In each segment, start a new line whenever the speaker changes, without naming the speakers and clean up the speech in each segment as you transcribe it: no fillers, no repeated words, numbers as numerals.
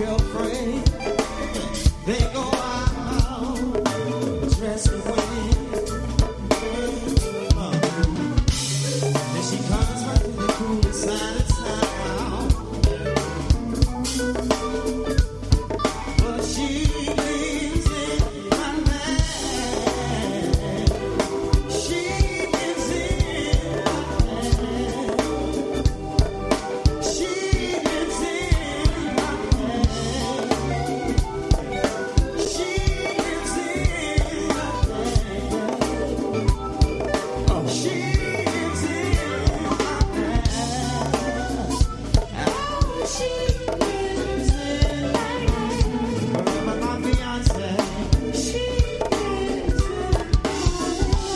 girlfriend. They go out dressed in wedding. Then she comes right to the cool side of town. But she lives in my land. She lives in my land. She lives in my land. She lives in my land. Oh, she lives in my land. Oh, she lives in my land. Remember my fiance? She lives in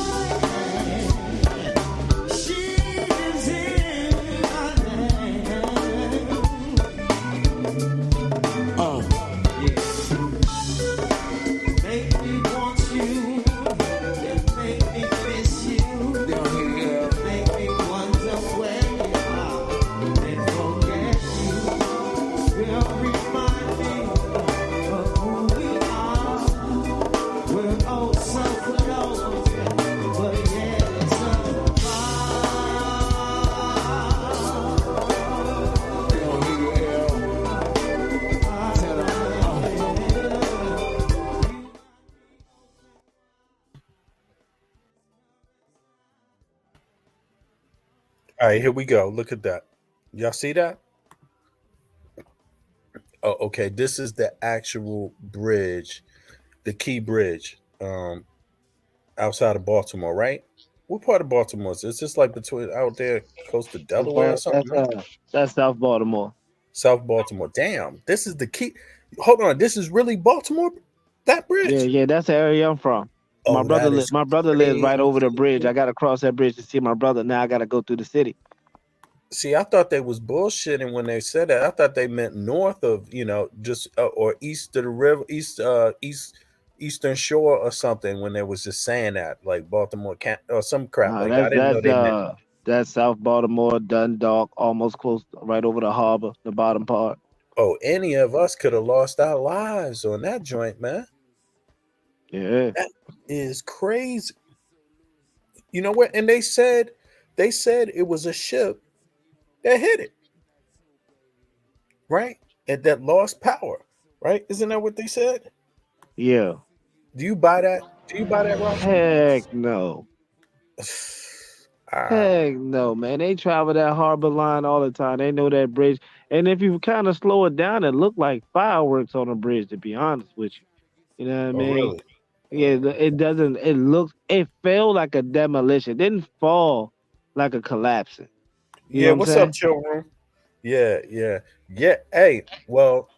my land. She lives in my land. Yeah. Make me want you, and make me miss you. Make me wonder where you are, and forget you. Will remind me of who we are. We're oh so close, but yet so
All right, here we go. Look at that. Y'all see that? Oh, okay. This is the actual bridge, the key bridge, outside of Baltimore, right? What part of Baltimore is this? Is this like between out there close to
That's
Delaware or something? Right?
that's South Baltimore.
South Baltimore. Damn, this is the key. Hold on, this is really Baltimore, that
Yeah,
bridge?
yeah, that's the area I'm from.
Oh, that is
My brother lives right over the bridge.
crazy.
I got to cross that bridge to see my brother. Now I got to go through the city.
See, I thought they was bullshitting when they said that. I thought they meant north of, just or east of the river, eastern shore or something. When they was just saying that, like Baltimore can't or some crap
Nah,
like that. I didn't know they meant.
that's South Baltimore, Dundalk, almost close, right over the harbor, the bottom part.
Oh, any of us could have lost our lives on that joint, man.
Yeah.
That is crazy. You know what? And they said it was a ship that hit it, right? And that lost power, right? Isn't that what they said?
Yeah.
Do you buy that? Do you buy that, Ross?
Heck no.
Ah,
Heck no, man. They travel that harbor line all the time. They know that bridge. And if you kind of slow it down, it look like fireworks on a bridge, to be honest with you. You know what I
oh,
mean?
really?
Yeah, it doesn't. It fell like a demolition. It didn't fall like a collapsing. You know
Yeah.
what I'm
What's up,
saying?
chill room? Yeah, yeah, yeah. Hey, well,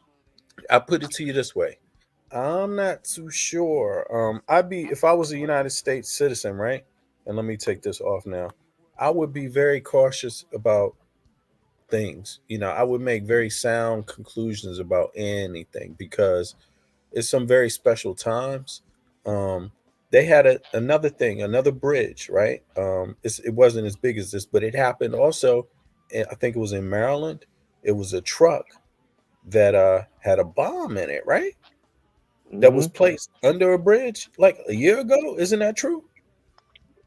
I put it to you this way. I'm not too sure. I'd be if I was a United States citizen, right? And let me take this off now. I would be very cautious about things. I would make very sound conclusions about anything because it's some very special times. Um, they had another thing, another bridge, right? It wasn't as big as this, but it happened also. I think it was in Maryland. It was a truck that had a bomb in it, right? That was
Hmm.
placed under a bridge like a year ago. Isn't that true?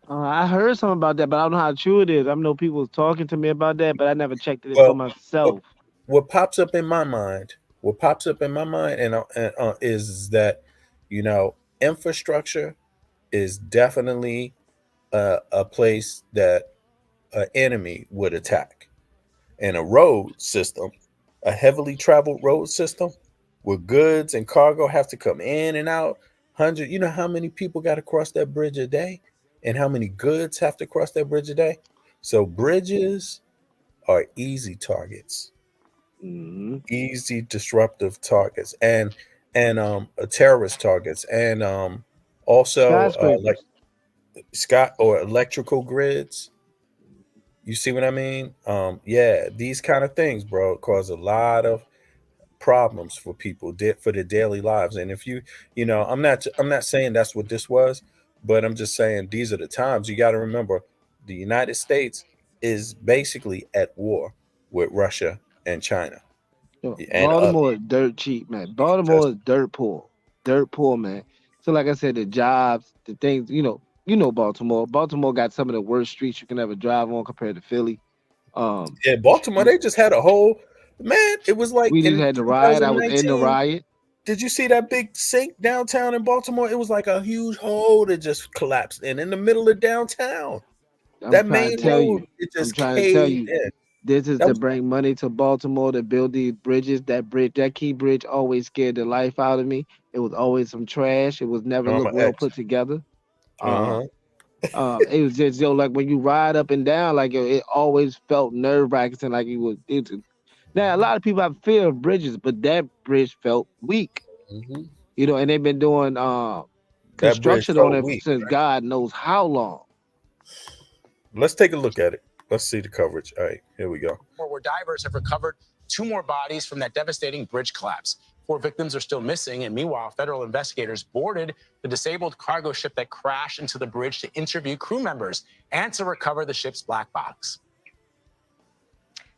I heard something about that, but I don't know how true it is. I know people was talking to me about that, but I never checked it for
Well, what
myself.
what pops up in my mind, is that you know infrastructure is definitely a place that an enemy would attack, and a road system, a heavily traveled road system, where goods and cargo have to come in and out. Hundred, you know how many people got to cross that bridge a day, and how many goods have to cross that bridge a day. So bridges are easy targets,
Hmm.
easy disruptive targets, and terrorist targets, and also like
Skyscrapers.
Scott or electrical grids. You see what I mean? Yeah, these kind of things, bro, cause a lot of problems for people for their daily lives. And if I'm not saying that's what this was, but I'm just saying these are the times. You got to remember, the United States is basically at war with Russia and China. And
Baltimore is dirt cheap, man. Baltimore is dirt poor, man. So like I said, the jobs, the things, Baltimore. Baltimore got some of the worst streets you can ever drive on compared to Philly.
yeah, Baltimore, they just had a whole man. It was like
We just
in
had the riot. I was in the
2019.
riot.
Did you see that big sink downtown in Baltimore? It was like a huge hole that just collapsed in the middle of downtown.
I'm
That
trying
main
to tell
road,
you.
it
I'm
just
trying to tell
caved
you.
in.
This is
That
to
was
bring money to Baltimore to build these bridges. That bridge, that key bridge, always scared the life out of me. It was always some trash. It was never looked
Drama
well
X.
put together.
Uh-huh.
It was just like when you ride up and down, like it always felt nerve wracking, like it was. Now a lot of people have fear of bridges, but that bridge felt weak,
Hmm.
and they've been doing
That bridge
construction on
felt
it
weak.
since God knows how long.
Let's take a look at it. Let's see the coverage. All right, here we go.
Where divers have recovered 2 more bodies from that devastating bridge collapse. 4 victims are still missing, and meanwhile, federal investigators boarded the disabled cargo ship that crashed into the bridge to interview crew members and to recover the ship's black box.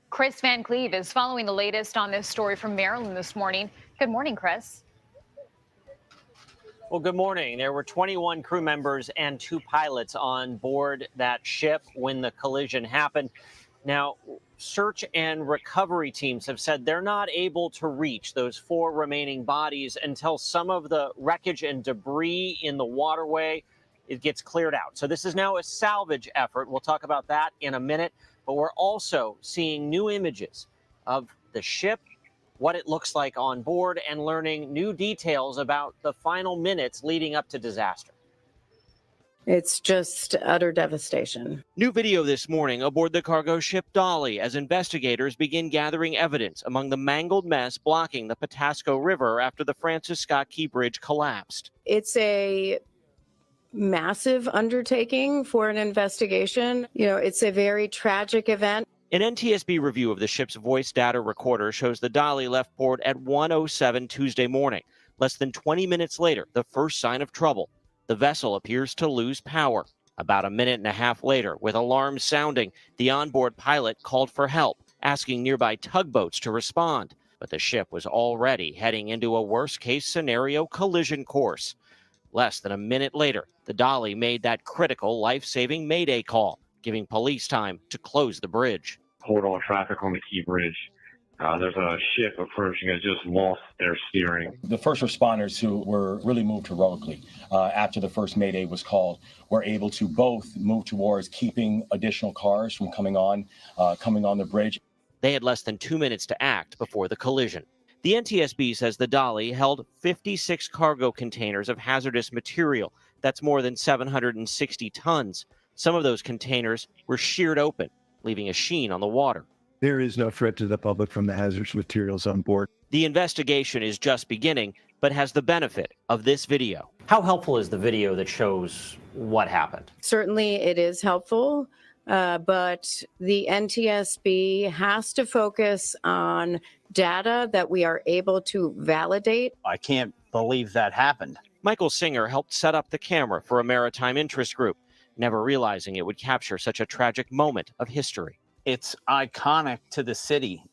Chris Van Cleve is following the latest on this story from Maryland this morning. Good morning, Chris.
Well, good morning. There were 21 crew members and 2 pilots on board that ship when the collision happened. Now, search and recovery teams have said they're not able to reach those 4 remaining bodies until some of the wreckage and debris in the waterway it gets cleared out. So this is now a salvage effort. We'll talk about that in a minute. But we're also seeing new images of the ship, what it looks like on board, and learning new details about the final minutes leading up to disaster.
It's just utter devastation.
New video this morning aboard the cargo ship Dolly as investigators begin gathering evidence among the mangled mess blocking the Patasco River after the Francis Scott Key Bridge collapsed.
It's a massive undertaking for an investigation. It's a very tragic event.
An NTSB review of the ship's voice data recorder shows the Dolly left port at 1:07 Tuesday morning. Less than 20 minutes later, the first sign of trouble. The vessel appears to lose power. About a minute and a half later, with alarms sounding, the onboard pilot called for help, asking nearby tugboats to respond. But the ship was already heading into a worst-case scenario collision course. Less than a minute later, the Dolly made that critical life-saving mayday call, giving police time to close the bridge.
Hold all traffic on the Key Bridge. There's a ship approaching that just lost their steering.
The first responders, who were really moved heroically after the first mayday was called, were able to both move towards keeping additional cars from coming on the bridge.
They had less than 2 minutes to act before the collision. The NTSB says the Dolly held 56 cargo containers of hazardous material. That's more than 760 tons. Some of those containers were sheared open, leaving a sheen on the water.
There is no threat to the public from the hazardous materials on board.
The investigation is just beginning, but has the benefit of this video. How helpful is the video that shows what happened?
Certainly it is helpful, but the NTSB has to focus on data that we are able to validate.
I can't believe that happened.
Michael Singer helped set up the camera for a maritime interest group, never realizing it would capture such a tragic moment of history.
It's iconic to the city.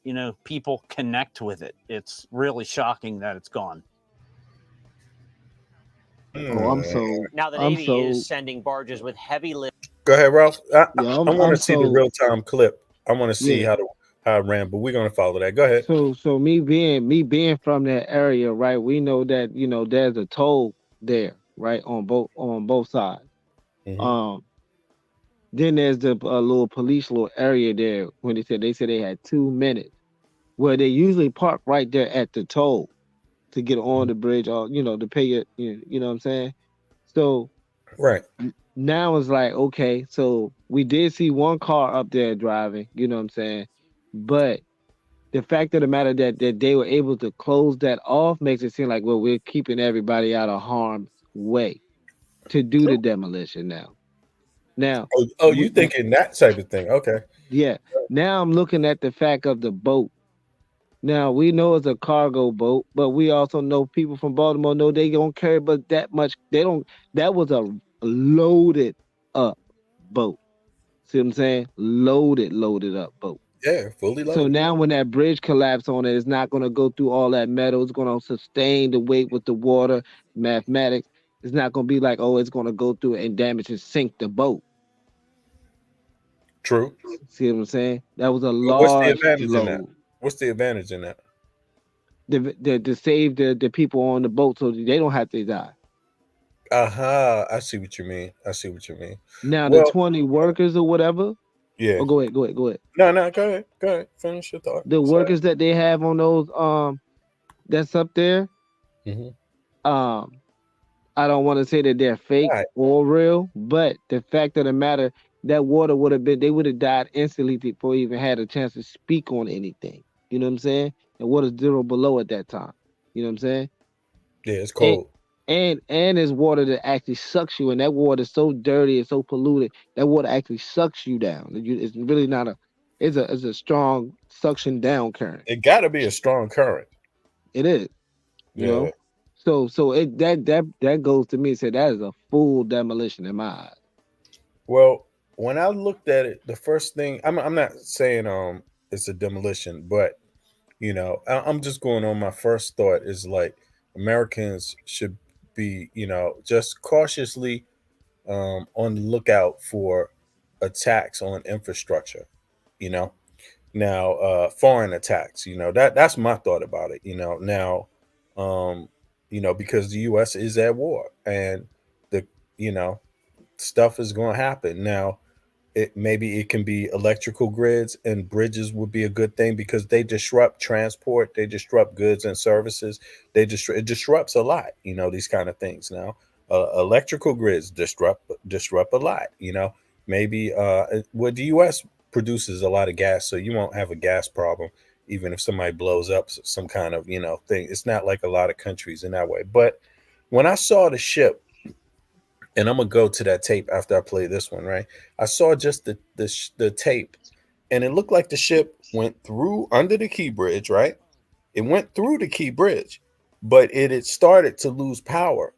People connect with it. It's really shocking that it's gone.
Oh, I'm so.
Now the
I'm
Navy
so.
is sending barges with heavy lift.
Go ahead, Ralph. I
Yeah,
want
I'm
to see the
so.
real-time clip. I want to see
Yeah.
how it ran, but we're going to follow that. Go ahead.
So me being from that area, right? We know that there's a toll there, right, on both sides.
Mhm.
Then there's the little police little area there when they said they had 2 minutes, where they usually park right there at the toll to get on the bridge, or to pay it. You know what I'm saying? So
Right.
now it's like, okay, so we did see one car up there driving. You know what I'm saying? But the fact of the matter that they were able to close that off makes it seem like, well, we're keeping everybody out of harm's way to do the demolition now. Now,
You thinking that type of thing? Okay.
yeah. Now I'm looking at the fact of the boat. Now we know it's a cargo boat, but we also know people from Baltimore know they don't carry but that much. They don't. That was a loaded up boat. See what I'm saying? Loaded up boat.
Yeah, fully
So
loaded.
now when that bridge collapse on it, it's not going to go through all that metal. It's going to sustain the weight with the water, mathematics. It's not going to be like, oh, it's going to go through and damage and sink the boat.
True.
See what I'm saying? That was a
But what's the
large
advantage in that?
load
What's the advantage in that?
to save the people on the boat so they don't have to die.
I see what you mean. I see what you mean.
Now the
Well,
20 workers or whatever.
yeah.
Oh, go ahead.
No, go ahead. Go ahead. Finish your thought.
The
Sorry.
workers that they have on those that's up there.
Mhm.
I don't want to say that they're fake
Right.
or real, but the fact of the matter, that water would have been, they would have died instantly before they even had a chance to speak on anything. You know what I'm saying? And water's zero below at that time. You know what I'm saying?
Yeah, it's
And
cold.
and it's water that actually sucks you, and that water is so dirty and so polluted, that water actually sucks you down. It's really not it's a strong suction down current.
It got to be a strong current.
It is, you
Yeah.
know. So it that goes to me and say that is a full demolition in my eyes.
Well, when I looked at it, the first thing I'm not saying it's a demolition, but you know, I'm just going on my first thought is like Americans should be, you know, just cautiously on the lookout for attacks on infrastructure, you know. Now, foreign attacks, you know, that's my thought about it, you know. Now, um, you know, because the US is at war and the, you know, stuff is going to happen. Now, it can be electrical grids and bridges would be a good thing because they disrupt transport, they disrupt goods and services. It disrupts a lot, you know, these kind of things. Now, electrical grids disrupt a lot, you know. Maybe well, the US produces a lot of gas, so you won't have a gas problem even if somebody blows up some kind of, you know, thing. It's not like a lot of countries in that way. But when I saw the ship, and I'm gonna go to that tape after I play this one, right? I saw just the tape, and it looked like the ship went through under the key bridge, right? It went through the key bridge, but it had started to lose power.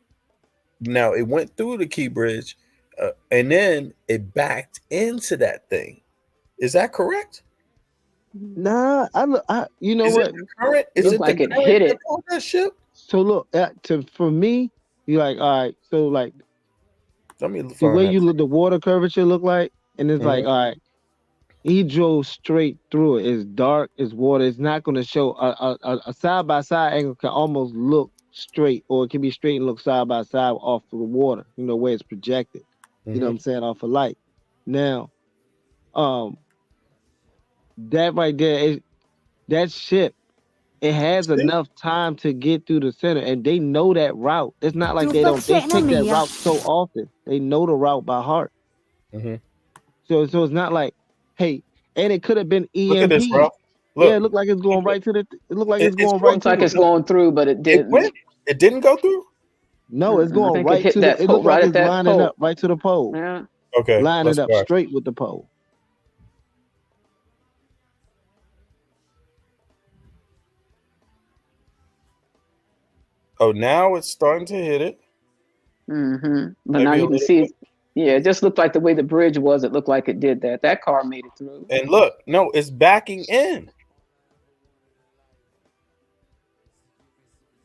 Now it went through the key bridge, and then it backed into that thing. Is that correct?
Nah, you know
Is it
what?
the current? Is
Looked
it the
like it
current
hit
that
it.
pulled that ship?
So look, for me, you like, all right. So like
Let me
the
find
way
that.
you look, the water curvature look like, and it's like,
Mhm.
all right, he drove straight through it. It's dark, it's water. It's not going to show a side by side angle can almost look straight, or it can be straight and look side by side off of the water. You know where it's projected. You know what
Mhm.
I'm saying, off of light. Now, um, that right there is that ship. It has
See?
enough time to get through the center, and they know that route. It's not like
Tu
they don't. They take that
mia.
route so often. They know the route by heart.
Mhm.
So it's not like, hey, and it could have been
Look at this,
EMP.
Ralph.
Yeah, it
Look,
looked like it's going right to the. It looked like it's
it's
going right
Looks
to
like
the.
it's going through, but it
it
didn't.
went. It didn't go through.
No, it's
I
going
think it
right
hit
to the.
that
It
pole,
looked like
right at
it's
that
lining
pole.
up right to the pole,
Yeah.
Okay,
lining
let's
up
watch.
straight with the pole.
Oh, now it's starting to hit it.
But now
Maybe a
you can
little
see,
bit.
yeah, it just looked like the way the bridge was. It looked like it did that. That car made it through.
And look, no, it's backing in.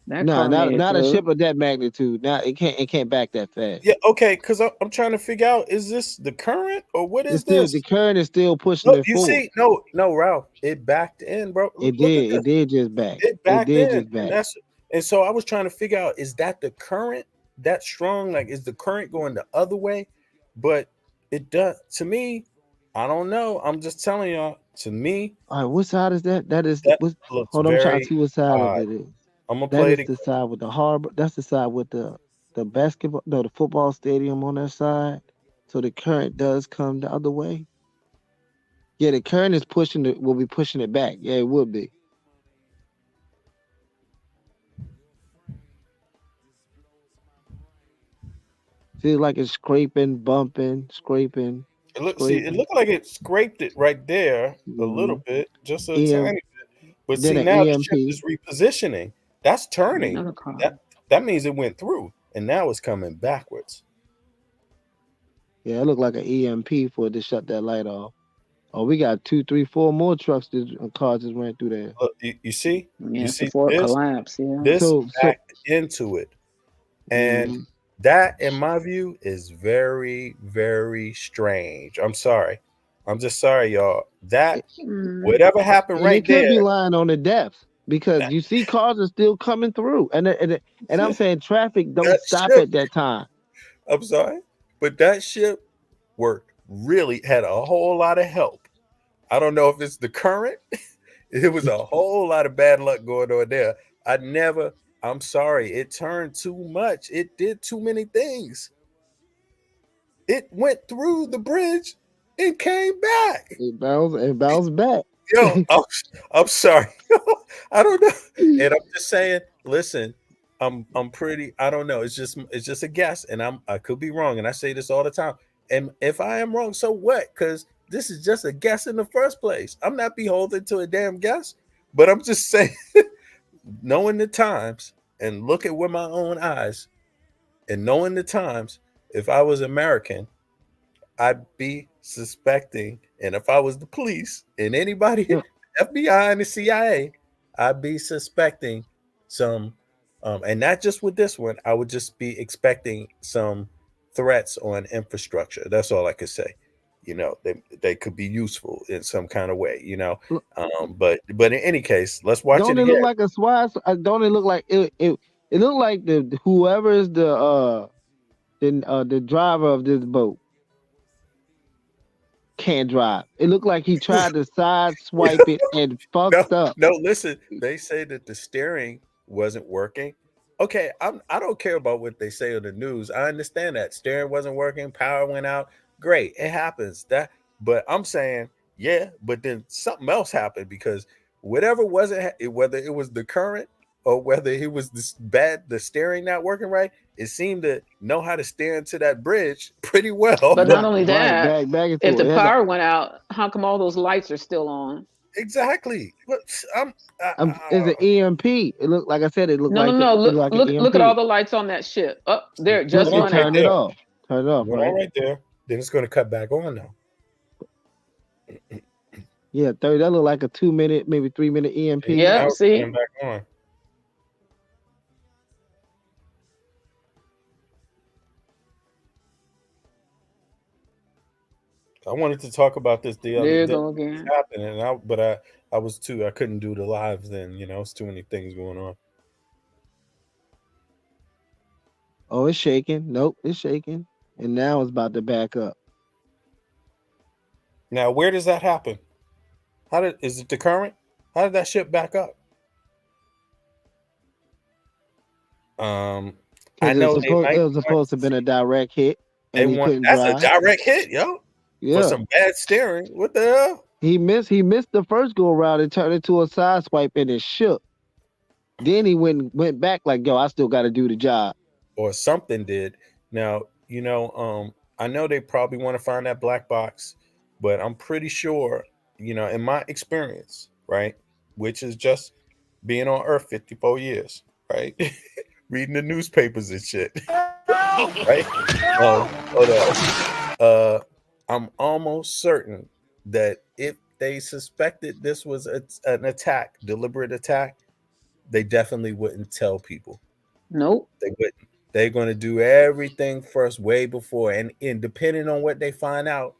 That
Nah,
car made it
not a
through.
ship of that magnitude. Now it can't back that fast.
Yeah, okay, because I'm trying to figure out, is this the current or what
It's
is
still the
this?
current is still pushing
No,
it
you
forward.
see, no, Ralph, it backed in, bro. Look at
It
this.
did just back.
It
It
backed
did
in,
just back.
and so I was trying to figure out, is that the current that strong? Like, is the current going the other way? But it does to me. I don't know. I'm just telling y'all. To me,
All right, what side is that? That is
that
what's,
looks
hold on, I'm trying to
very
see what side of
odd.
it is.
I'm gonna
That
play
is
it
the side with the harbor. That's the side with the basketball, no, the football stadium on that side. So the current does come the other way. Yeah, the current is pushing it. Will be pushing it back. Yeah, it would be. See, like it's scraping, bumping, scraping,
It it
scraping.
looked like it scraped it right there a little
Mm-hmm.
bit, just a
EM,
tiny bit. But
then
see,
an
now the ship
EMP.
is repositioning. That's turning.
Another car.
That means it went through, and now it's coming backwards.
Yeah, it looked like an EMP for it to shut that light off. Oh, we got 2, 3, 4 more trucks cars just ran through there.
Look, you see,
Yeah, it's before it collapsed. Yeah.
this
So
backed into it, and
Mhm.
that, in my view, is very, very strange. I'm sorry, I'm just sorry, y'all. That whatever happened
And they
right
could
there.
be lying on the depth because you see cars are still coming through, and I'm saying traffic don't
That
stop
ship,
at that time.
I'm sorry, but that ship worked really had a whole lot of help. I don't know if it's the current. It was a whole lot of bad luck going on there. I'm sorry, it turned too much. It did too many things. It went through the bridge and came back.
It bounced back.
Yo, I'm sorry. I don't know. And I'm just saying, listen, I'm pretty, I don't know. It's just a guess. And I could be wrong. And I say this all the time. And if I am wrong, so what? Because this is just a guess in the first place. I'm not beholden to a damn guess. But I'm just saying, knowing the times and look at with my own eyes and knowing the times, if I was American, I'd be suspecting, and if I was the police and anybody,
Yeah.
FBI and the CIA, I'd be suspecting some, and not just with this one. I would just be expecting some threats on infrastructure. That's all I could say. They could be useful in some kind of way. But in any case, let's watch
Don't
it
it look
again.
like a SWAT? Don't it look like it? It looked like the whoever is the driver of this boat can't drive. It looked like he tried to side swipe it and fucked up.
No, listen. They say that the steering wasn't working. Okay, I don't care about what they say on the news. I understand that steering wasn't working, power went out. Great, it happens. But I'm saying, yeah, but then something else happened because whatever whether it was the current or whether it was the steering not working right, it seemed to know how to steer into that bridge pretty well.
But not only
Right,
that,
back and
if
forth.
the
It had
power went out, how come all those lights are still on?
Exactly. But
it's an EMP. It looked like I said. It looked
No, no,
like
no.
it looked
Look,
like an
look at all
EMP.
the lights on that ship. Oh, there, it
went
just
It
on
went
right
turned
out.
it
there.
off. Turned it off,
Went on
right?
right there. Then it's going to cut back on now.
Yeah, 30. That looked like a 2-minute, maybe 3-minute EMP.
And now
Yep.
it's
See,
coming back on. I wanted to talk about this the other
there you
day.
go
It's
again.
happening, I was too. I couldn't do the lives then. It's too many things going on.
Oh, it's shaking. Nope, it's shaking. And now it's about to back up.
Now, where does that happen? Is it the current? How did that ship back up? I
Because
know they
it
might
was supposed to have been a direct hit,
they
and he
want
couldn't
that's a
drive.
direct hit, yo, for
Yeah,
some bad steering. What the hell?
he missed the first go around and turned into a side swipe, and it shook. Then he went back like, yo, I still got to do the job.
Or something did. Now, I know they probably want to find that black box, but I'm pretty sure, in my experience, right, which is just being on Earth 54 years, right, reading the newspapers and shit, right? Hold on. I'm almost certain that if they suspected this was an attack, deliberate attack, they definitely wouldn't tell people.
Nope.
They wouldn't. They're going to do everything first, way before, and depending on what they find out,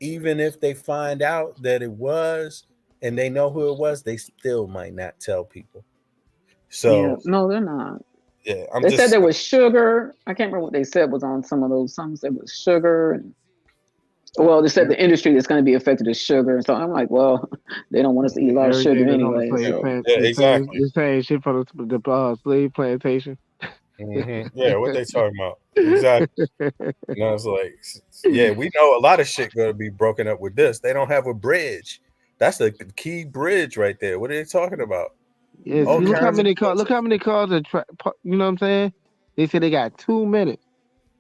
even if they find out that it was and they know who it was, they still might not tell people.
Yeah.
So
No, they're not.
yeah,
They said there was sugar. I can't remember what they said was on some of those. Some said it was sugar. And, well, they said the industry that's going to be affected is sugar. And so I'm like, well, they don't want us to eat a lot of sugar
Everything that's on the
anyway.
slave
So
yeah, exactly.
the same shit from the slave plantation.
Yeah, what they talking about? Exactly. It's like, yeah, we know a lot of shit going to be broken up with this. They don't have a bridge. That's the key bridge right there. What are they talking about?
Yeah,
All
see, look how
kinds of
many cars. Look how many cars are. You know what I'm saying? They said they got 2 minutes.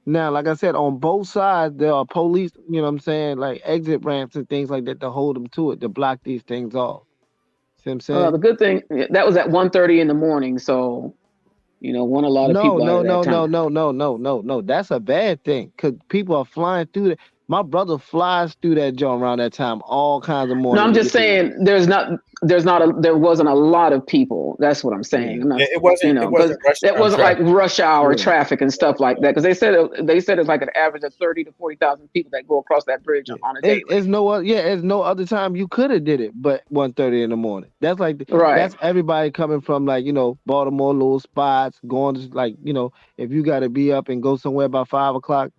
Now, like I said, on both sides there are police. You know what I'm saying? Like exit ramps and things like that to hold them to it to block these things off. See what I'm saying?
the good thing that was at 1:30 in the morning. So won a lot of
No,
people out
no,
of that
no, no,
time.
no, no, no, no, no. That's a bad thing because people are flying through. My brother flies through that joint around that time, all kinds of
No,
morning
I'm
to
just
get to work.
saying there wasn't a lot of people. That's what I'm saying. I'm not,
It wasn't
because
rush
that
hour
wasn't like
traffic.
rush hour
Yeah.
traffic and stuff like that. Because they said it's like an average of 30 to 40,000 people that go across that bridge on a daily.
It's no other time you could have did it but 1:30 in the morning. That's like
Right.
that's everybody coming from like, Baltimore, little spots, going to like, if you gotta be up and go somewhere by 5 o'clock,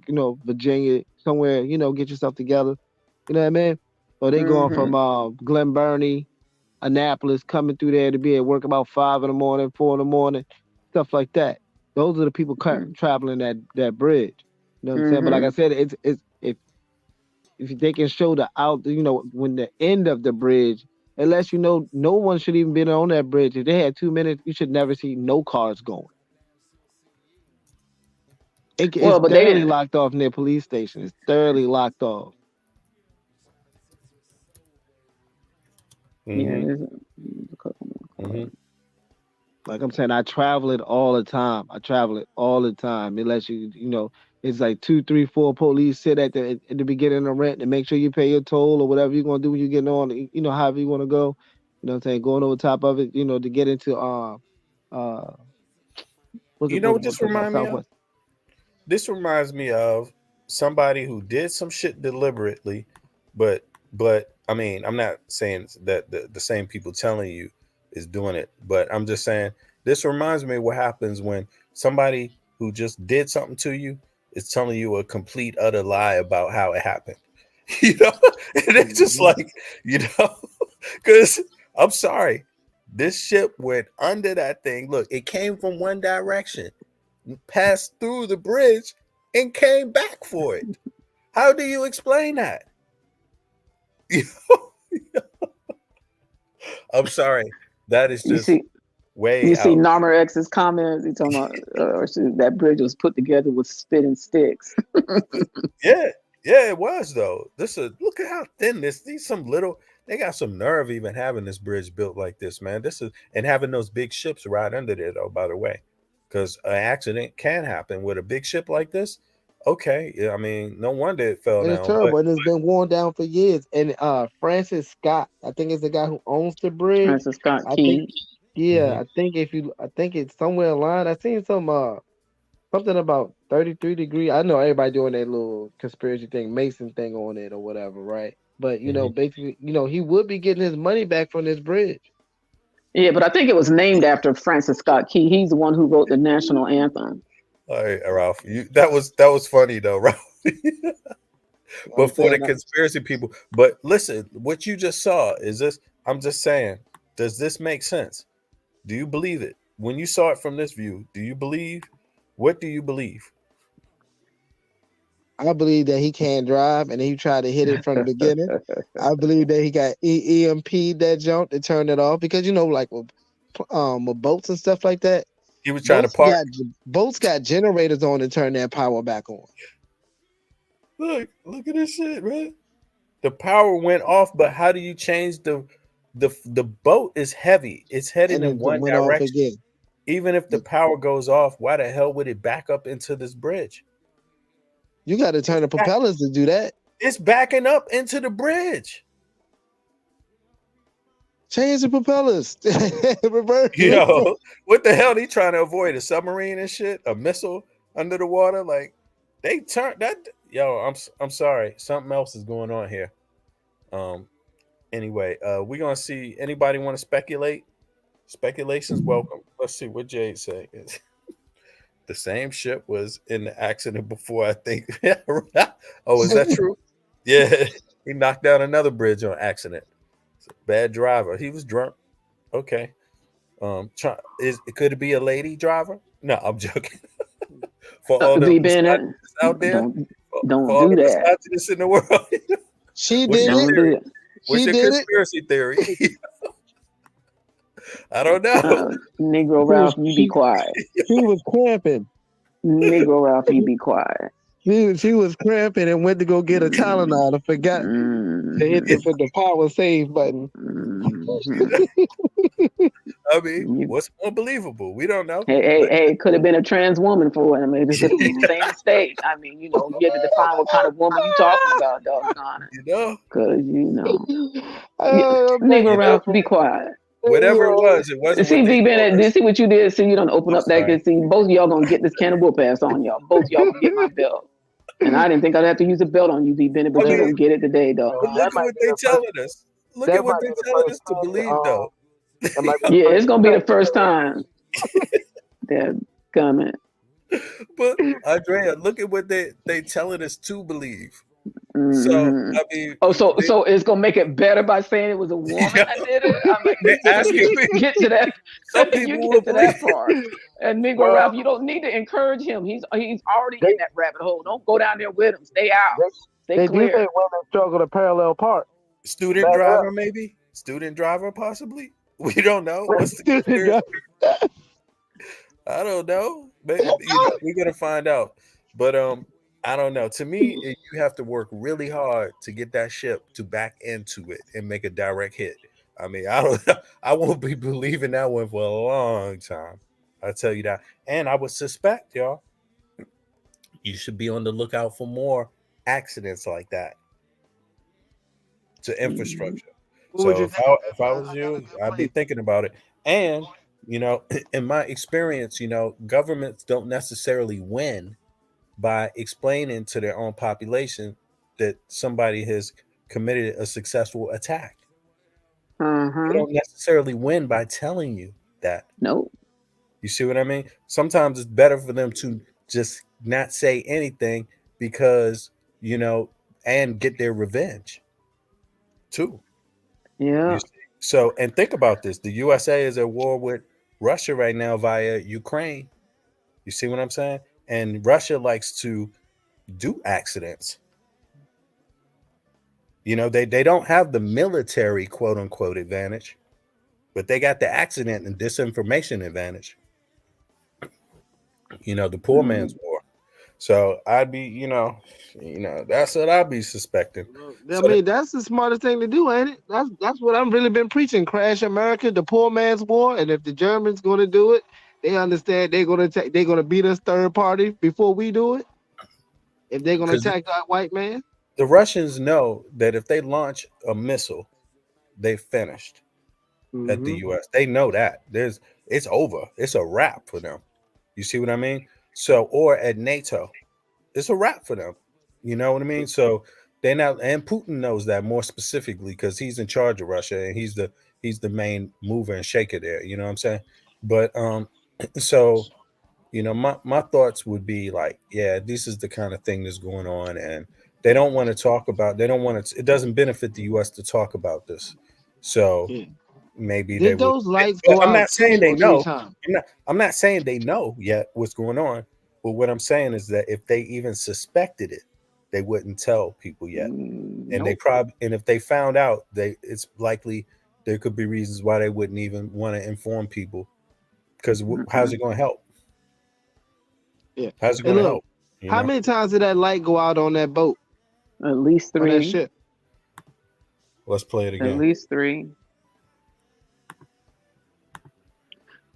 Virginia, somewhere, get yourself together. You know what I mean? Or they going from Glen Burnie, Annapolis, coming through there to be at work about 5 in the morning, 4 in the morning, stuff like that. Those are the people traveling that bridge. You know what I'm saying? But like I said, it's if they can show when the end of the bridge, it lets you know no one should even be on that bridge. If they had 2 minutes, you should never see no cars going. It's
Well, but they
thoroughly
didn't.
locked off near police station. It's thoroughly locked off.
Yeah,
Mhm.
there's a couple more.
Mhm.
Like I'm saying, I travel it all the time. It lets you, it's like 2, 3, 4 police sit at the beginning of rent and make sure you pay your toll or whatever you're gonna do when you get on, however you want to go. You know what I'm saying? Going over top of it, to get into what's
You
it
know
what
what this
the
remind me of?
Southwest?
This reminds me of somebody who did some shit deliberately, but I mean, I'm not saying that the same people telling you is doing it, but I'm just saying this reminds me of what happens when somebody who just did something to you is telling you a complete utter lie about how it happened. And it's just like, because I'm sorry, this ship went under that thing. Look, it came from one direction, passed through the bridge, and came back for it. How do you explain that? I'm sorry. That is
You
just
see,
way
you see
out.
Narmer X's comments. He's talking about that bridge was put together with spitting sticks.
Yeah, it was though. Look at how thin these some little, they got some nerve even having this bridge built like this, man. And having those big ships right under there though, by the way. Because an accident can happen with a big ship like this. Okay. Yeah, I mean, no wonder it fell
And it's
down. But
terrible, and it's been worn down for years. And Francis Scott, I think it's the guy who owns the bridge.
Francis Scott
I think,
Key.
yeah, I think it's somewhere aligned. I seen something about 33 degrees. I know everybody doing that little conspiracy thing, Mason thing on it or whatever, right? But basically, he would be getting his money back from this bridge.
Yeah, but I think it was named after Francis Scott Key. He's the one who wrote the national anthem.
all right, Ralph, that was funny though, Ralph. But for the conspiracy people, but listen, what you just saw is this. I'm just saying, does this make sense? Do you believe it? When you saw it from this view, do you believe? What do you believe?
I believe that he can't drive, and he tried to hit it from the beginning. I believe that he got EMP'd that jump to turn it off because like with boats and stuff like that.
He was trying to park.
Boats got generators on to turn that power back on.
Look at this shit, man. The power went off, but how do you change the boat is heavy. It's headed in one direction. Even if the power goes off, why the hell would it back up into this bridge?
You got to turn the propellers to do that.
It's backing up into the bridge.
Change the propellers. Reverse.
Yo, what the hell are they trying to avoid? A submarine and shit? A missile under the water? Like they turned that. Yo, I'm sorry. Something else is going on here. Anyway, we're gonna see. Anybody want to speculate? Speculation's welcome. Let's see what Jade say. The same ship was in the accident before, I think. Oh, is that true? Yeah, he knocked down another bridge on accident. Bad driver. He was drunk. Okay. Could it be a lady driver? No, I'm joking. For all the misogynists out there,
don't
for all
do
the
that.
misogynists in the world.
She did it.
What's your conspiracy theory? I don't know.
Negro Ralph, you be quiet.
She was cramping.
Negro Ralph, you be quiet.
She was cramping and went to go get a Tylenol and forgot to hit the power save button.
I mean, what's more believable? We don't know.
Hey, it could have been a trans woman for it. I mean, it could have been the same mistake. I mean, you know, you have to define what kind of woman you talking about, doggone it.
You know?
Because, you know.
Oh,
Negro Ralph,
know?
be quiet.
Whatever it wasn't
See,
what they
V. Bennett,
told
did
us.
see what you did? See, you don't open
I'm
up that.
sorry.
See, both of y'all gonna get this can of whoop ass on y'all. Both of y'all gonna get my belt. And I didn't think I'd have to use a belt on you, V. Bennett, but
I
you're
mean,
gonna get it today, dog.
but look at what they telling us. Look at what they telling us to believe, though.
Yeah, it's gonna be the first time. They're coming.
But Andrea, look at what they telling us to believe.
Mm-hmm.
So I mean,
so it's gonna make it better by saying it was a woman that did it. I'm like,
they asking me.
Get to that.
Some people
You
will
get to
believe.
that part. And Negro Ralph, you don't need to encourage him. He's already in that rabbit hole. Don't go down there with him. Stay out. Stay clear.
do say women struggle to parallel park.
Student driver, maybe. Student driver, possibly. We don't know. What's the I don't know. Maybe, we're gonna find out. But I don't know. To me, you have to work really hard to get that ship to back into it and make a direct hit. I mean, I don't know. I won't be believing that one for a long time. I'll tell you that. And I would suspect, y'all, you should be on the lookout for more accidents like that to infrastructure. So if I was you, I'd be thinking about it. And in my experience, governments don't necessarily win by explaining to their own population that somebody has committed a successful attack. They don't necessarily win by telling you that.
Nope.
You see what I mean? Sometimes it's better for them to just not say anything because, and get their revenge too.
Yeah.
So, and think about this. The USA is at war with Russia right now via Ukraine. You see what I'm saying? And Russia likes to do accidents. They don't have the military quote unquote advantage, but they got the accident and disinformation advantage. The poor man's war. So I'd be, that's what I'd be suspecting.
I mean, that's the smartest thing to do, ain't it? That's what I've really been preaching. Crash America, the poor man's war. And if the Germans going to do it, they understand they're going to beat us third party before we do it. If they're going to attack that white man.
The Russians know that if they launch a missile, they finished at the US. They know that. It's over. It's a wrap for them. You see what I mean? So, or at NATO, it's a wrap for them. You know what I mean? So they're not, and Putin knows that more specifically because he's in charge of Russia and he's the main mover and shaker there. You know what I'm saying? But so my thoughts would be like, yeah, this is the kind of thing that's going on, and they don't want to talk about. They don't want to. It doesn't benefit the U.S. to talk about this. So maybe they
those
would.
lights go
I'm
out
not saying they know.
times?
I'm not saying they know yet what's going on. But what I'm saying is that if they even suspected it, they wouldn't tell people yet. And they probably, and if they found out, it's likely there could be reasons why they wouldn't even want to inform people. Because how's it going to help?
Yeah.
How's it going to help?
How many times did that light go out on that boat?
At least 3.
On that ship.
Let's play it again.
At least 3.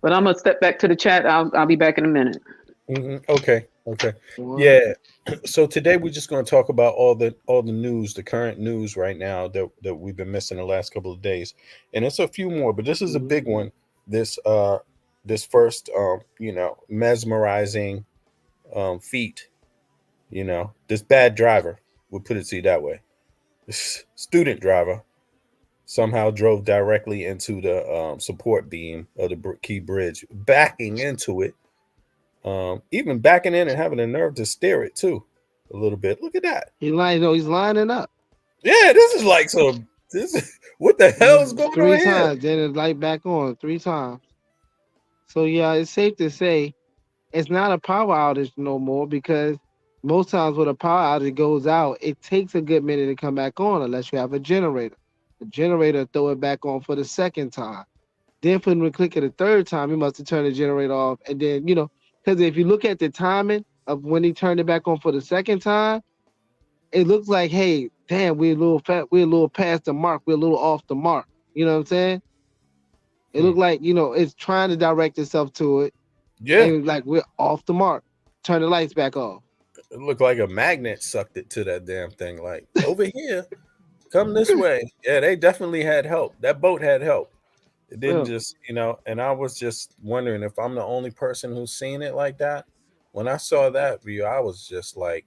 But I'm gonna step back to the chat. I'll be back in a minute.
Okay. Yeah. So today we're just going to talk about all the news, the current news right now that we've been missing the last couple of days, and it's a few more, but this is a big one. This first mesmerizing feat. This bad driver, we'll put it to you that way. This student driver somehow drove directly into the support beam of the key bridge, backing into it. Even backing in and having the nerve to steer it too a little bit. Look at that.
He's lining up.
Yeah, this is like what the hell is going on
3
here?
times, then the light back on 3 times. So yeah, it's safe to say it's not a power outage no more, because most times when a power outage goes out, it takes a good minute to come back on unless you have a generator. The generator throw it back on for the second time. Then for him to click it the third time, he must have turned the generator off. And then, because if you look at the timing of when he turned it back on for the second time, it looks like, hey, damn, we're a little past the mark. We're a little off the mark. You know what I'm saying? It looked like, it's trying to direct itself to it.
Yeah,
And like we're off the mark. Turn the lights back off.
it looked like a magnet sucked it to that damn thing. Like, over here, come this way. Yeah, they definitely had help. That boat had help. It didn't
Yeah.
just, and I was just wondering if I'm the only person who's seen it like that. When I saw that view, I was just like,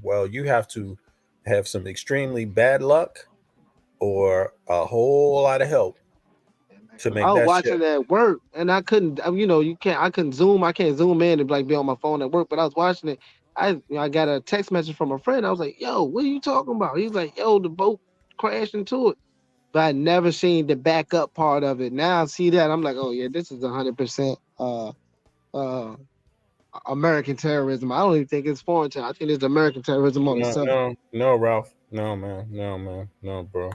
well, you have to have some extremely bad luck or a whole lot of help to
I
make
was
that ship.
watching it at work and I couldn't, I couldn't zoom. I can't zoom in and like be on my phone at work, but I was watching it. I got a text message from a friend. I was like, yo, what are you talking about? He's like, yo, the boat crashed into it. But I never seen the backup part of it. Now I see that. I'm like, oh yeah, this is 100% uh American terrorism. I don't even think it's foreign terrorism. I think it's American terrorism on the
No,
subject.
no, Ralph. No, man. No, bro.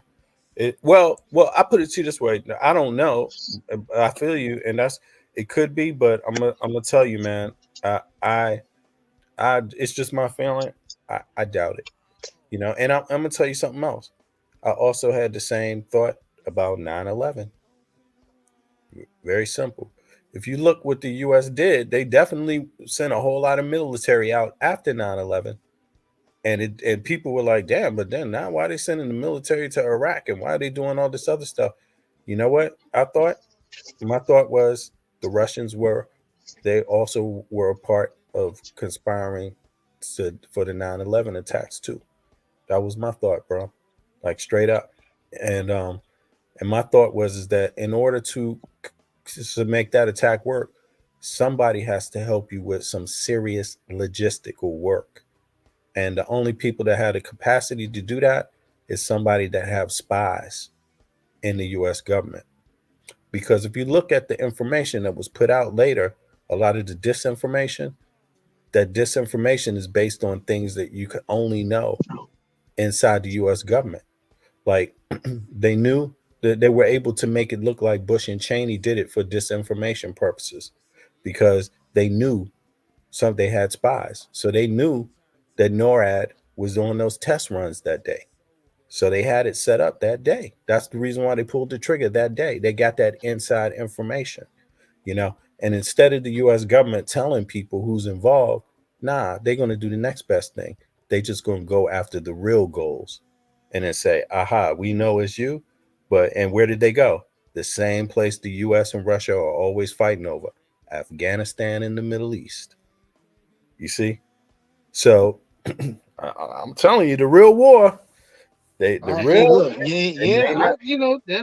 Well, I put it to you this way. I don't know. I feel you, and it could be, but I'm gonna tell you, man. I, it's just my feeling. I doubt it. And I'm gonna tell you something else. I also had the same thought about 9/11. Very simple. If you look what the U.S. did, they definitely sent a whole lot of military out after 9/11. And people were like, damn, but then now why are they sending the military to Iraq and why are they doing all this other stuff? You know what? My thought was the Russians they also were a part of conspiring for the 9/11 attacks too. That was my thought, bro. Like straight up. And my thought was is that in order to make that attack work, somebody has to help you with some serious logistical work. And the only people that had the capacity to do that is somebody that have spies in the US government. Because if you look at the information that was put out later, a lot of the disinformation, that disinformation is based on things that you can only know inside the US government. Like they knew that they were able to make it look like Bush and Cheney did it for disinformation purposes because they knew they had spies. So they knew that NORAD was on those test runs that day. So they had it set up that day. That's the reason why they pulled the trigger that day. They got that inside information, you know. And instead of the US government telling people who's involved, nah, they're going to do the next best thing. They just going to go after the real goals and then say, aha, we know it's you. And where did they go? The same place the US and Russia are always fighting over, Afghanistan and the Middle East. You see? So I'm telling you, the real war, the
Hey,
real,
look,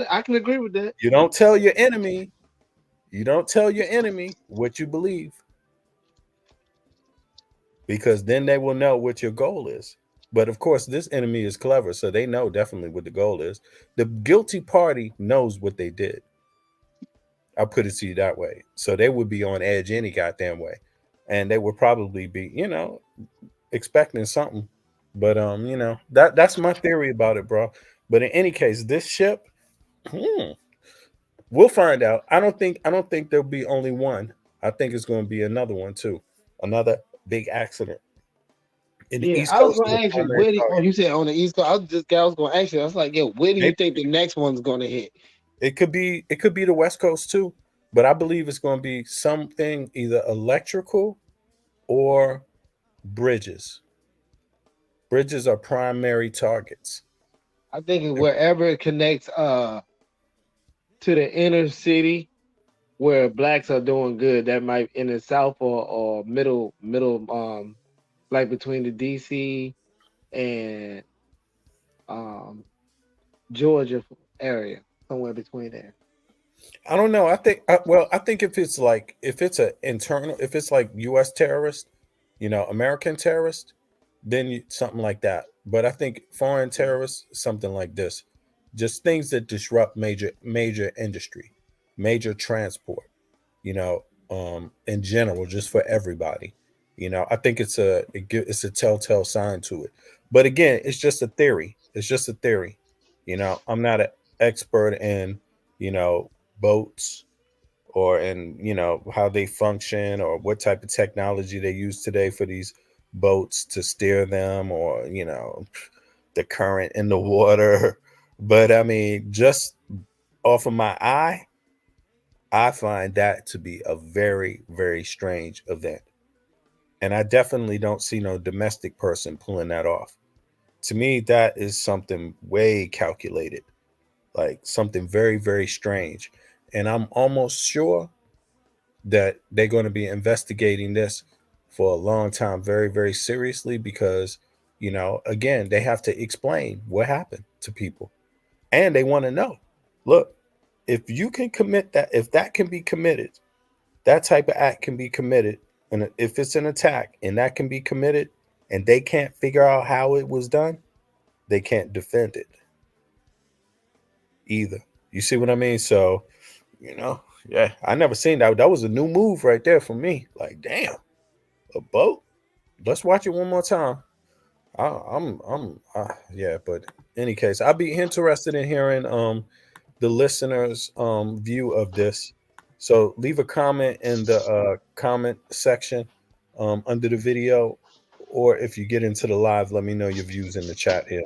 I can agree with that.
you don't tell your enemy, what you believe, because then they will know what your goal is. But of course, this enemy is clever, so they know definitely what the goal is. The guilty party knows what they did. I'll put it to you that way. So they would be on edge any goddamn way. And they would probably be, expecting something. But that's my theory about it, bro. But in any case, this ship, we'll find out. I don't think there'll be only one. I think it's going to be another one too. Another big accident. In the
Yeah,
East
I was
Coast
gonna
is a
ask you
primary target.
you said on the East Coast. I was gonna ask you. I was like, yo, where do you
Maybe
think the next one's gonna hit?
it could be the West Coast too, but I believe it's going to be something either electrical or bridges. Bridges are primary targets.
I think wherever it connects to the inner city where blacks are doing good, that might in the south or middle like between the DC and um Georgia area, somewhere between there.
I don't know. I think if it's if it's like U.S. terrorist, American terrorist, then something like that. But I think foreign terrorists, something like this, just things that disrupt major industry, major transport, in general, just for everybody. I think it's a telltale sign to it. But again, it's just a theory. It's just a theory. I'm not an expert in boats or in how they function or what type of technology they use today for these boats to steer them or the current in the water. But I mean, just off of my eye, I find that to be a very, very strange event. And I definitely don't see no domestic person pulling that off. To me, that is something way calculated, like something very, very strange. And I'm almost sure that they're going to be investigating this for a long time, very, very seriously, because, again, they have to explain what happened to people. And they want to know, look, if you can commit that, if that can be committed, that type of act can be committed, and if it's an attack and that can be committed, and they can't figure out how it was done, they can't defend it either. You see what I mean? So, you know, yeah, I never seen that. That was a new move right there for me. Like, damn, a boat. Let's watch it one more time. Yeah. But any case, I'd be interested in hearing the listeners' view of this. So leave a comment in the comment section under the video, or if you get into the live, let me know your views in the chat here.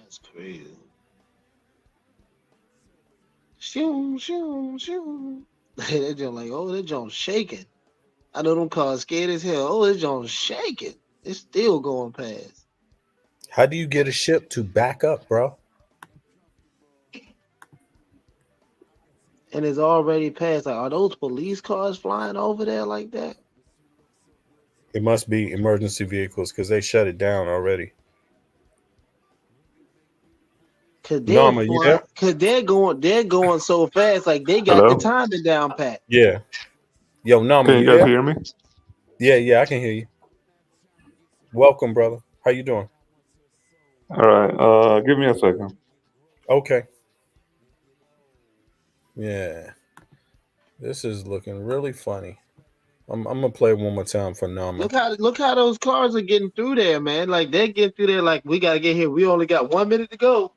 That's crazy. Shoo, shoo, shoo. That joint like, oh, that joint shaking. I know them cars scared as hell. Oh, that joint shaking. It's still going past.
How do you get a ship to back up, bro?
And it's already past. Like, are those police cars flying over there like that?
It must be emergency vehicles because they shut it down already.
Cause
Norma, you there?
they're going so fast, like they got the
Hello?
timing down pat.
Yeah. Yo, Norma,
Can you
you
guys
there?
hear me?
Yeah, I can hear you. Welcome, brother. How you doing?
All right. Give me a second.
Okay. Yeah. This is looking really funny. I'm gonna play it one more time for Norma.
Look how those cars are getting through there, man. Like they're getting through there. Like we gotta get here. We only got 1 minute to go.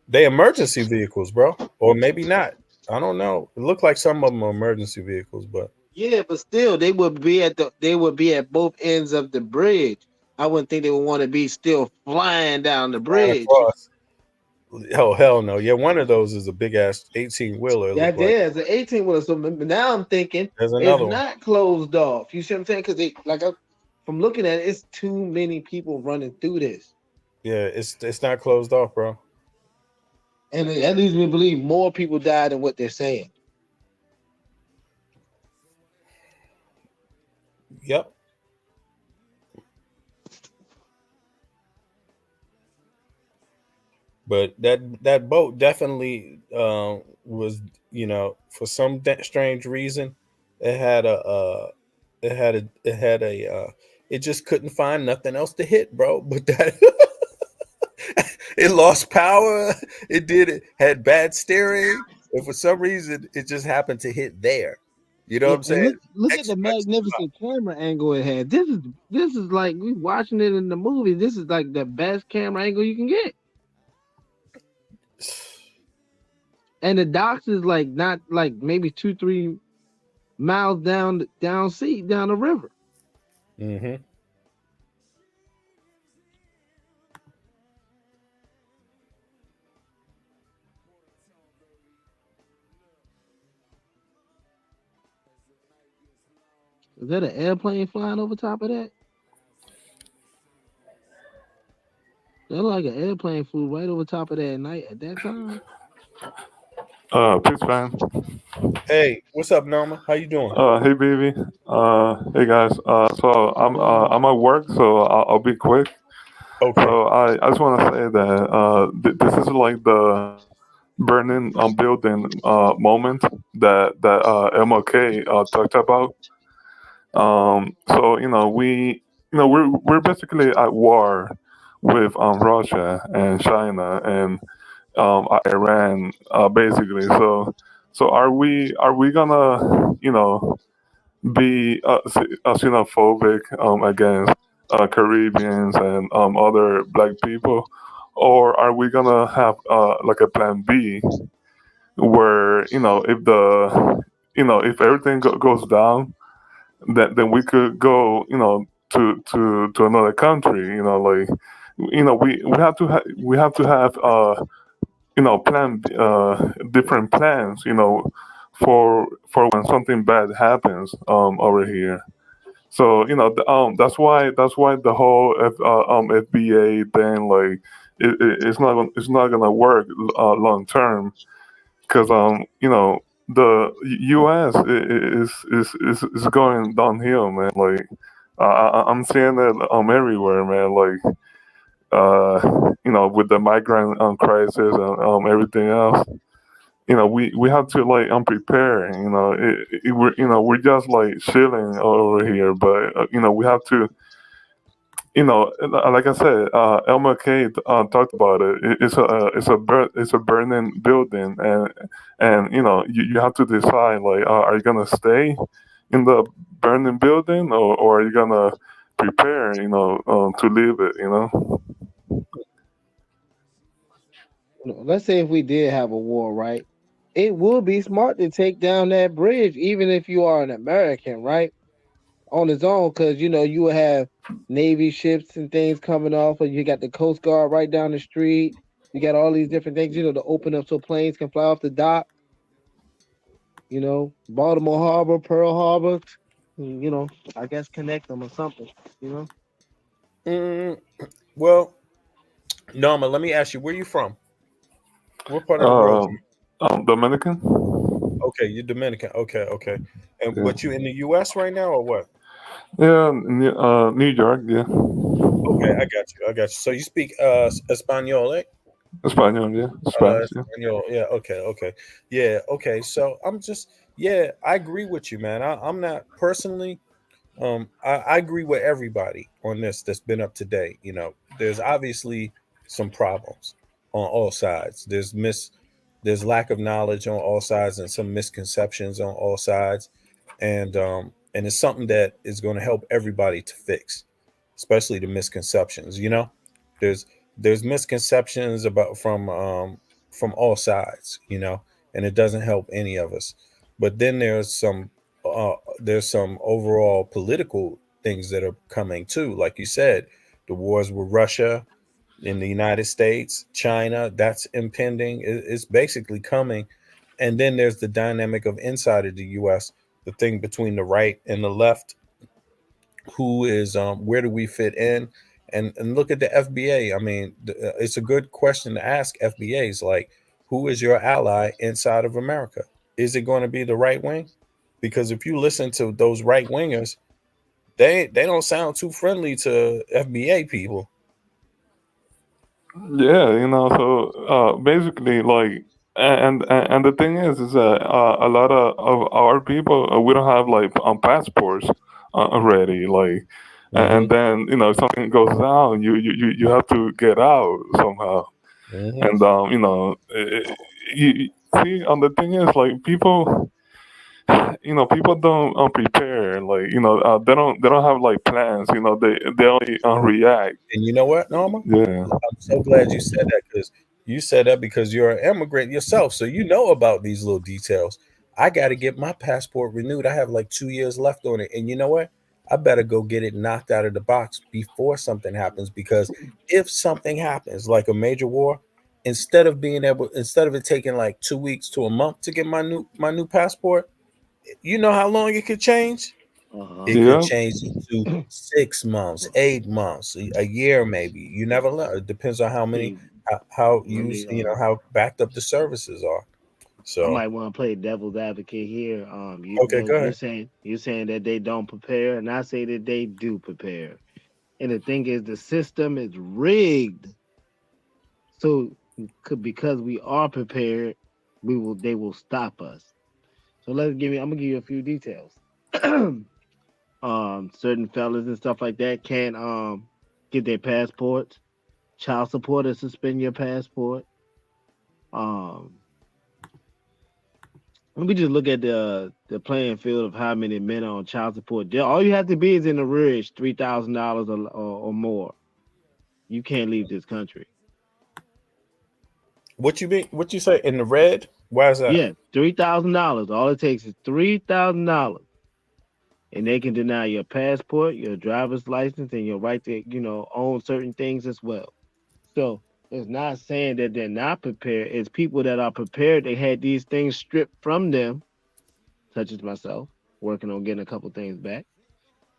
They emergency vehicles, bro, or maybe not. I don't know. It looked like some of them are emergency vehicles, but
Yeah, but still, they would be at both ends of the bridge. I wouldn't think they would want to be still flying down the
flying
bridge.
across. Oh hell no! Yeah, one of those is a big ass 18-wheeler. It
Yeah,
looked like
there's an 18 wheeler. So now I'm thinking
there's
it's
another one.
not closed off. You see what I'm saying? Because from looking at it, it's too many people running through this,
Yeah, it's not closed off, bro.
and that leads me to believe more people died than what they're saying.
Yep. But that boat definitely was, for some strange reason, it had it just couldn't find nothing else to hit, bro. But that it lost power. It had bad steering, and for some reason, it just happened to hit there. You know what I'm
And
saying?
look at the magnificent camera angle it had. This is like we watching it in the movie. This is like the best camera angle you can get. And the docks is like not like maybe 2-3 miles down the river.
Mm-hmm.
Is that an airplane flying over top of that? That looked like an airplane flew right over top of that night at that time.
Peace, man.
Hey, what's up, Norma? How you doing?
Hey, baby. Hey, guys. So I'm at work, so I'll be quick.
Okay.
So I just want to say that this is like the burning building moment that MLK talked about. So we're basically at war with Russia and China and Iran, basically. So are we gonna be xenophobic against Caribbeans and other black people, or are we gonna have like a plan B where if everything goes down, then we could go to another country. Like we have to have plan different plans. For when something bad happens over here. So that's why the whole FBA thing, like it's not gonna work long term, because the U.S. Is going downhill, man. Like I'm seeing it everywhere, man. Like with the migrant crisis and everything else. We have to like prepare. We're just like chilling over here, but we have to. Like I said, Elmer K talked about it. It's a burning building, and you have to decide, like, are you gonna stay in the burning building, or are you gonna prepare, to leave it,
Let's say if we did have a war, right? It would be smart to take down that bridge, even if you are an American, right? On its own, because you will have Navy ships and things coming off, or you got the Coast Guard right down the street. You got all these different things, to open up so planes can fly off the dock. Baltimore Harbor, Pearl Harbor. I guess connect them or something.
Well, Norma, let me ask you, where you from? What part of the world?
Dominican.
Okay, you're Dominican. Okay. And
Yeah.
what, you in the U.S. right now, or what?
Yeah, New York. Yeah.
Okay, I got you. So you speak Espanol, eh?
Español. Yeah. Spanish. Yeah.
Espanol. Yeah. Okay. Yeah. Okay. So I agree with you, man. I'm not personally. I agree with everybody on this that's been up to date. There's obviously some problems on all sides. There's lack of knowledge on all sides and some misconceptions on all sides, and it's something that is going to help everybody to fix, especially the misconceptions. There's misconceptions from all sides, and it doesn't help any of us. But then there's some overall political things that are coming too. Like you said, the wars with Russia, in the United States, China, that's impending. It's basically coming. And then there's the dynamic of inside of the US, the thing between the right and the left. Who is where do we fit in? And look at the FBA. I mean, it's a good question to ask FBAs, like, who is your ally inside of America? Is it going to be the right wing? Because if you listen to those right wingers, they don't sound too friendly to FBA people.
Yeah, so basically, like, and the thing is that a lot of our people, we don't have like passports already, like, and
Mm-hmm.
then if something goes down, you have to get out somehow,
Mm-hmm.
and you see, the thing is, like, people don't prepare, like, they don't have like plans, they only react.
And you know what, Norma?
Yeah.
I'm so glad you said that, because you said that because you're an immigrant yourself, so you know about these little details. I got to get my passport renewed. I have like 2 years left on it, and you know what? I better go get it knocked out of the box before something happens. Because if something happens, like a major war, instead of it taking like 2 weeks to a month to get my new passport, you know how long it could change? It could
Yeah.
change to 6 months, 8 months, a year, maybe. You never know. It depends on how many,
See,
how
let me.
how backed up the services are.
I
So,
might want to play devil's advocate here.
okay, go
You're
ahead.
saying that they don't prepare, and I say that they do prepare. And the thing is, the system is rigged. So, because we are prepared, they will stop us. So I'm gonna give you a few details. Certain fellas and stuff like that can't get their passports. Child support or suspend your passport. Um, Let me just look at the playing field of how many men are on child support. All you have to be is in the ridge, $3,000 or more. You can't leave this country.
What you mean? What you say in the red? Why is that?
Yeah, $3,000. All it takes is $3,000, and they can deny your passport, your driver's license, and your right to, own certain things as well. So it's not saying that they're not prepared. It's people that are prepared. They had these things stripped from them, such as myself, working on getting a couple things back.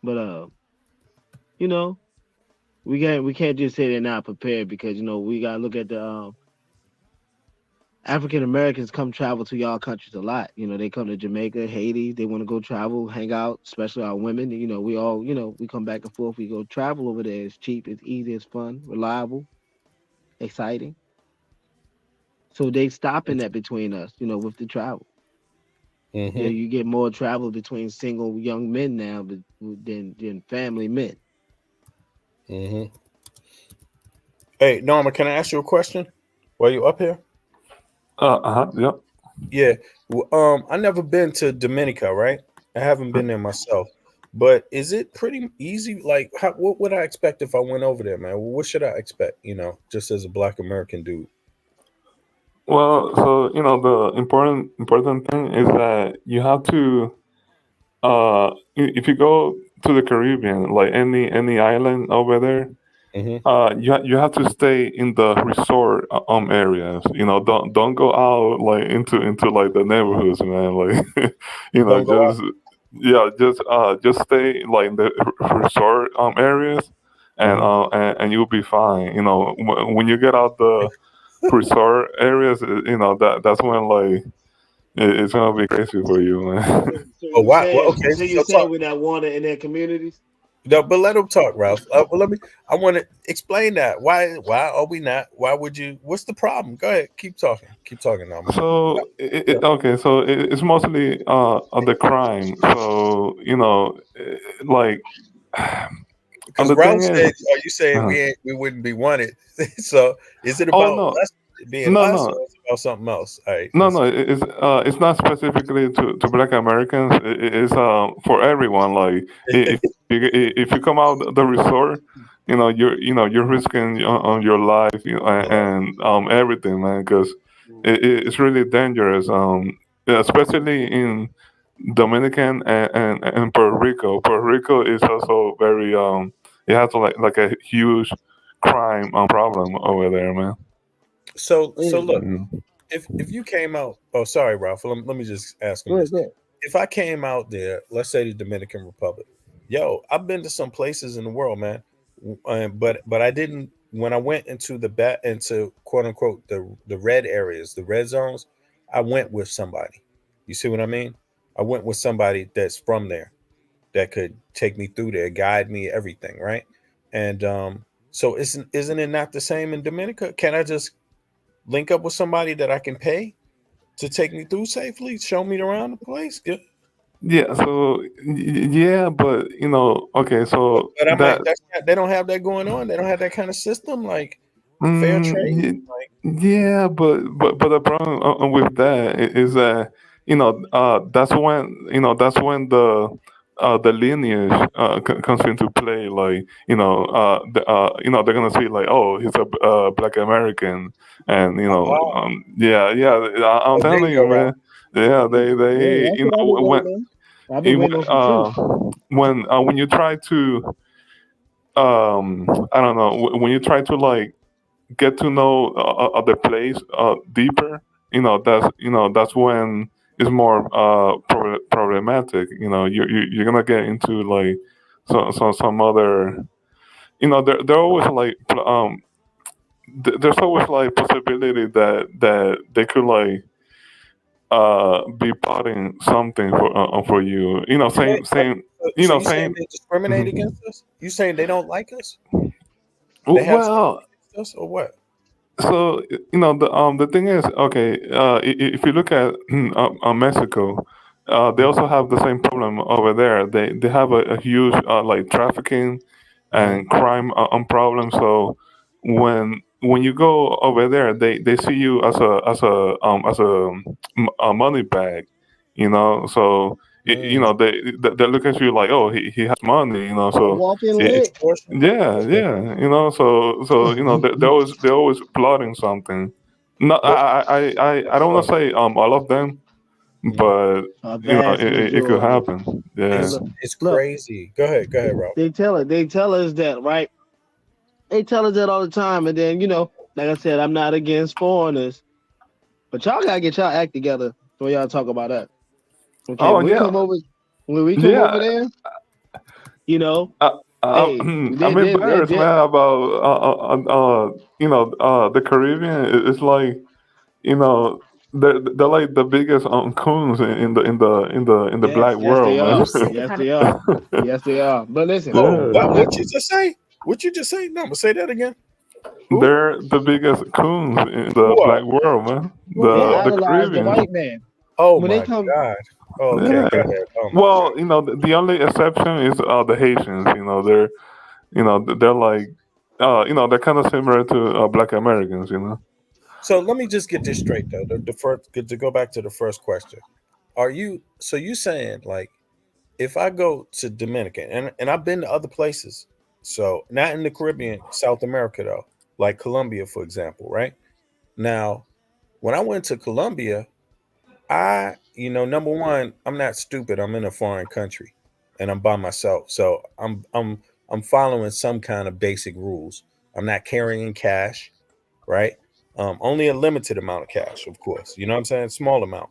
But you know, we can't just say they're not prepared because we gotta look at the African Americans come travel to y'all countries a lot. They come to Jamaica, Haiti. They want to go travel, hang out, especially our women. We all, we come back and forth. We go travel over there. It's cheap, it's easy, it's fun, reliable, exciting. So they stopping that between us, with the travel. Yeah,
Mm-hmm.
you get more travel between single young men now than family men.
Mm-hmm. Hey, Norma, can I ask you a question? While you up here?
Yep.
Yeah. I never been to Dominica, right? I haven't been there myself. But is it pretty easy? Like, what would I expect if I went over there, man? What should I expect? Just as a Black American dude.
Well, so the important thing is that you have to if you go to the Caribbean, like any island over there,
Mm-hmm.
you have to stay in the resort areas. Don't go out like into like the neighborhoods, man. Like
Don't go out.
just yeah, just stay like in the resort areas, and
Mm-hmm.
and you'll be fine. When you get out the resort areas, that's when like it's gonna be crazy for you, man.
So
Oh,
you
why? Well,
saying
okay.
so you
So
saying
talk.
we not wanted in their communities?
No, but let him talk, Ralph. Well, let me. I want to explain that. Why? Why are we not? Why would you? What's the problem? Go ahead. Keep talking. Keep talking, Norma.
So
Yeah.
okay, so it's mostly the crime. So like, and
Because
the thing
Ralph
is,
said, "Are you saying
uh,
we wouldn't be wanted?" So is it
oh
about
no,
us being
no,
us,
no,
or is it about something else? All right.
no, no. It's not specifically to Black Americans. It's for everyone. Like if you come out the resort, you're risking on your life, and everything, man, because it's really dangerous. Especially in Dominican and Puerto Rico. Puerto Rico is also very it has like a huge crime problem over there, man.
So look,
Mm.
if you came out, oh sorry, Ralph. Let me just ask him
Go ahead,
this:
go ahead.
if I came out there, let's say the Dominican Republic, yo, I've been to some places in the world, man, but I didn't. When I went into into quote unquote the red areas, the red zones, I went with somebody. You see what I mean? I went with somebody that's from there that could take me through there, guide me, everything, right? And so isn't it not the same in Dominica? Can I just link up with somebody that I can pay to take me through safely, show me around the place? Yeah.
Yeah, so yeah, but okay,
But,
so
but I'm like,
that
they don't have that going on. They don't have that kind of system like fair
mm,
trade.
y-
Like,
yeah, but the problem with that is that that's when the lineage comes into play. Like they're gonna see like, oh, he's a Black American, and yeah, yeah, I'm
oh, there
telling
you
you,
go, Ralph.
man. Yeah,
Yeah,
they
that's what I've been waiting on. I've been
when
waiting on some truth.
when you try to I don't know, when you try to like get to know the place deeper, that's when it's more problematic. You're gonna get into like some other, there always like there's always like possibility that they could like be plotting something for you.
Wait,
Same.
so you saying
Same.
they discriminate
Mhm.
against us? You saying they don't like us? They have something
Well,
against us, or what?
so the thing is, okay, if you look at Mexico, they also have the same problem over there. They have a huge like trafficking
Mm-hmm.
and crime problem. So when you go over there, they see you as a money bag, So
Mm.
they look at you like, oh, he has money,
A
So
walk-in
it,
lick.
Extortion?
yeah,
Okay.
yeah, so they're always plotting something. No,
But
I don't want to say all of them, but
A
you know,
vast
it could
majority.
happen. Yeah.
It's
Look,
it's
look,
crazy. Go ahead, Ralph.
they tell us that, right? They tell us that all the time, and then like I said, I'm not against foreigners, but y'all gotta get y'all act together when y'all talk about that. Okay,
Oh
when we
yeah,
come over,
yeah.
there, you know, hey,
I'm embarrassed, man, about the Caribbean. It's like you know they're like the biggest coons in the black
yes, they
world,
are.
man.
Yes, they are. Yes, they are. But listen,
Whoa,
Yeah,
what you just say? What you just say? No, but say that again. Who?
they're the biggest coons in the
Who are?
black world, man.
they
Who are?
The
idolize the
Caribbean.
white man.
Oh
When they
my
come,
God. Okay,
Yeah.
go ahead. Oh my
Well,
God.
the only exception is the Haitians. They're like, they're kind of similar to Black Americans.
So let me just get this straight though. The first to go back to the first question. You saying like if I go to Dominican and I've been to other places, so not in the Caribbean, South America though, like Colombia, for example, right? Now, when I went to Colombia, number one, I'm not stupid. I'm in a foreign country and I'm by myself. So I'm following some kind of basic rules. I'm not carrying cash, right? Only a limited amount of cash, of course. You know what I'm saying? Small amount.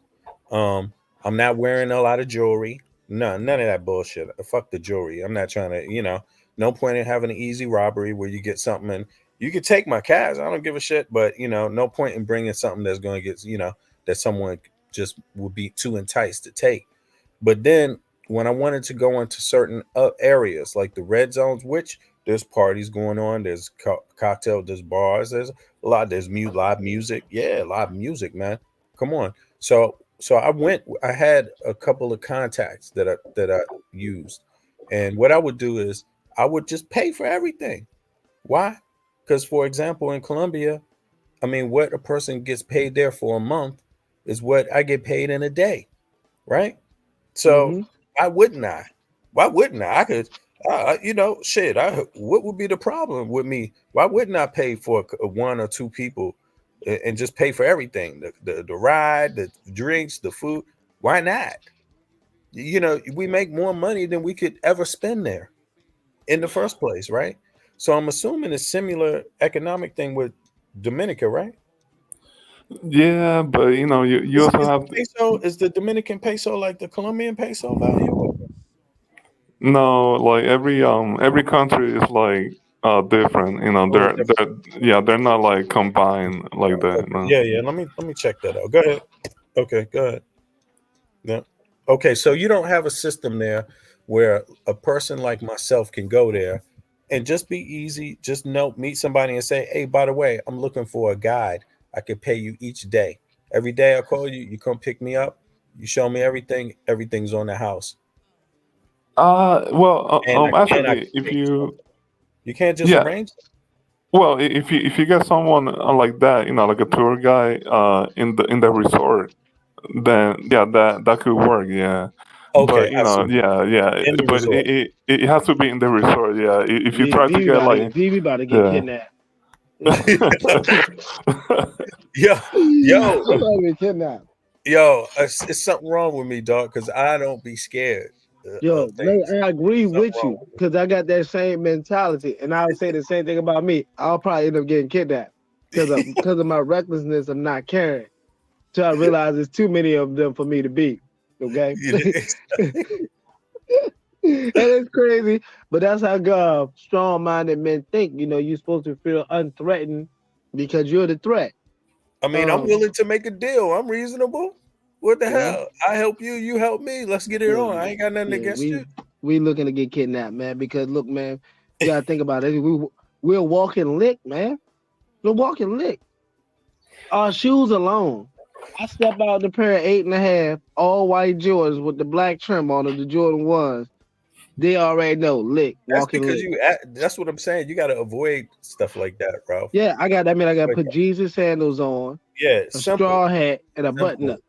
Um, I'm not wearing a lot of jewelry. None of that bullshit. Fuck the jewelry. I'm not trying to, no point in having an easy robbery where you get something and you can take my cash. I don't give a shit, but no point in bringing something that's going to get, that someone just would be too enticed to take. But then when I wanted to go into certain areas like the red zones, which there's parties going on, there's cocktail, there's bars, there's a lot, there's live music. Yeah, live music, man. Come on. So I had a couple of contacts that I used. And what I would do is I would just pay for everything. Why? Because for example, in Colombia, I mean, what a person gets paid there for a month is what I get paid in a day, right? So
hmm
why wouldn't I? Why wouldn't I? I could, shit. What would be the problem with me? Why wouldn't I pay for one or two people and just pay for everything? The ride, the drinks, the food. Why not? We make more money than we could ever spend there in the first place, right? So I'm assuming a similar economic thing with Dominica, right?
Yeah, but you
Is,
also
is the
have to.
peso is the Dominican peso like the Colombian peso value?
No, like every country is like different.
Oh,
they're not like combined like that.
okay.
No.
Yeah. Let me check that out. Go ahead. Okay, go ahead. Yeah. Okay, so you don't have a system there where a person like myself can go there and just be easy, just meet somebody and say, "Hey, by the way, I'm looking for a guide. I could pay you each day. Every day I call you, you come pick me up, you show me everything, everything's on the house.
Well,
And I
actually,
can
if
pay you stuff.
you
You can't just
yeah,
arrange it?
well, if you get someone like that, like a tour guy, in the resort, then yeah, that could work. Yeah,
Okay,
but
I see.
yeah,
In the
but
resort.
it has to be in the resort. Yeah, if you try to get like
DV about to get
yeah.
kidnapped.
Yo, yo,
He about to get kidnapped.
yo, it's something wrong with me, dog, because I don't be scared of
Yo,
things.
I agree
Something
with
wrong
you
with me.
because I got that same mentality, and I would say the same thing about me. I'll probably end up getting kidnapped because of my recklessness of not caring. Till I realize there's too many of them for me to beat. Okay, and it's crazy, but that's how strong-minded men think. You're supposed to feel unthreatened because you're the threat.
I mean, I'm willing to make a deal. I'm reasonable. What the
Yeah,
hell? I help you, you help me. Let's get it
yeah,
on. I ain't got nothing
yeah.
against you.
We looking to get kidnapped, man. Because look, man, you gotta think about it. We're walking lick, man. We're walking lick. Our shoes alone. I step out the pair of 8.5 all white Jordans with the black trim on them, the Jordan ones. They already know lick,
That's
walking
because
lick.
that's what I'm saying. You got to avoid stuff like that, Ralph.
Yeah, I got. I mean, I got to
Like,
put Jesus sandals on,
yeah,
a
simple.
straw hat, and a button
Simple.
up.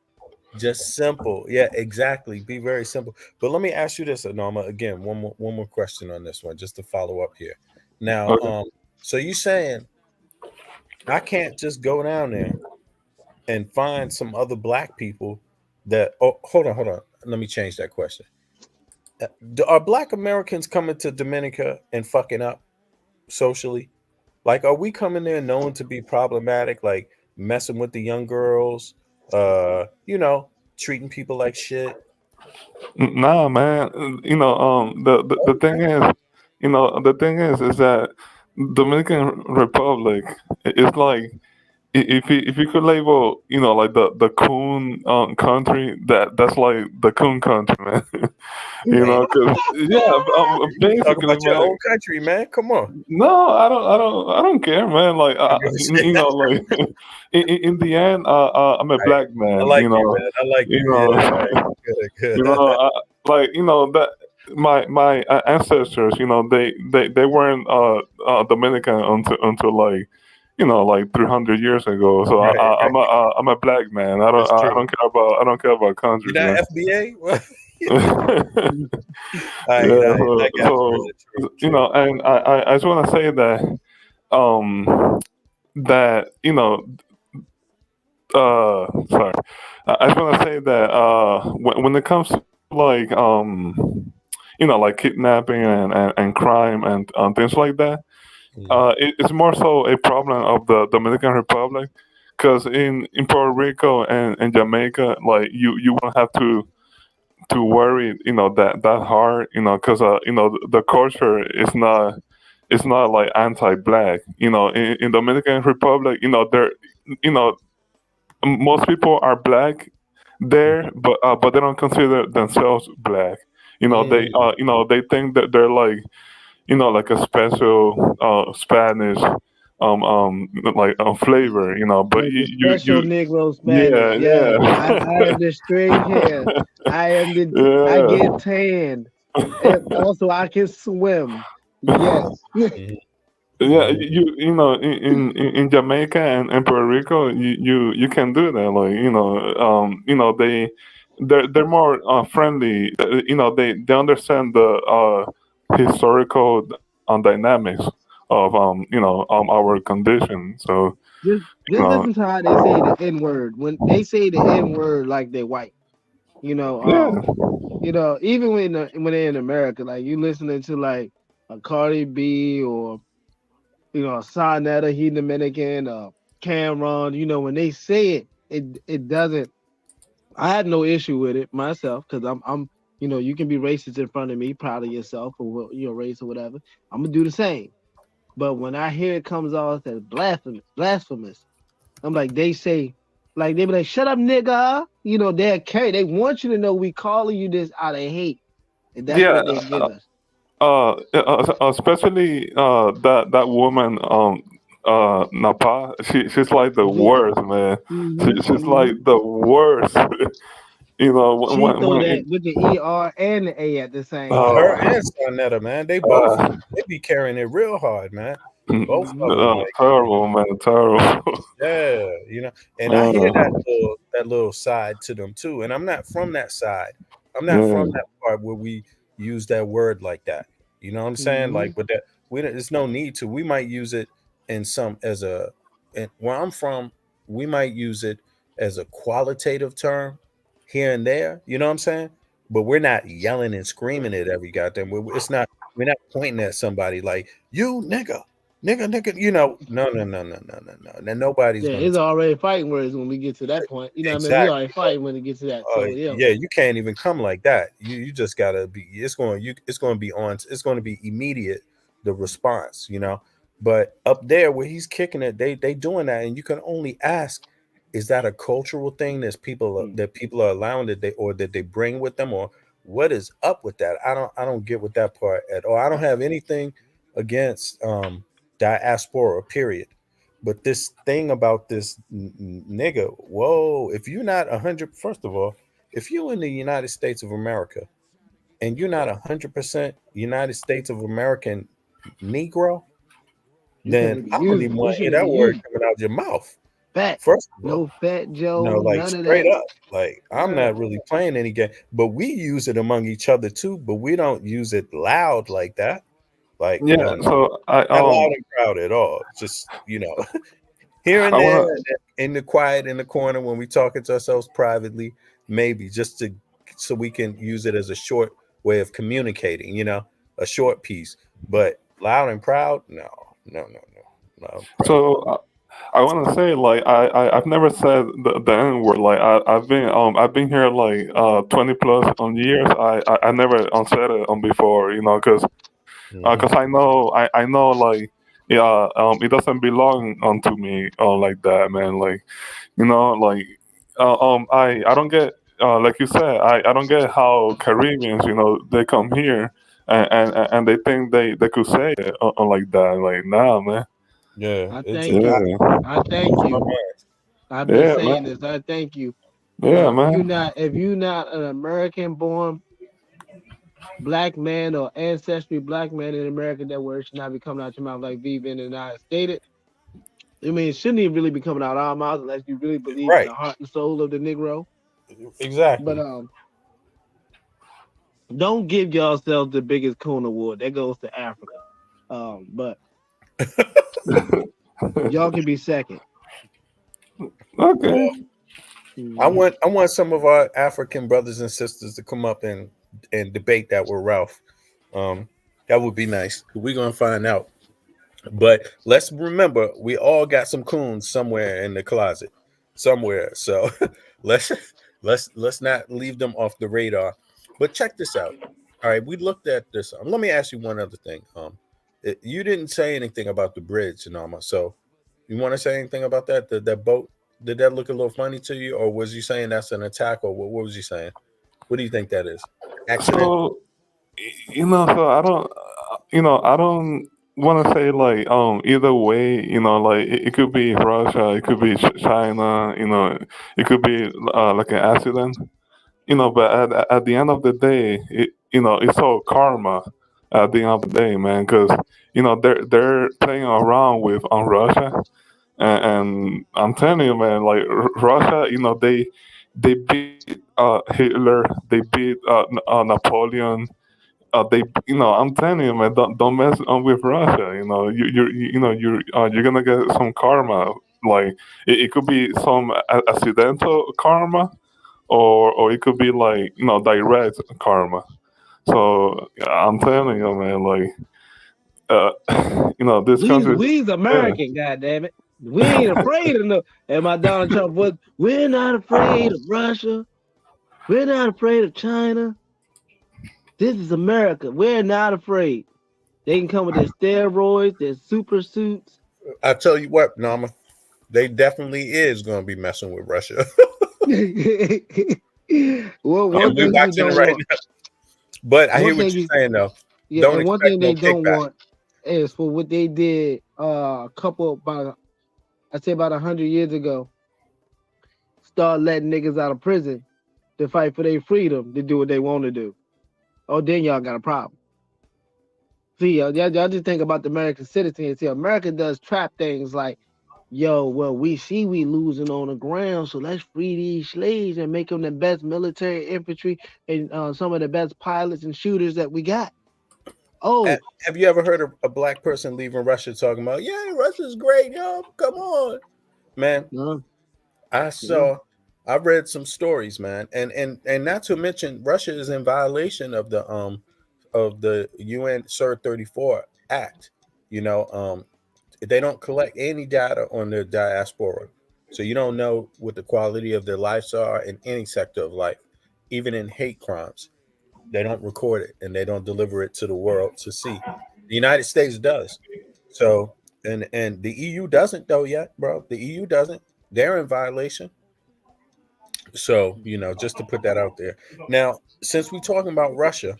Just simple. Yeah, exactly. Be very simple. But let me ask you this, Norma. Again, one more question on this one, just to follow up here. Now,
Okay.
so you saying I can't just go down there and find some other black people that. Oh, hold on. Let me change that question. Are Black Americans coming to Dominica and fucking up socially? Like, are we coming there known to be problematic, like messing with the young girls, treating people like shit?
Nah, man. The thing is that Dominican Republic is like, if you could label, like the coon country, that's like the coon country, man.
Damn.
Because
You talk
basically,
about your
man.
own country, man. Come on.
No, I don't care, man. Like, like in the end, I'm a
Right.
black
I
man.
like you, man. I like
You
you. Yeah, right.
know,
Good,
you
good.
know, like that my ancestors, they weren't Dominican until like, like 300 years ago. So
Right, right.
I'm a black man.
That's
I
true.
don't care about
You're
countries,
not
man.
FBA? All right, all
Yeah,
right. I got you,
so,
brother. True, true.
and I just want to say that that sorry, I just want to say that when it comes to like like kidnapping and crime and things like that, it's more so a problem of the Dominican Republic, because in Puerto Rico and Jamaica, like you won't have to worry, that hard, because the culture is not, it's not like anti-black, in Dominican Republic, there, you know most people are black there, but they don't consider themselves black. They
Mm.
they think that they're like, like a special Spanish like flavor, but
Like the special
you
Negro Spanish.
yeah,
Yes, I
yeah.
am the straight hair. I get
Yeah.
tanned. And also, I can swim. Yes.
Mhm,
Yeah,
mhm.
in Jamaica and Puerto Rico, you can do that. Like, they're more friendly. They understand the historical dynamics of our condition. So, you
Just
know,
listen to how they say the N word. When they say the N word like they're white, you know,
yeah,
even when they're in America, like you listening to like a Cardi B or a Sonetta, he Dominican, Cameron, when they say it doesn't. I had no issue with it myself because I'm you can be racist in front of me, proud of yourself or race or whatever. I'm gonna do the same. But when I hear it comes off as blasphemous, I'm like they say, like they be like, "Shut up, nigga." They want you to know we calling you this out of hate, and that's
yeah.
what they give us.
Especially that woman, Napa. She's like the
Yeah.
worst, man. She's
Hmm.
like the worst.
She throw
when
that with the ER and the A at the same
Her
time.
and Sonetta, man, they both
uh,
they be carrying it real hard, man. Both of them, like,
terrible, man, terrible.
yeah, and I hear
uh,
that little side to them too. And I'm not from that side. I'm not
yeah,
from that part where we use that word like that. You know what I'm saying?
Hmm.
Like with that, there's no need to. We might use it in some as a, and where I'm from, we might use it as a qualitative term here and there. You know what I'm saying? But we're not yelling and screaming it every goddamn. It's not. We're not pointing at somebody like you nigga, nigga. No. Now nobody's
Yeah,
gonna
it's already fighting words when we get to that point. You know what I mean? We already
exactly.
fighting when it gets to that. So yeah.
Yeah, you can't even come like that. You just gotta be. It's going to be on. It's going to be immediate. The response, But up there where he's kicking it, they doing that, and you can only ask, is that a cultural thing that people are allowing that they bring with them, or what is up with that? I don't get with that part at all. I don't have anything against diaspora, period. But this thing about this nigga, whoa, if you're not 100, first of all, if you're in the United States of America and you're not 100% United States of American Negro,
You can't
then
even
I don't
use
even
it. You
want to hear
shouldn't
that
even
word
use
coming out your mouth.
fat.
First of all,
No fat Joe,
like
none of
straight
that.
up, like I'm not really playing any game, but we use it among each other too, but we don't use it loud like that. Like,
yeah.
no,
So I
not loud and proud at all. Just, here and
I
there,
wanna
and then in the quiet in the corner when we talking to ourselves privately, maybe just to so we can use it as a short way of communicating, a short piece. But loud and proud, no, no, no, no, no.
So I want to say, like, I've never said the N word. Like, I've been here like 20 plus on years. I never said it before, because I know like, yeah, it doesn't belong onto me like that, man. Like, like, I don't get, like you said, I don't get how Caribbeans, they come here and they think they could say it like that. Like, nah, man.
Yeah,
I
it's
thank you.
Yeah,
I thank
my
you.
man.
I've been
yeah,
saying
man.
this. I thank you.
Yeah,
If you not an American born black man or ancestry black man in America, that word should not be coming out your mouth like Vivian and I stated. I mean, it shouldn't even really be coming out our mouths unless you really believe in
Right,
the heart and soul of the Negro. But
exactly.
don't give yourselves the biggest coon award. That goes to Africa. But y'all can be second.
Okay.
I want some of our African brothers and sisters to come up and debate that with Ralph. That would be nice. We're gonna find out. But let's remember, we all got some coons somewhere in the closet, somewhere. So let's let's not leave them off the radar. But check this out. All right, we looked at this. Let me ask you one other thing. You didn't say anything about the bridge, Nama. So you want to say anything about that? That boat? Did that look a little funny to you, or was you saying that's an attack, or what was you saying? What do you think that is? Accident?
So so I don't want to say like either way. Like it could be Russia, it could be China. It could be like an accident. But at the end of the day, it's all karma. At the end of the day, man, because they're playing around with on Russia, and I'm telling you, man, like Russia, they beat Hitler, they beat Napoleon. They, I'm telling you, man, don't mess with Russia. You're gonna get some karma. Like it could be some accidental karma, or it could be like direct karma. So I'm telling you, man, like this country,
We's
yeah.
American, goddamn it. We ain't afraid of no. And my Donald Trump was, we're not afraid of Russia. We're not afraid of China. This is America. We're not afraid. They can come with their steroids, their super suits.
I tell you what, Nama, they definitely is going to be messing with Russia.
Well, one
And we're
thing you
watching it
don't
right
want.
now. But I
One
hear what
thing
you're
you,
saying, though.
yeah,
Don't
and one
expect
thing
no
they don't
kickback.
want is for what they did I'd say about 100 years ago. Start letting niggas out of prison to fight for their freedom to do what they want to do. Oh, then y'all got a problem. See, y'all just think about the American citizen. See, America does trap things like, yo, well, we losing on the ground, so let's free these slaves and make them the best military infantry and some of the best pilots and shooters that we got. Oh,
Have you ever heard a black person leaving Russia talking about, yeah, Russia's great, yo, come on, man?
no,
I read some stories, man, and not to mention Russia is in violation of the UN CER 34 Act. They don't collect any data on their diaspora, so you don't know what the quality of their lives are in any sector of life, even in hate crimes. They don't record it and they don't deliver it to the world to see. The United States does. So and the EU doesn't though yet, bro. The EU doesn't. They're in violation. So, just to put that out there. Now, since we're talking about Russia,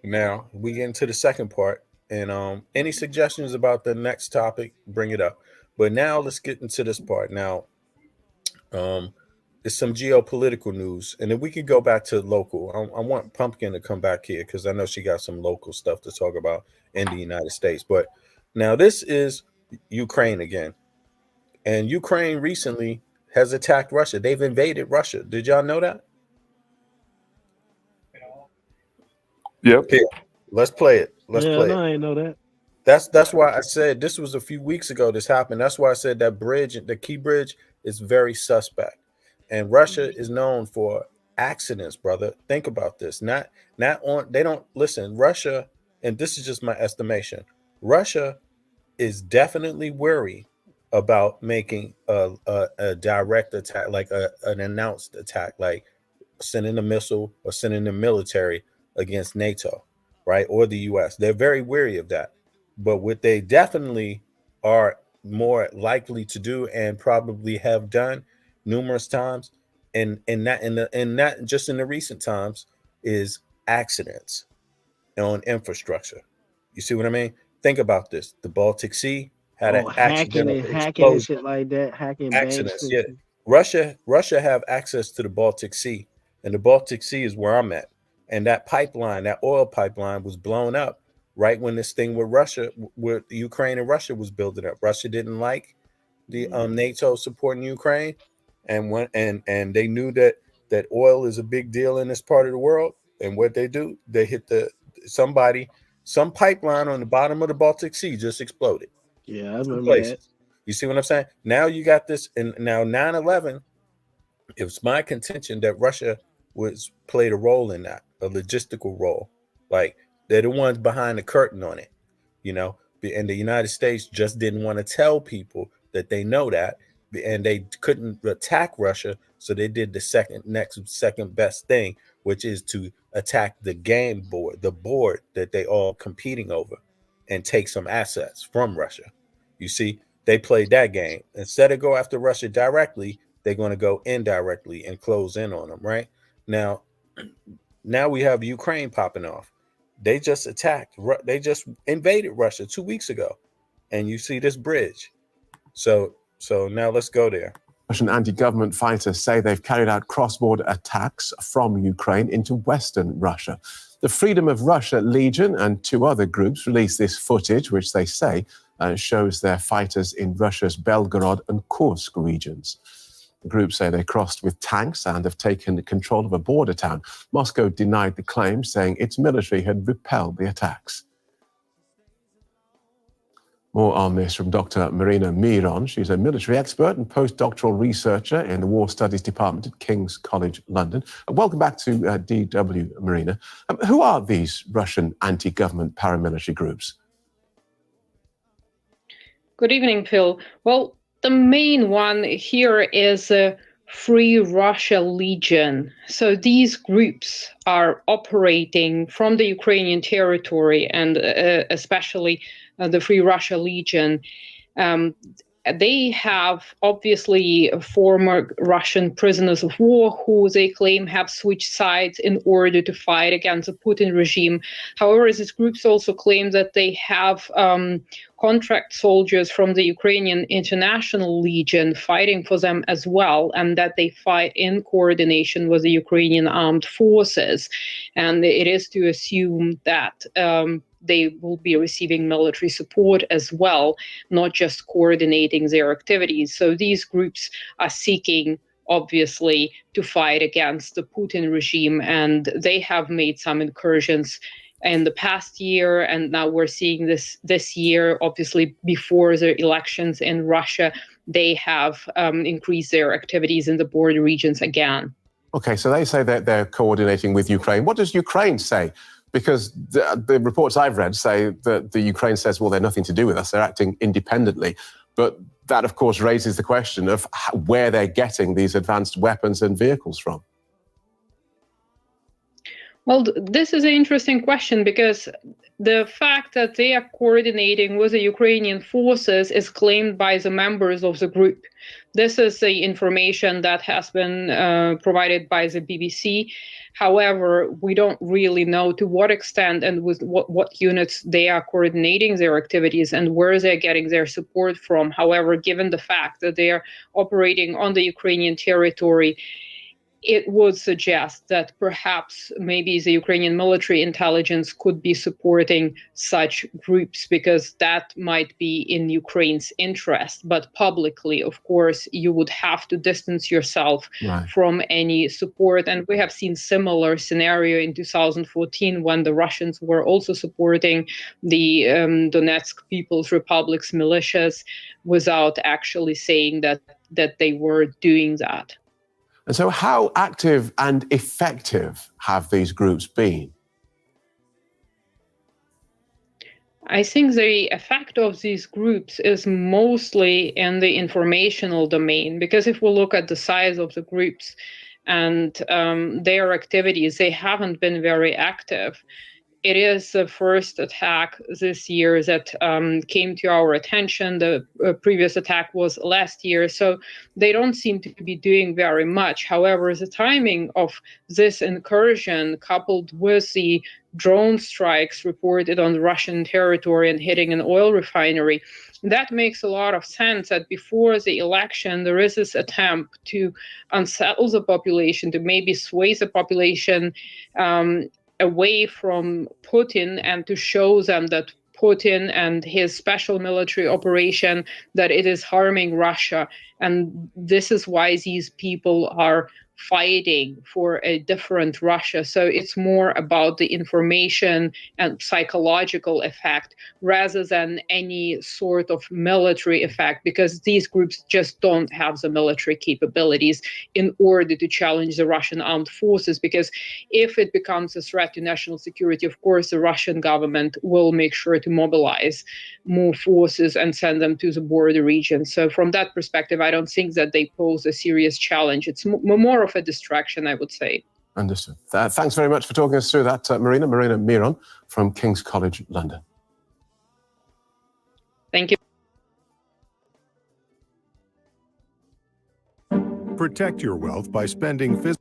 now we get into the second part. And any suggestions about the next topic, bring it up. But now let's get into this part. Now, there's some geopolitical news, and then we could go back to local. I want Pumpkin to come back here because I know she got some local stuff to talk about in the United States. But now this is Ukraine again, and Ukraine recently has attacked Russia. They've invaded Russia. Did y'all know that?
Yep.
Here, let's play it. Let's
yeah,
play
no,
it.
I ain't know that.
That's why I said this was a few weeks ago. This happened. That's why I said that bridge, the key bridge, is very suspect. And Russia is known for accidents, brother. Think about this. Not on. They don't listen. Russia, and this is just my estimation. Russia is definitely wary about making a direct attack, like an announced attack, like sending a missile or sending the military against NATO, right? Or the US. They're very wary of that. But what they definitely are more likely to do and probably have done numerous times, and not just in the recent times, is accidents on infrastructure. You see what I mean? Think about this. The Baltic Sea had an
Oh, hacking
accidental
and hacking and
explosion.
shit like that, hacking banks
Accidents,
and
yeah.
shit.
Russia have access to the Baltic Sea, and the Baltic Sea is where I'm at. And that pipeline, that oil pipeline, was blown up right when this thing with Russia, with Ukraine and Russia was building up. Russia didn't like the NATO supporting Ukraine, and they knew that oil is a big deal in this part of the world. And what they do, they hit some pipeline on the bottom of the Baltic Sea just exploded.
Yeah, I
Two
remember that.
places. You see what I'm saying? Now you got this, and now 9/11. It was my contention that Russia played a role in that, a logistical role. Like they're the ones behind the curtain on it, you know. And the United States just didn't want to tell people that they know that, and they couldn't attack Russia, so they did the second best thing, which is to attack the game board, the board that they all competing over, and take some assets from Russia. You see, they played that game. Instead of go after Russia directly, they're going to go indirectly and close in on them. Right now we have Ukraine popping off. They just they just invaded Russia 2 weeks ago, and you see this bridge. So now let's go there.
Russian anti-government fighters say they've carried out cross-border attacks from Ukraine into Western Russia. The Freedom of Russia Legion and 2 other groups released this footage, which they say shows their fighters in Russia's Belgorod and Kursk regions. The groups say they crossed with tanks and have taken control of a border town. Moscow denied the claim, saying its military had repelled the attacks. More on this from Dr. Marina Miron. She's a military expert and postdoctoral researcher in the War Studies Department at King's College London. Welcome back to DW, Marina. Who are these Russian anti-government paramilitary groups?
Good evening, Phil. Well, the main one here is Free Russia Legion. So these groups are operating from the Ukrainian territory, and especially the Free Russia Legion. They have obviously former Russian prisoners of war who they claim have switched sides in order to fight against the Putin regime. However, these groups also claim that they have contract soldiers from the Ukrainian International Legion fighting for them as well, and that they fight in coordination with the Ukrainian armed forces. And it is to assume that they will be receiving military support as well, not just coordinating their activities. So these groups are seeking, obviously, to fight against the Putin regime, and they have made some incursions in the past year, and now we're seeing this year. Obviously, before the elections in Russia, they have increased their activities in the border regions again.
Okay, so they say that they're coordinating with Ukraine. What does Ukraine say? Because the reports I've read say that the Ukraine says, well, they're nothing to do with us, they're acting independently. But that, of course, raises the question of where they're getting these advanced weapons and vehicles from.
Well, this is an interesting question, because the fact that they are coordinating with the Ukrainian forces is claimed by the members of the group. This is the information that has been provided by the BBC. However, we don't really know to what extent and with what units they are coordinating their activities and where they're getting their support from. However, given the fact that they are operating on the Ukrainian territory, it would suggest that perhaps maybe the Ukrainian military intelligence could be supporting such groups, because that might be in Ukraine's interest. But publicly, of course, you would have to distance yourself from any support. And we have seen similar scenario in 2014 when the Russians were also supporting the Donetsk People's Republic's militias without actually saying that they were doing that.
And so how active and effective have these groups been?
I think the effect of these groups is mostly in the informational domain, because if we look at the size of the groups and their activities, they haven't been very active. It is the first attack this year that came to our attention. The previous attack was last year, so they don't seem to be doing very much. However, the timing of this incursion, coupled with the drone strikes reported on Russian territory and hitting an oil refinery, that makes a lot of sense that before the election, there is this attempt to unsettle the population, to maybe sway the population away from Putin and to show them that Putin and his special military operation, that it is harming Russia. And this is why these people are fighting for a different Russia. So it's more about the information and psychological effect rather than any sort of military effect, because these groups just don't have the military capabilities in order to challenge the Russian armed forces. Because if it becomes a threat to national security, of course, the Russian government will make sure to mobilize more forces and send them to the border region. So from that perspective, I don't think that they pose a serious challenge. It's more of a distraction, I would say.
Understood. Thanks very much for talking us through that, Marina Miron from King's College, London.
Thank you.
Protect your wealth by spending physical.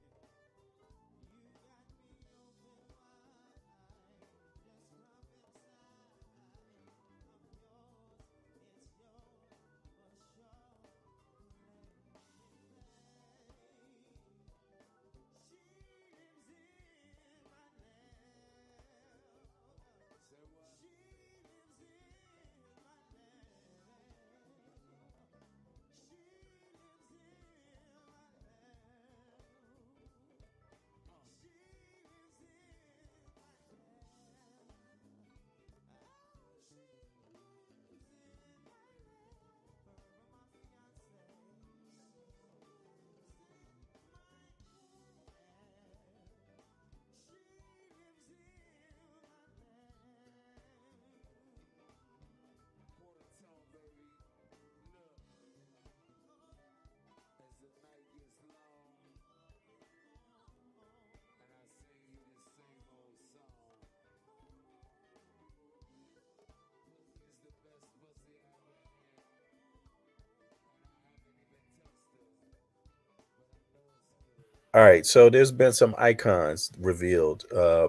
All right, so there's been some icons revealed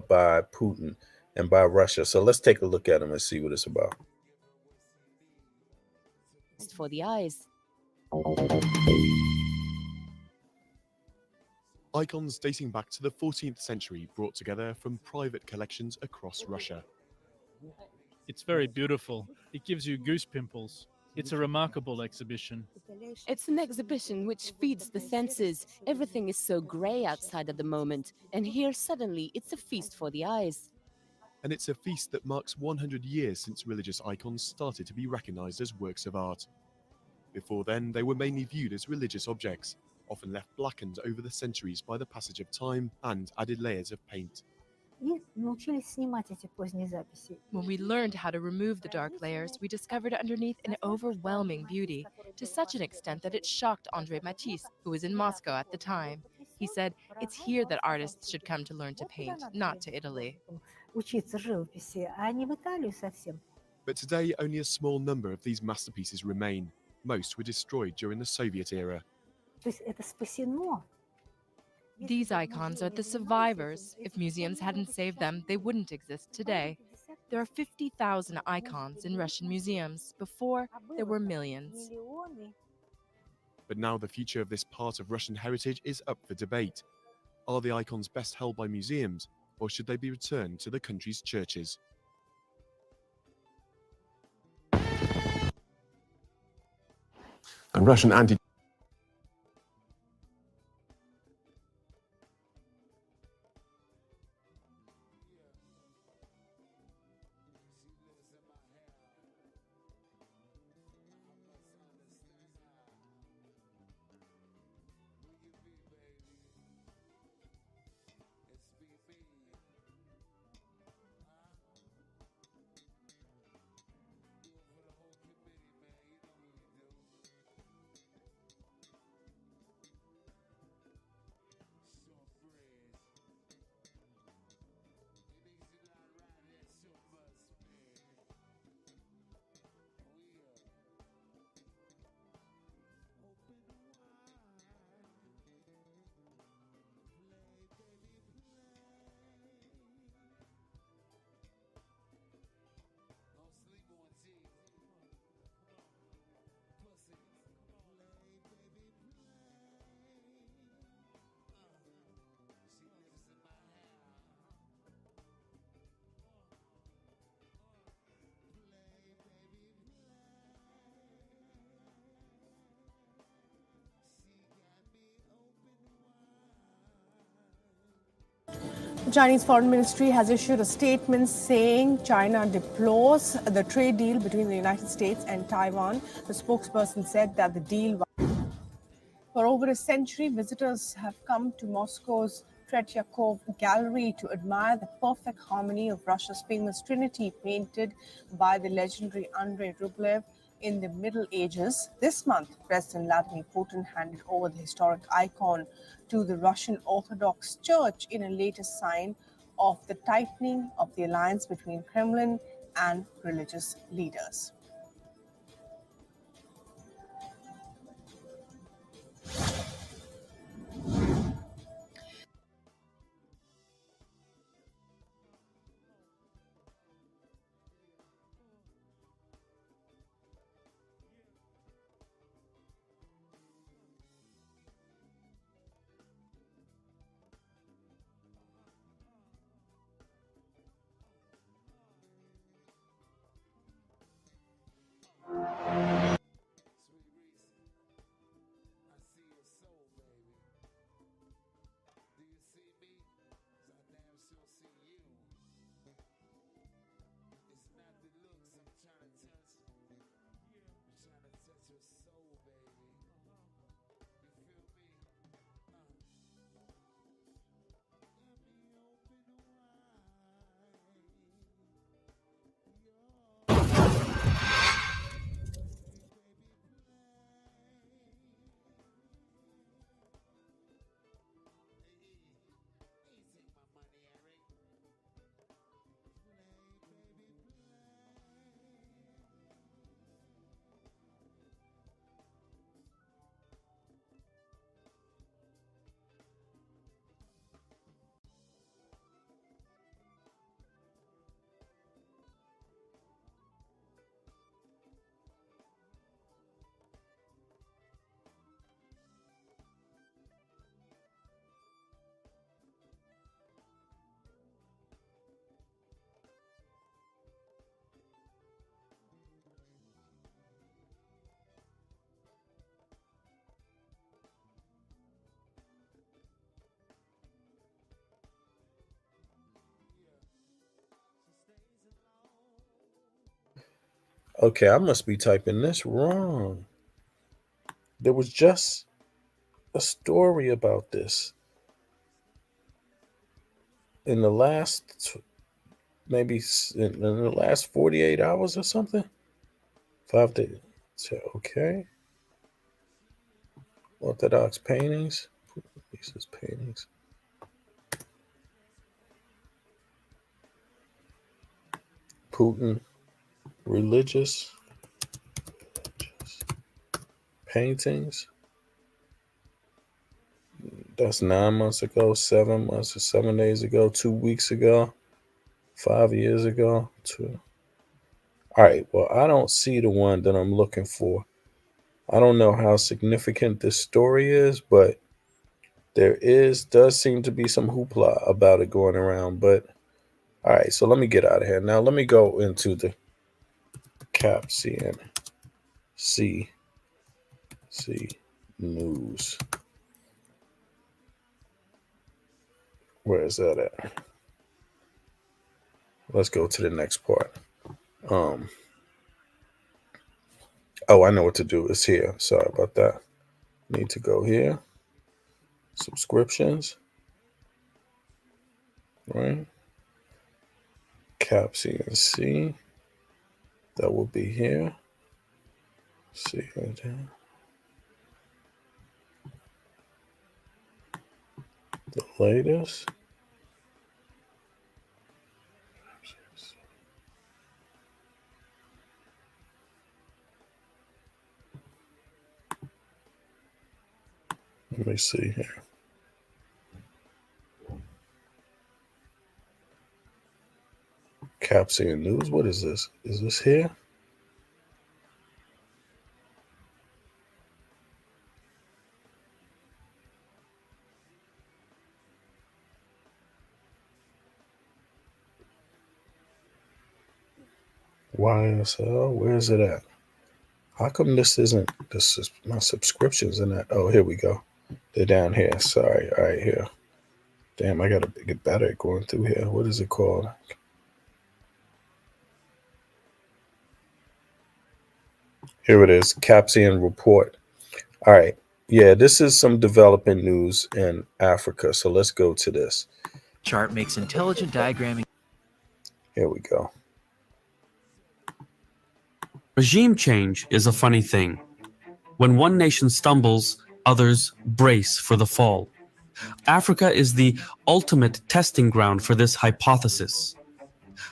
by Putin and by Russia. So let's take a look at them and see what it's about.
For the eyes.
Icons dating back to the 14th century brought together from private collections across Russia.
It's very beautiful. It gives you goose pimples. It's a remarkable exhibition.
It's an exhibition which feeds the senses. Everything is so grey outside at the moment, and here suddenly it's a feast for the eyes.
And it's a feast that marks 100 years since religious icons started to be recognized as works of art. Before then, they were mainly viewed as religious objects, often left blackened over the centuries by the passage of time and added layers of paint.
When we learned how to remove the dark layers, we discovered underneath an overwhelming beauty, to such an extent that it shocked André Matisse, who was in Moscow at the time. He said, "It's here that artists should come to learn to paint, not to Italy."
But today, only a small number of these masterpieces remain. Most were destroyed during the Soviet era.
These icons are the survivors. If museums hadn't saved them, they wouldn't exist today. There are 50,000 icons in Russian museums. Before, there were millions.
But now the future of this part of Russian heritage is up for debate. Are the icons best held by museums, or should they be returned to the country's churches?
And Russian anti
The Chinese Foreign Ministry has issued a statement saying China deplores the trade deal between the United States and Taiwan. The spokesperson said that the deal. For over a century, visitors have come to Moscow's Tretyakov Gallery to admire the perfect harmony of Russia's famous Trinity, painted by the legendary Andrei Rublev in the Middle Ages. This month, President Vladimir Putin handed over the historic icon to the Russian Orthodox Church in a latest sign of the tightening of the alliance between Kremlin and religious leaders.
Okay, I must be typing this wrong. There was just a story about this in the last, maybe in the last 48 hours or something. 5 days. So, okay. Orthodox paintings. These paintings. Putin. Religious paintings. That's 9 months ago, 7 months, or 7 days ago, 2 weeks ago, 5 years ago. All right. Well, I don't see the one that I'm looking for. I don't know how significant this story is, but does seem to be some hoopla about it going around. But all right, so let me get out of here. Now let me go into the Cap CNC news. Where is that at? Let's go to the next part. Oh, I know what to do. It's here. Sorry about that. Need to go here. Subscriptions. Right. Cap CNC. That will be here. See right there. The latest. Let me see here. Capsian News. What is this? Is this here? YSL. Where is it at? How come this isn't? This is my subscriptions in that. Oh, here we go. They're down here. Sorry. All right, here. Damn, I gotta get better at going through here. What is it called? Here it is, Capsian report. All right. Yeah, this is some developing news in Africa. So let's go to this.
Chart makes intelligent diagramming.
Here we go.
Regime change is a funny thing. When one nation stumbles, others brace for the fall. Africa is the ultimate testing ground for this hypothesis.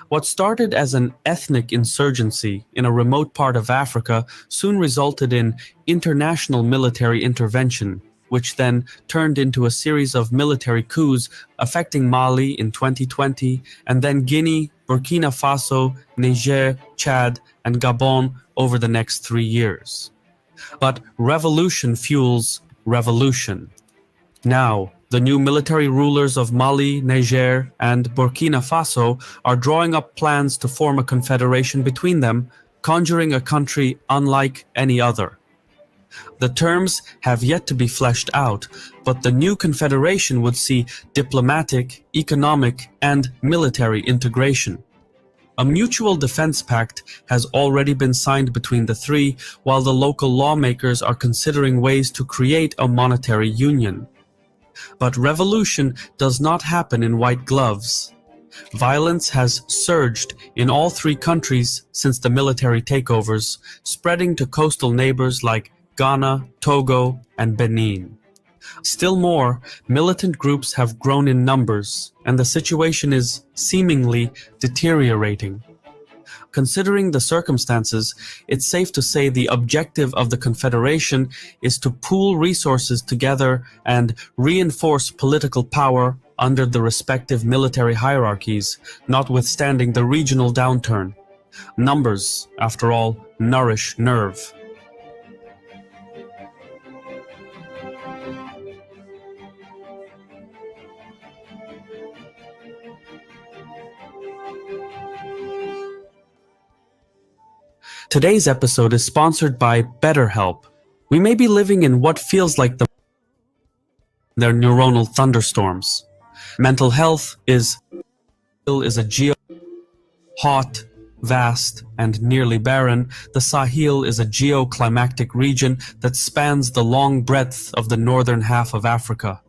What started as an ethnic insurgency in a remote part of Africa soon resulted in international military intervention, which then turned into a series of military coups affecting Mali in 2020, and then Guinea, Burkina Faso, Niger, Chad, and Gabon over the next 3 years. But revolution fuels revolution. Now, the new military rulers of Mali, Niger, and Burkina Faso are drawing up plans to form a confederation between them, conjuring a country unlike any other. The terms have yet to be fleshed out, but the new confederation would see diplomatic, economic, and military integration. A mutual defense pact has already been signed between the three, while the local lawmakers are considering ways to create a monetary union. But revolution does not happen in white gloves. Violence has surged in all three countries since the military takeovers, spreading to coastal neighbors like Ghana, Togo, and Benin. Still more, militant groups have grown in numbers, and the situation is seemingly deteriorating. Considering the circumstances, it's safe to say the objective of the Confederation is to pool resources together and reinforce political power under the respective military hierarchies, notwithstanding the regional downturn. Numbers, after all, nourish nerve. Today's episode is sponsored by BetterHelp. We may be living in what feels like their neuronal thunderstorms. Mental health is a hot, vast, and nearly barren. The Sahel is a geoclimactic region that spans the long breadth of the northern half of Africa.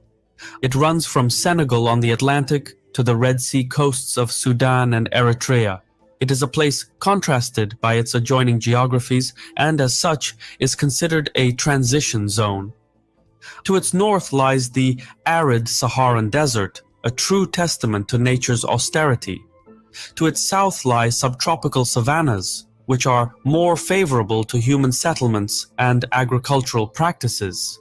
It runs from Senegal on the Atlantic to the Red Sea coasts of Sudan and Eritrea. It is a place contrasted by its adjoining geographies and as such is considered a transition zone. To its north lies the arid Saharan desert, a true testament to nature's austerity. To its south lie subtropical savannas, which are more favorable to human settlements and agricultural practices.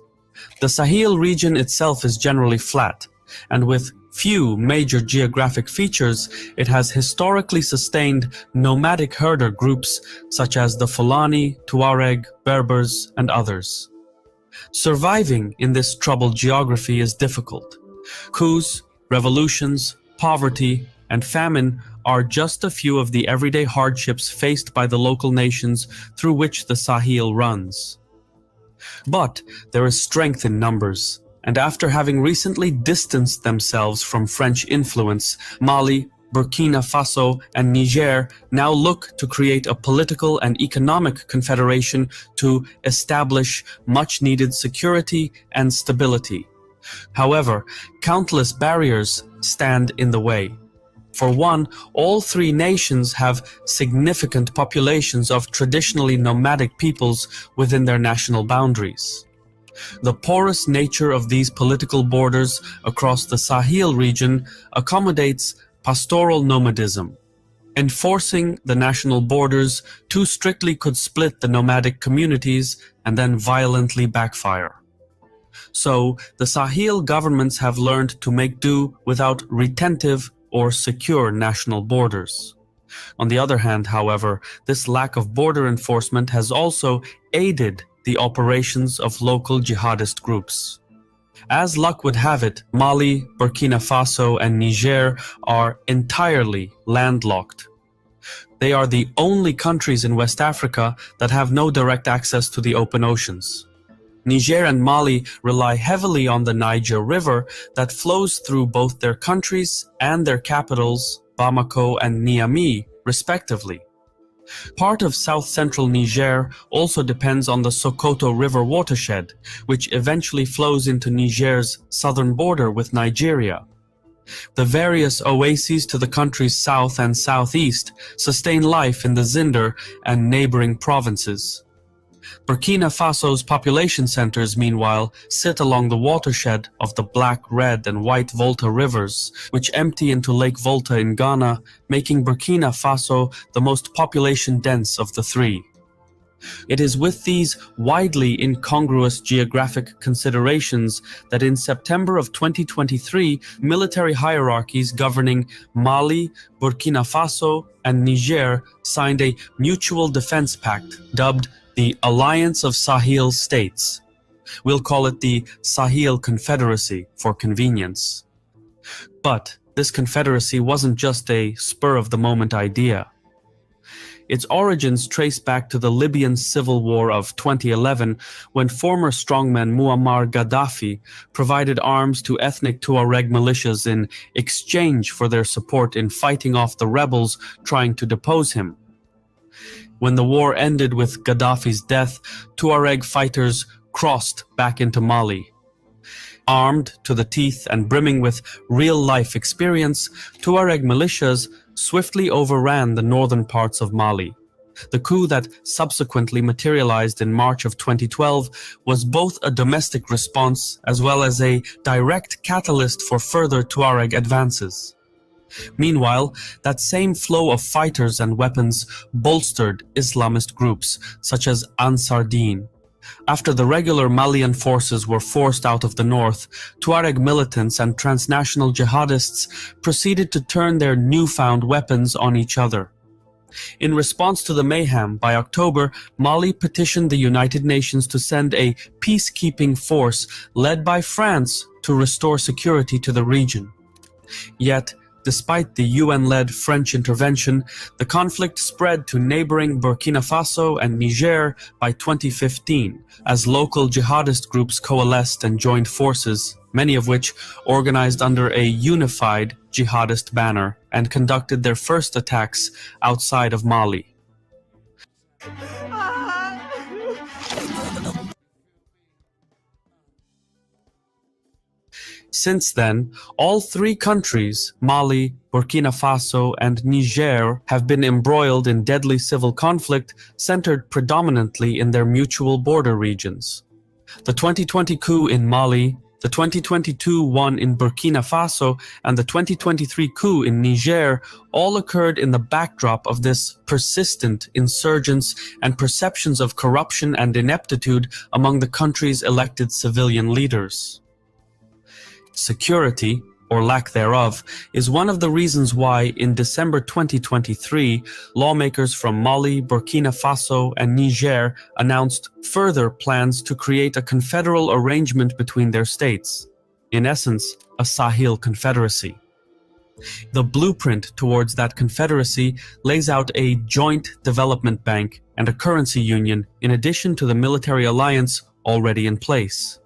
The Sahel region itself is generally flat, and with few major geographic features, it has historically sustained nomadic herder groups such as the Fulani, Tuareg, Berbers, and others. Surviving in this troubled geography is difficult. Coups, revolutions, poverty, and famine are just a few of the everyday hardships faced by the local nations through which the Sahel runs. But there is strength in numbers, and after having recently distanced themselves from French influence, Mali, Burkina Faso, and Niger now look to create a political and economic confederation to establish much-needed security and stability. However, countless barriers stand in the way. For one, all three nations have significant populations of traditionally nomadic peoples within their national boundaries. The porous nature of these political borders across the Sahel region accommodates pastoral nomadism. Enforcing the national borders too strictly could split the nomadic communities and then violently backfire. So, the Sahel governments have learned to make do without retentive or secure national borders. On the other hand, however, this lack of border enforcement has also aided the operations of local jihadist groups. As luck would have it, Mali, Burkina Faso, and Niger are entirely landlocked. They are the only countries in West Africa that have no direct access to the open oceans. Niger and Mali rely heavily on the Niger River that flows through both their countries and their capitals, Bamako and Niamey, respectively. Part of south-central Niger also depends on the Sokoto River watershed, which eventually flows into Niger's southern border with Nigeria. The various oases to the country's south and southeast sustain life in the Zinder and neighboring provinces. Burkina Faso's population centers, meanwhile, sit along the watershed of the Black, Red, and White Volta rivers, which empty into Lake Volta in Ghana, making Burkina Faso the most population-dense of the three. It is with these widely incongruous geographic considerations that in September of 2023, military hierarchies governing Mali, Burkina Faso, and Niger signed a mutual defense pact dubbed the Alliance of Sahel States. We'll call it the Sahel Confederacy for convenience. But this confederacy wasn't just a spur-of-the-moment idea. Its origins trace back to the Libyan civil war of 2011, when former strongman Muammar Gaddafi provided arms to ethnic Tuareg militias in exchange for their support in fighting off the rebels trying to depose him. When the war ended with Gaddafi's death, Tuareg fighters crossed back into Mali. Armed to the teeth and brimming with real-life experience, Tuareg militias swiftly overran the northern parts of Mali. The coup that subsequently materialized in March of 2012 was both a domestic response as well as a direct catalyst for further Tuareg advances. Meanwhile, that same flow of fighters and weapons bolstered Islamist groups such as Ansar Dine. After the regular Malian forces were forced out of the north, Tuareg militants and transnational jihadists proceeded to turn their newfound weapons on each other. In response to the mayhem, by October, Mali petitioned the United Nations to send a peacekeeping force led by France to restore security to the region. Yet, despite the UN-led French intervention, the conflict spread to neighboring Burkina Faso and Niger by 2015, as local jihadist groups coalesced and joined forces, many of which organized under a unified jihadist banner and conducted their first attacks outside of Mali. Since then, all three countries, Mali, Burkina Faso, and Niger, have been embroiled in deadly civil conflict centered predominantly in their mutual border regions. The 2020 coup in Mali, the 2022 one in Burkina Faso, and the 2023 coup in Niger all occurred in the backdrop of this persistent insurgence and perceptions of corruption and ineptitude among the country's elected civilian leaders. Security, or lack thereof, is one of the reasons why, in December 2023, lawmakers from Mali, Burkina Faso, and Niger announced further plans to create a confederal arrangement between their states. In essence, a Sahel confederacy. The blueprint towards that confederacy lays out a joint development bank and a currency union in addition to the military alliance already in place.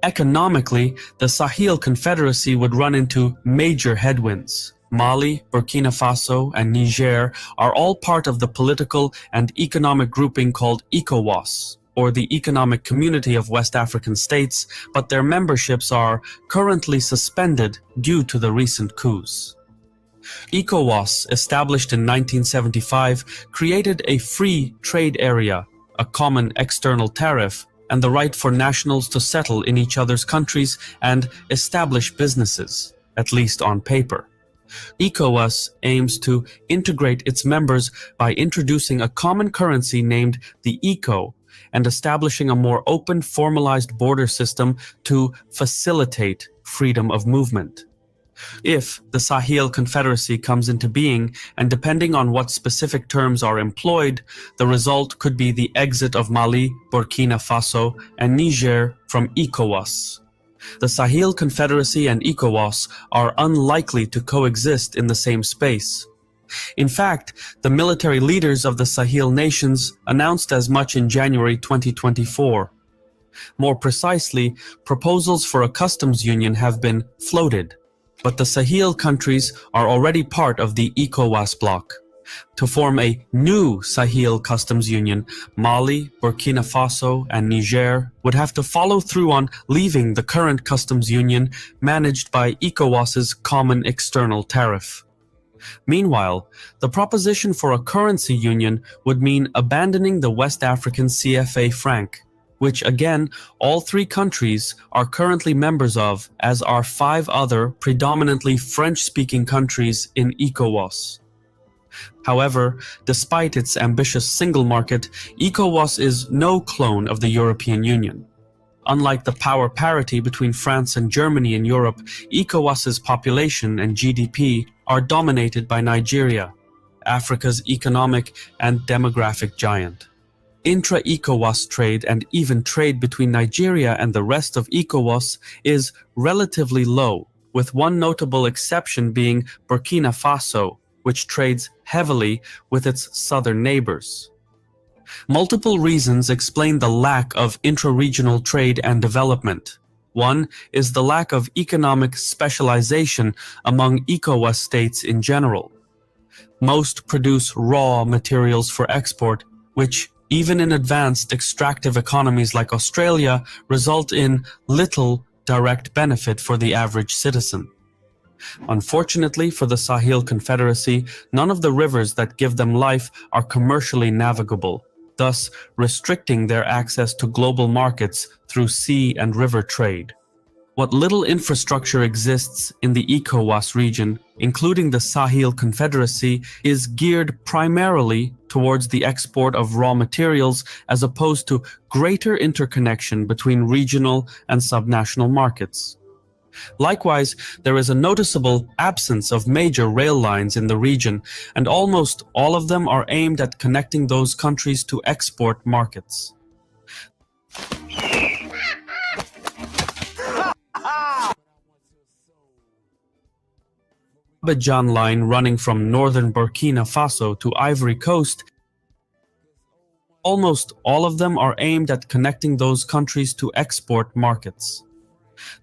Economically, the Sahel Confederacy would run into major headwinds. Mali, Burkina Faso, and Niger are all part of the political and economic grouping called ECOWAS, or the Economic Community of West African States, but their memberships are currently suspended due to the recent coups. ECOWAS, established in 1975, created a free trade area, a common external tariff, and the right for nationals to settle in each other's countries and establish businesses, at least on paper. ECOWAS aims to integrate its members by introducing a common currency named the ECO and establishing a more open, formalized border system to facilitate freedom of movement. If the Sahel Confederacy comes into being, and depending on what specific terms are employed, the result could be the exit of Mali, Burkina Faso, and Niger from ECOWAS. The Sahel Confederacy and ECOWAS are unlikely to coexist in the same space. In fact, the military leaders of the Sahel nations announced as much in January 2024. More precisely, proposals for a customs union have been floated, but the Sahel countries are already part of the ECOWAS bloc. To form a new Sahel customs union, Mali, Burkina Faso, and Niger would have to follow through on leaving the current customs union managed by ECOWAS's common external tariff. Meanwhile, the proposition for a currency union would mean abandoning the West African CFA franc, which again, all three countries are currently members of, as are 5 other predominantly French-speaking countries in ECOWAS. However, despite its ambitious single market, ECOWAS is no clone of the European Union. Unlike the power parity between France and Germany in Europe, ECOWAS's population and GDP are dominated by Nigeria, Africa's economic and demographic giant. Intra-ECOWAS trade and even trade between Nigeria and the rest of ECOWAS is relatively low, with one notable exception being Burkina Faso, which trades heavily with its southern neighbors. Multiple reasons explain the lack of intra-regional trade and development. One is the lack of economic specialization among ECOWAS states in general. Most produce raw materials for export, which, even in advanced extractive economies like Australia, result in little direct benefit for the average citizen. Unfortunately for the Sahel Confederacy, none of the rivers that give them life are commercially navigable, thus restricting their access to global markets through sea and river trade. What little infrastructure exists in the ECOWAS region, including the Sahel Confederacy, is geared primarily towards the export of raw materials as opposed to greater interconnection between regional and subnational markets. Likewise, there is a noticeable absence of major rail lines in the region, and almost all of them are aimed at connecting those countries to export markets. Abidjan line running from northern Burkina Faso to Ivory Coast, almost all of them are aimed at connecting those countries to export markets.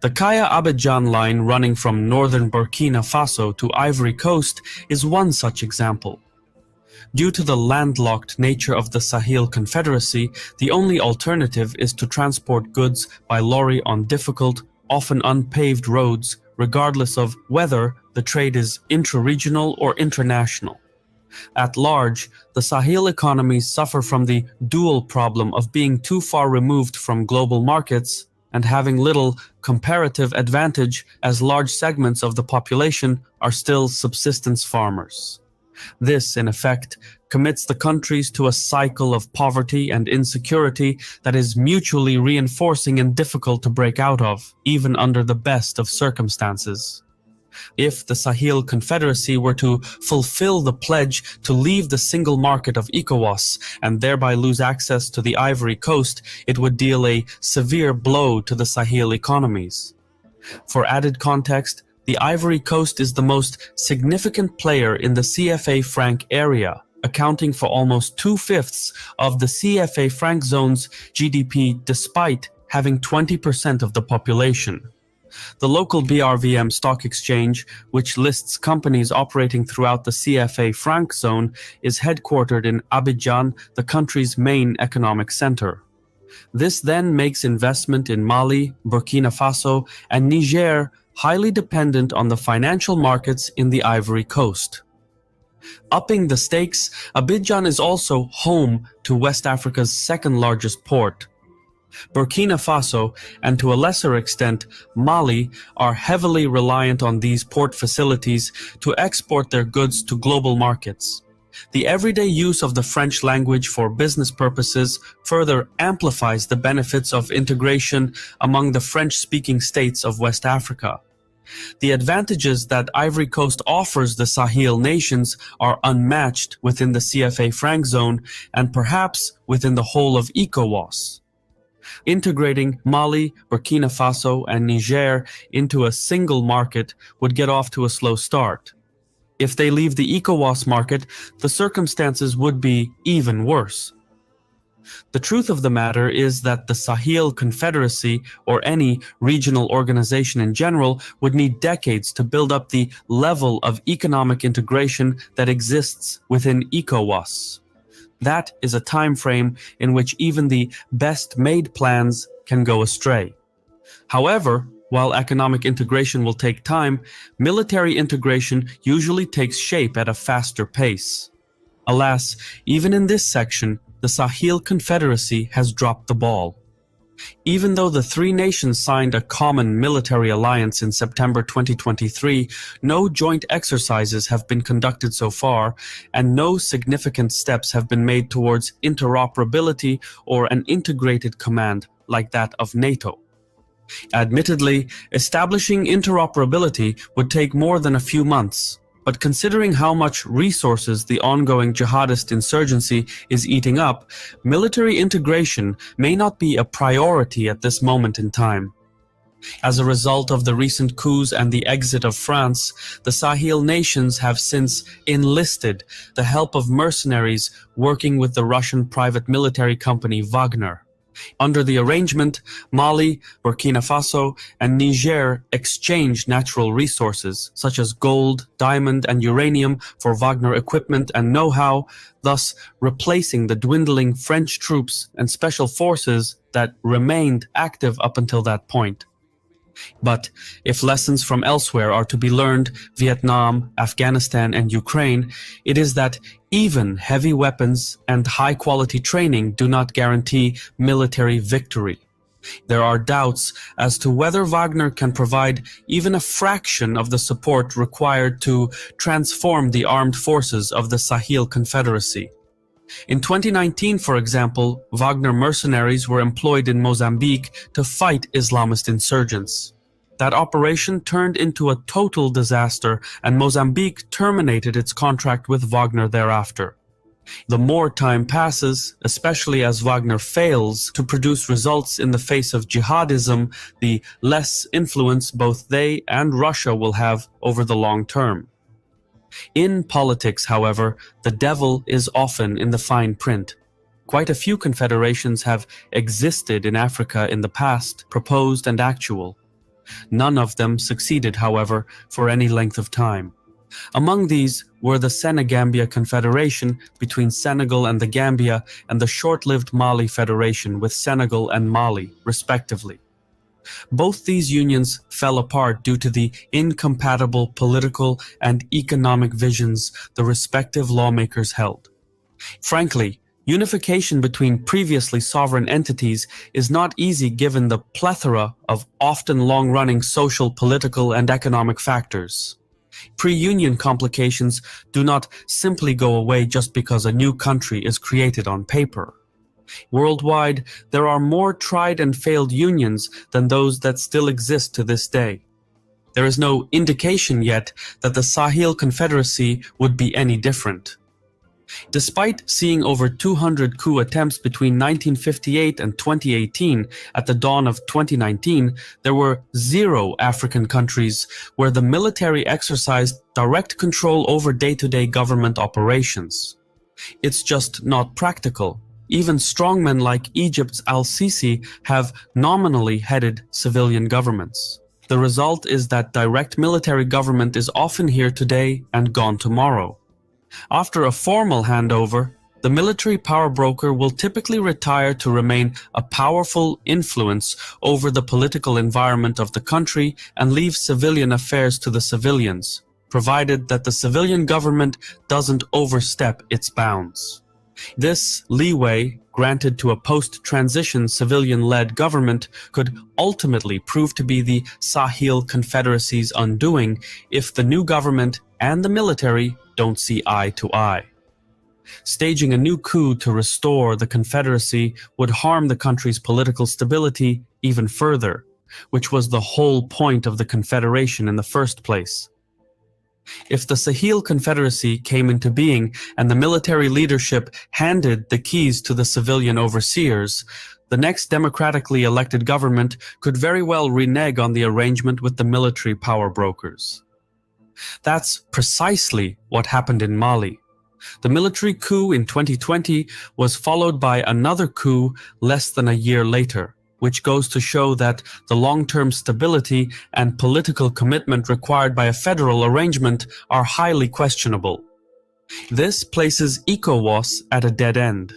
The Kaya-Abidjan line running from northern Burkina Faso to Ivory Coast is one such example. Due to the landlocked nature of the Sahel Confederacy, the only alternative is to transport goods by lorry on difficult, often unpaved roads, regardless of whether the trade is intra-regional or international. At large, the Sahel economies suffer from the dual problem of being too far removed from global markets and having little comparative advantage, as large segments of the population are still subsistence farmers. This, in effect, commits the countries to a cycle of poverty and insecurity that is mutually reinforcing and difficult to break out of, even under the best of circumstances. If the Sahel Confederacy were to fulfill the pledge to leave the single market of ECOWAS and thereby lose access to the Ivory Coast, it would deal a severe blow to the Sahel economies. For added context, the Ivory Coast is the most significant player in the CFA franc area, accounting for almost 2/5 of the CFA franc zone's GDP despite having 20% of the population. The local BRVM stock exchange, which lists companies operating throughout the CFA franc zone, is headquartered in Abidjan, the country's main economic center. This then makes investment in Mali, Burkina Faso, and Niger highly dependent on the financial markets in the Ivory Coast. Upping the stakes, Abidjan is also home to West Africa's second largest port. Burkina Faso, and to a lesser extent Mali, are heavily reliant on these port facilities to export their goods to global markets. The everyday use of the French language for business purposes further amplifies the benefits of integration among the French-speaking states of West Africa. The advantages that Ivory Coast offers the Sahel nations are unmatched within the CFA franc zone and perhaps within the whole of ECOWAS. Integrating Mali, Burkina Faso, and Niger into a single market would get off to a slow start. If they leave the ECOWAS market, the circumstances would be even worse. The truth of the matter is that the Sahel Confederacy, or any regional organization in general, would need decades to build up the level of economic integration that exists within ECOWAS. That is a time frame in which even the best-made plans can go astray. However, while economic integration will take time, military integration usually takes shape at a faster pace. Alas, even in this section, the Sahel Confederacy has dropped the ball. Even though the three nations signed a common military alliance in September 2023, no joint exercises have been conducted so far, and no significant steps have been made towards interoperability or an integrated command like that of NATO. Admittedly, establishing interoperability would take more than a few months, but considering how much resources the ongoing jihadist insurgency is eating up, military integration may not be a priority at this moment in time. As a result of the recent coups and the exit of France, the Sahel nations have since enlisted the help of mercenaries working with the Russian private military company Wagner. Under the arrangement, Mali, Burkina Faso, and Niger exchange natural resources such as gold, diamond, and uranium for Wagner equipment and know-how, thus replacing the dwindling French troops and special forces that remained active up until that point. But if lessons from elsewhere are to be learned, Vietnam, Afghanistan, and Ukraine, it is that even heavy weapons and high-quality training do not guarantee military victory. There are doubts as to whether Wagner can provide even a fraction of the support required to transform the armed forces of the Sahel Confederacy. In 2019, for example, Wagner mercenaries were employed in Mozambique to fight Islamist insurgents. That operation turned into a total disaster, and Mozambique terminated its contract with Wagner thereafter. The more time passes, especially as Wagner fails to produce results in the face of jihadism, the less influence both they and Russia will have over the long term. In politics, however, the devil is often in the fine print. Quite a few confederations have existed in Africa in the past, proposed and actual. None of them succeeded, however, for any length of time. Among these were the Senegambia Confederation between Senegal and the Gambia, and the short-lived Mali Federation with Senegal and Mali, respectively. Both these unions fell apart due to the incompatible political and economic visions the respective lawmakers held. Frankly, unification between previously sovereign entities is not easy given the plethora of often long-running social, political, and economic factors. Pre-union complications do not simply go away just because a new country is created on paper. Worldwide, there are more tried and failed unions than those that still exist to this day. There is no indication yet that the Sahel Confederacy would be any different. Despite seeing over 200 coup attempts between 1958 and 2018, at the dawn of 2019, there were 0 African countries where the military exercised direct control over day-to-day government operations. It's just not practical. Even strongmen like Egypt's al-Sisi have nominally headed civilian governments. The result is that direct military government is often here today and gone tomorrow. After a formal handover, the military power broker will typically retire to remain a powerful influence over the political environment of the country and leave civilian affairs to the civilians, provided that the civilian government doesn't overstep its bounds. This leeway, granted to a post-transition civilian-led government, could ultimately prove to be the Sahel Confederacy's undoing if the new government and the military don't see eye to eye. Staging a new coup to restore the Confederacy would harm the country's political stability even further, which was the whole point of the Confederation in the first place. If the Sahel Confederacy came into being and the military leadership handed the keys to the civilian overseers, the next democratically elected government could very well renege on the arrangement with the military power brokers. That's precisely what happened in Mali. The military coup in 2020 was followed by another coup less than a year later, which goes to show that the long-term stability and political commitment required by a federal arrangement are highly questionable. This places ECOWAS at a dead end.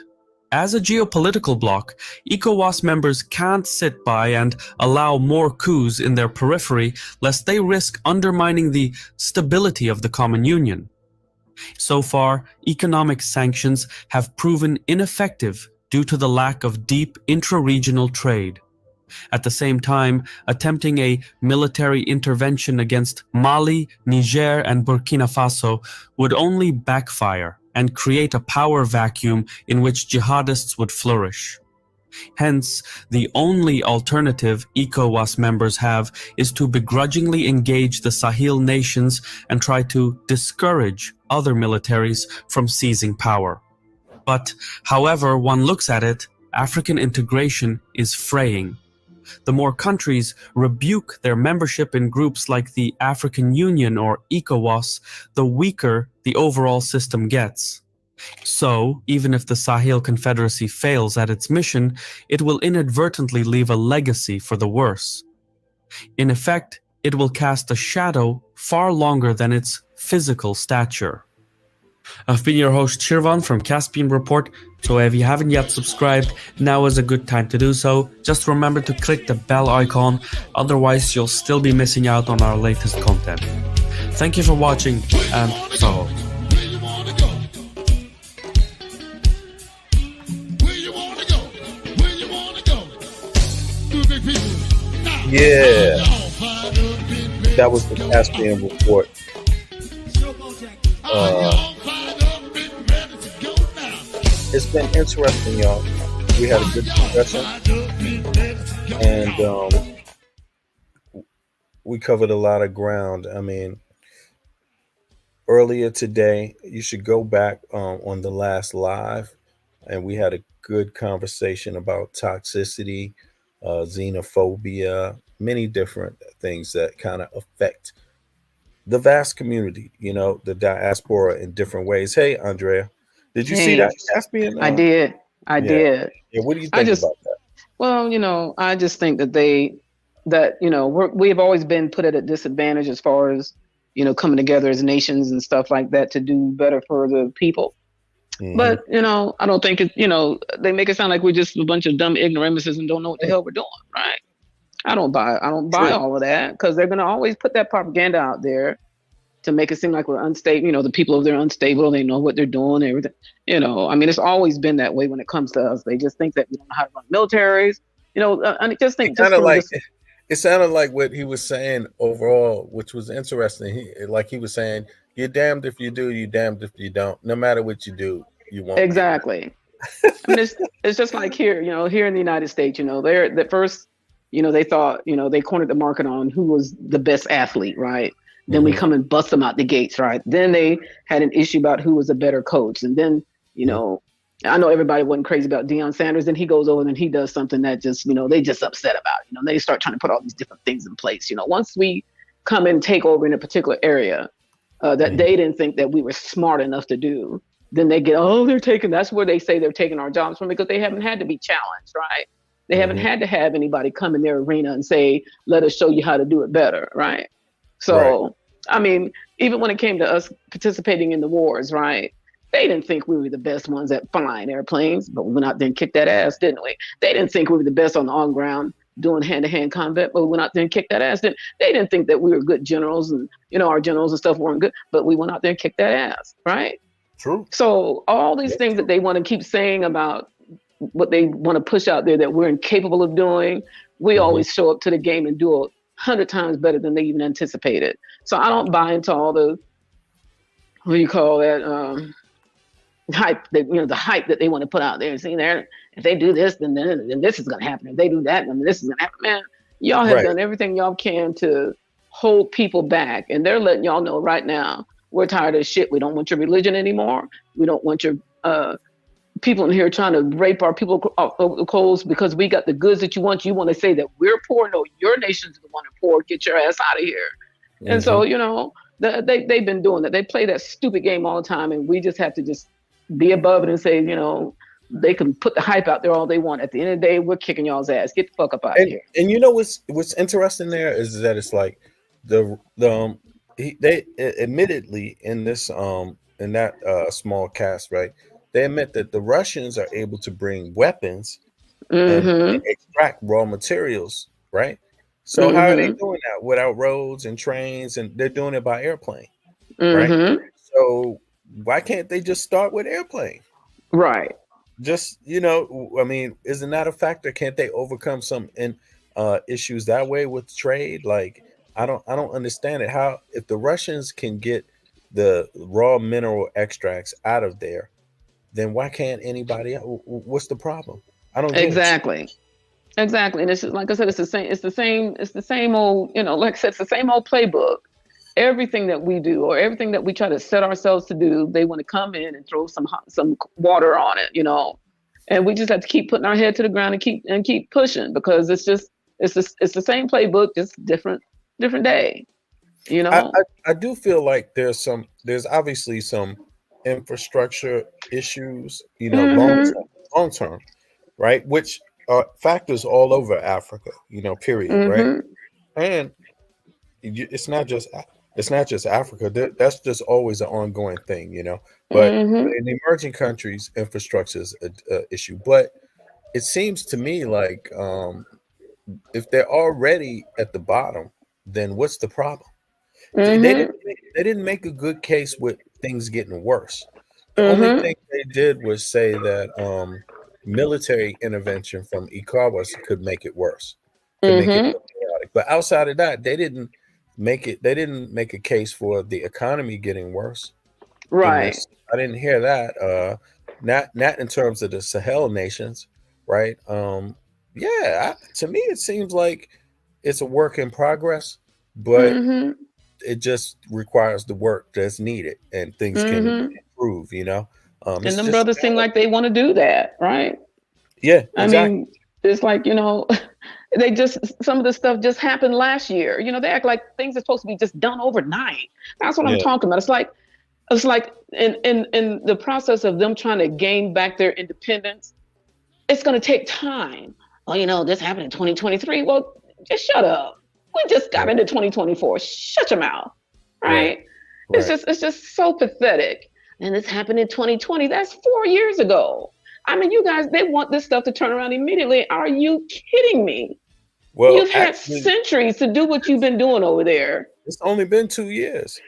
As a geopolitical bloc, ECOWAS members can't sit by and allow more coups in their periphery lest they risk undermining the stability of the common union. So far, economic sanctions have proven ineffective due to the lack of deep intra-regional trade. At the same time, attempting a military intervention against Mali, Niger, and Burkina Faso would only backfire and create a power vacuum in which jihadists would flourish. Hence, the only alternative ECOWAS members have is to begrudgingly engage the Sahel nations and try to discourage other militaries from seizing power. But, however one looks at it, African integration is fraying. The more countries rebuke their membership in groups like the African Union or ECOWAS, the weaker the overall system gets. So, even if the Sahel Confederacy fails at its mission, it will inadvertently leave a legacy for the worse. In effect, it will cast a shadow far longer than its physical stature. I've been your host Shirvan from Caspian Report, so if you haven't yet subscribed, now is a good time to do so. Just remember to click the bell icon, otherwise you'll still be missing out on our latest content. Thank you for watching, and so.
Yeah, that was the Caspian Report. It's been interesting, y'all. We had a good discussion, and we covered a lot of ground. I mean, earlier today, you should go back on the last live, and we had a good conversation about toxicity, xenophobia, many different things that kind of affect the vast community, you know, the diaspora in different ways. Hey, Andrea, did you see that Caspian?
I did. I did.
Yeah, what do you think about that?
Well, you know, I just think that we've always been put at a disadvantage as far as, you know, coming together as nations and stuff like that to do better for the people. Mm-hmm. But, you know, I don't think they make it sound like we're just a bunch of dumb ignoramuses and don't know what the hell we're doing, right? I don't buy all of that, because they're going to always put that propaganda out there to make it seem like we're unstable. You know, the people over there are unstable. They know what they're doing. Everything. You know, I mean, it's always been that way when it comes to us. They just think that we don't know how to run militaries. You know, and just think.
It sounded like what he was saying overall, which was interesting. He was saying, "You're damned if you do, you're damned if you don't. No matter what you do, you won't."
Exactly. I mean, it's just like here. You know, here in the United States, you know, they're the first. You know, they thought, you know, they cornered the market on who was the best athlete, right? Then we come and bust them out the gates, right? Then they had an issue about who was a better coach. And then, you know, I know everybody wasn't crazy about Deion Sanders, and he goes over and he does something that just, you know, they just upset about. You know, they start trying to put all these different things in place. You know, once we come and take over in a particular area that they didn't think that we were smart enough to do, then they get, that's where they say they're taking our jobs from, because they haven't had to be challenged, right? They haven't had to have anybody come in their arena and say, let us show you how to do it better, right? So, I mean, even when it came to us participating in the wars, right? They didn't think we were the best ones at flying airplanes, but we went out there and kicked that ass, didn't we? They didn't think we were the best on the ground doing hand-to-hand combat, but we went out there and kicked that ass. They didn't think that we were good generals, and, you know, our generals and stuff weren't good, but we went out there and kicked that ass, right?
True.
So all these things that they want to keep saying about what they want to push out there that we're incapable of doing, we always show up to the game and do 100 times better than they even anticipated. So I don't buy into all the, what do you call that, hype, the hype that they want to put out there. See there, if they do this, then this is going to happen. If they do that, then this is going to happen. Man, y'all have done everything y'all can to hold people back. And they're letting y'all know right now, we're tired of shit. We don't want your religion anymore. We don't want your people in here trying to rape our people over the coals because we got the goods that you want. You want to say that we're poor? No, your nation's the one that's poor. Get your ass out of here. And so, you know, They've been doing that. They play that stupid game all the time, and we just have to just be above it and say, they can put the hype out there all they want. At the end of the day, we're kicking y'all's ass. Get the fuck up out of here.
And what's interesting there is that it's like they admittedly in this in that small cast, right? They admit that the Russians are able to bring weapons and extract raw materials, right? So how are they doing that without roads and trains? And they're doing it by airplane, right? So why can't they just start with airplane?
Right.
Just I mean, isn't that a factor? Can't they overcome some issues that way with trade? Like, I don't understand it. How, if the Russians can get the raw mineral extracts out of there, then why can't anybody else? What's the problem? I don't get
Exactly. And it's just, like I said, it's the same old, like I said, it's the same old playbook. Everything that we do, or everything that we try to set ourselves to do, they want to come in and throw some water on it, and we just have to keep putting our head to the ground and keep pushing, because it's the same playbook, just different day.
I do feel like there's obviously some infrastructure issues, long term, right? Which are factors all over Africa, period, right? And it's not just Africa. That's just always an ongoing thing, But in the emerging countries, infrastructure is a issue. But it seems to me like if they're already at the bottom, then what's the problem? They didn't make a good case with things getting worse. The only thing they did was say that military intervention from ECOWAS could make it worse, could make it more chaotic. But outside of that, they didn't make a case for the economy getting worse.
Right.
I didn't hear that. Not in terms of the Sahel nations, right? To me it seems like it's a work in progress, but it just requires the work that's needed, and things can improve,
And them brothers seem like they want to do that, right?
Yeah, exactly.
I mean, it's like, some of the stuff just happened last year. They act like things are supposed to be just done overnight. That's what I'm talking about. It's like in the process of them trying to gain back their independence, it's going to take time. Oh, this happened in 2023. Well, just shut up. We just got into 2024. Shut your mouth. Right? It's just so pathetic. And this happened in 2020. That's 4 years ago. I mean, you guys, they want this stuff to turn around immediately. Are you kidding me? Well, you've had centuries to do what you've been doing over there.
It's only been 2 years.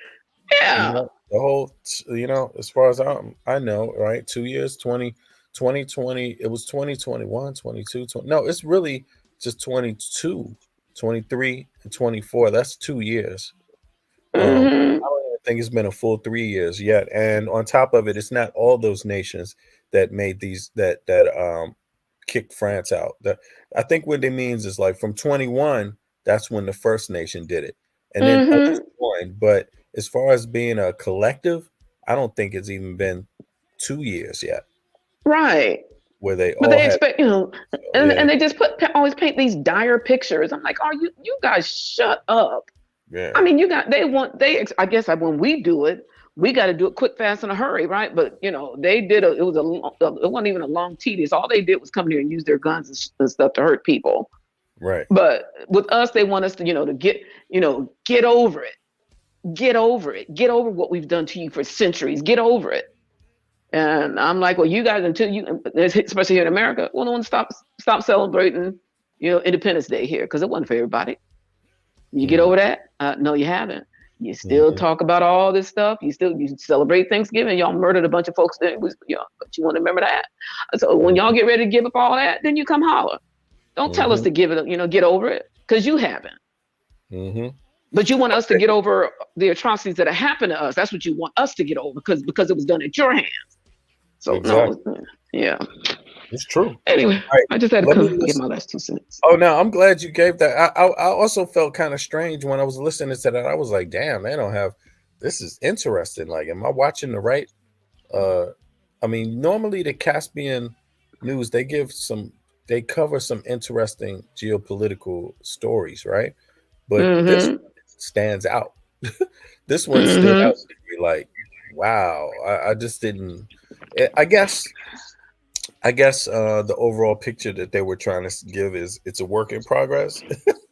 Yeah.
The whole, as far as I know, right? 2 years, 2020, it was 2021, 22, 20. No, it's really just 22, 23, and 24. That's 2 years. I don't even think it's been a full 3 years yet. And on top of it, it's not all those nations that made these that kicked France out. I think what it means is like from 21, that's when the first nation did it, and then others joined. But as far as being a collective, I don't think it's even been 2 years yet.
Right.
Where they
but
all
they expect, and they just always paint these dire pictures. I'm like, oh, you guys shut up.
Yeah.
I mean, I guess when we do it, we got to do it quick, fast, in a hurry, right? But they did it wasn't even a long, tedious. All they did was come here and use their guns and stuff to hurt people.
Right.
But with us, they want us to, to get over it. Get over it. Get over what we've done to you for centuries. Get over it. And I'm like, well, you guys, especially here in America, well, no one stop celebrating, Independence Day here, because it wasn't for everybody. You get over that? No, you haven't. You still talk about all this stuff. You celebrate Thanksgiving. Y'all murdered a bunch of folks. But you want to remember that. So when y'all get ready to give up all that, then you come holler. Don't tell us to give it up, get over it, because you haven't. But you want us to get over the atrocities that have happened to us. That's what you want us to get over, because it was done at your hands. So no, yeah.
It's true.
Anyway, right. I just had to give my last 2 cents.
Oh, no, I'm glad you gave that. I also felt kind of strange when I was listening to that. I was like, damn, they don't have, this is interesting. Like, am I watching the right? I mean, normally the Caspian News, they cover some interesting geopolitical stories, right? But this stands out. This one stood out to me like, wow. I just didn't. I guess the overall picture that they were trying to give is it's a work in progress.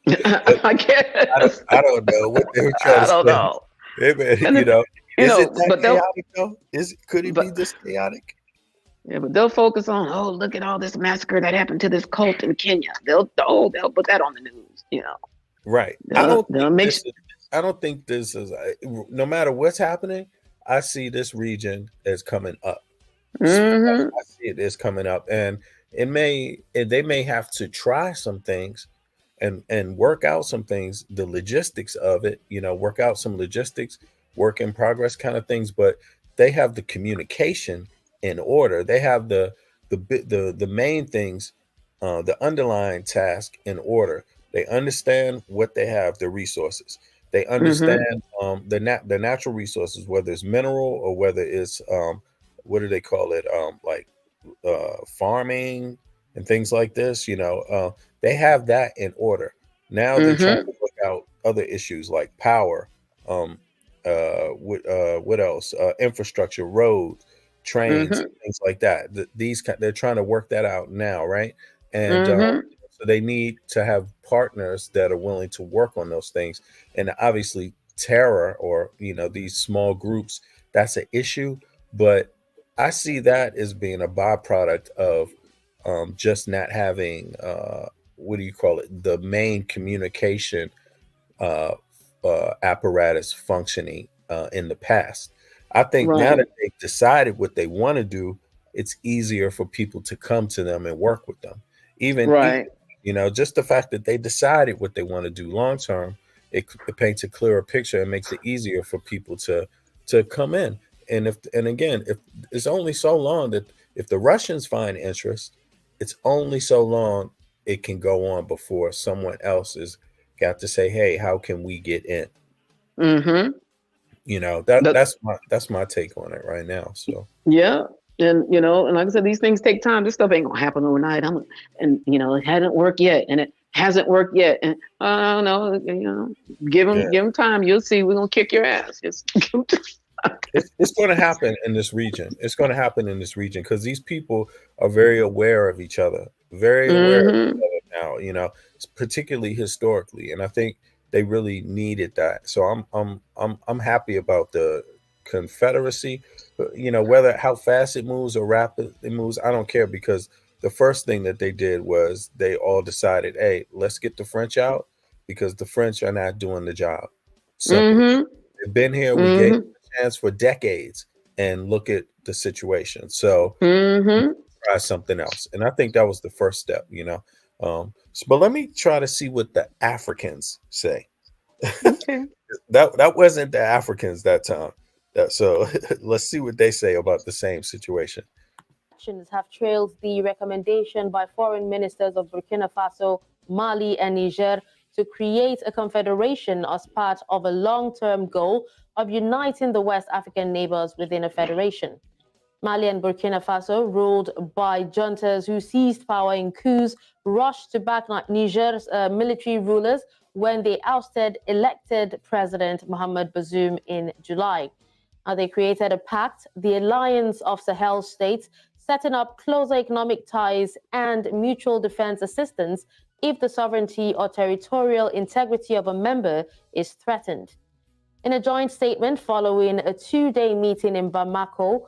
I guess.
I don't know what they were trying
I
to
don't
say.
know.
Hey, man,
And
is it that
but they'll
chaotic though? Could it be this chaotic?
yeah, but they'll focus on, oh, look at all this massacre that happened to this cult in Kenya. They'll put that on the news,
Right.
They'll make
I don't think this is. No matter what's happening, I see this region as coming up. I see it as coming up, and they may have to try some things and work out some things, the logistics of it, work out some logistics, work in progress kind of things, but they have the communication in order. They have the main things, the underlying task in order. They understand what they have, the resources. They understand the natural resources, whether it's mineral or whether it's what do they call it, like farming and things like this. They have that in order. Now they're trying to work out other issues like power, what else? Infrastructure, roads, trains, things like that. They're trying to work that out now, right? And so they need to have partners that are willing to work on those things. And obviously, terror or these small groups, that's an issue. But I see that as being a byproduct of just not having what do you call it? The main communication apparatus functioning in the past. I think now that they've decided what they want to do, it's easier for people to come to them and work with them. Even just the fact that they decided what they want to do long term, it paints a clearer picture and makes it easier for people to come in. And again, if it's only so long that if the Russians find interest, it's only so long it can go on before someone else has got to say, hey, how can we get in? That's my take on it right now. So
yeah. And and like I said, these things take time. This stuff ain't gonna happen overnight. It hasn't worked yet, and it hasn't worked yet. And I don't know, give them time. You'll see. We're gonna kick your ass.
It's going to happen in this region. It's going to happen in this region because these people are very aware of each other, very aware of each other now. Particularly historically, and I think they really needed that. So I'm happy about the Confederacy. Whether how fast it moves or rapid it moves, I don't care, because the first thing that they did was they all decided, hey, let's get the French out because the French are not doing the job. Simple. They've been here. We gave them a chance for decades, and look at the situation. So try something else, and I think that was the first step. But let me try to see what the Africans say. that wasn't the Africans that time. So let's see what they say about the same situation.
Actions have trailed the recommendation by foreign ministers of Burkina Faso, Mali, and Niger to create a confederation as part of a long-term goal of uniting the West African neighbors within a federation. Mali and Burkina Faso, ruled by juntas who seized power in coups, rushed to back Niger's military rulers when they ousted elected President Mohamed Bazoum in July. They created a pact, the Alliance of Sahel States, setting up closer economic ties and mutual defense assistance if the sovereignty or territorial integrity of a member is threatened. In a joint statement following a two-day meeting in Bamako,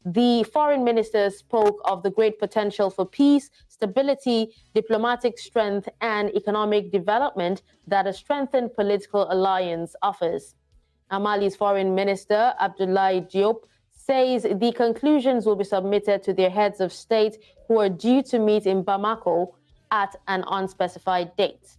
the foreign ministers spoke of the great potential for peace, stability, diplomatic strength, and economic development that a strengthened political alliance offers. Mali's foreign minister, Abdoulaye Diop, says the conclusions will be submitted to their heads of state who are due to meet in Bamako at an unspecified date.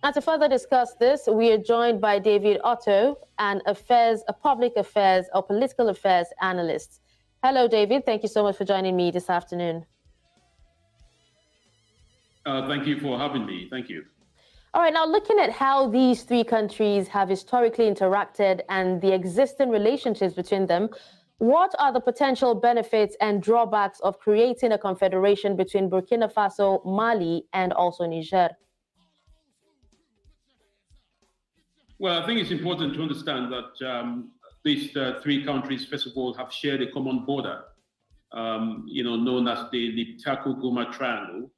Now, to further discuss this, we are joined by David Otto, a public affairs or political affairs analyst. Hello, David. Thank you so much for joining me this afternoon.
Thank you for having me. Thank you.
All right, now looking at how these three countries have historically interacted and the existing relationships between them, What are the potential benefits and drawbacks of creating a confederation between Burkina Faso, Mali, and also Niger?
Well, I think it's important to understand that these three countries, first of all, have shared a common border, known as the Liptako-Goma Triangle.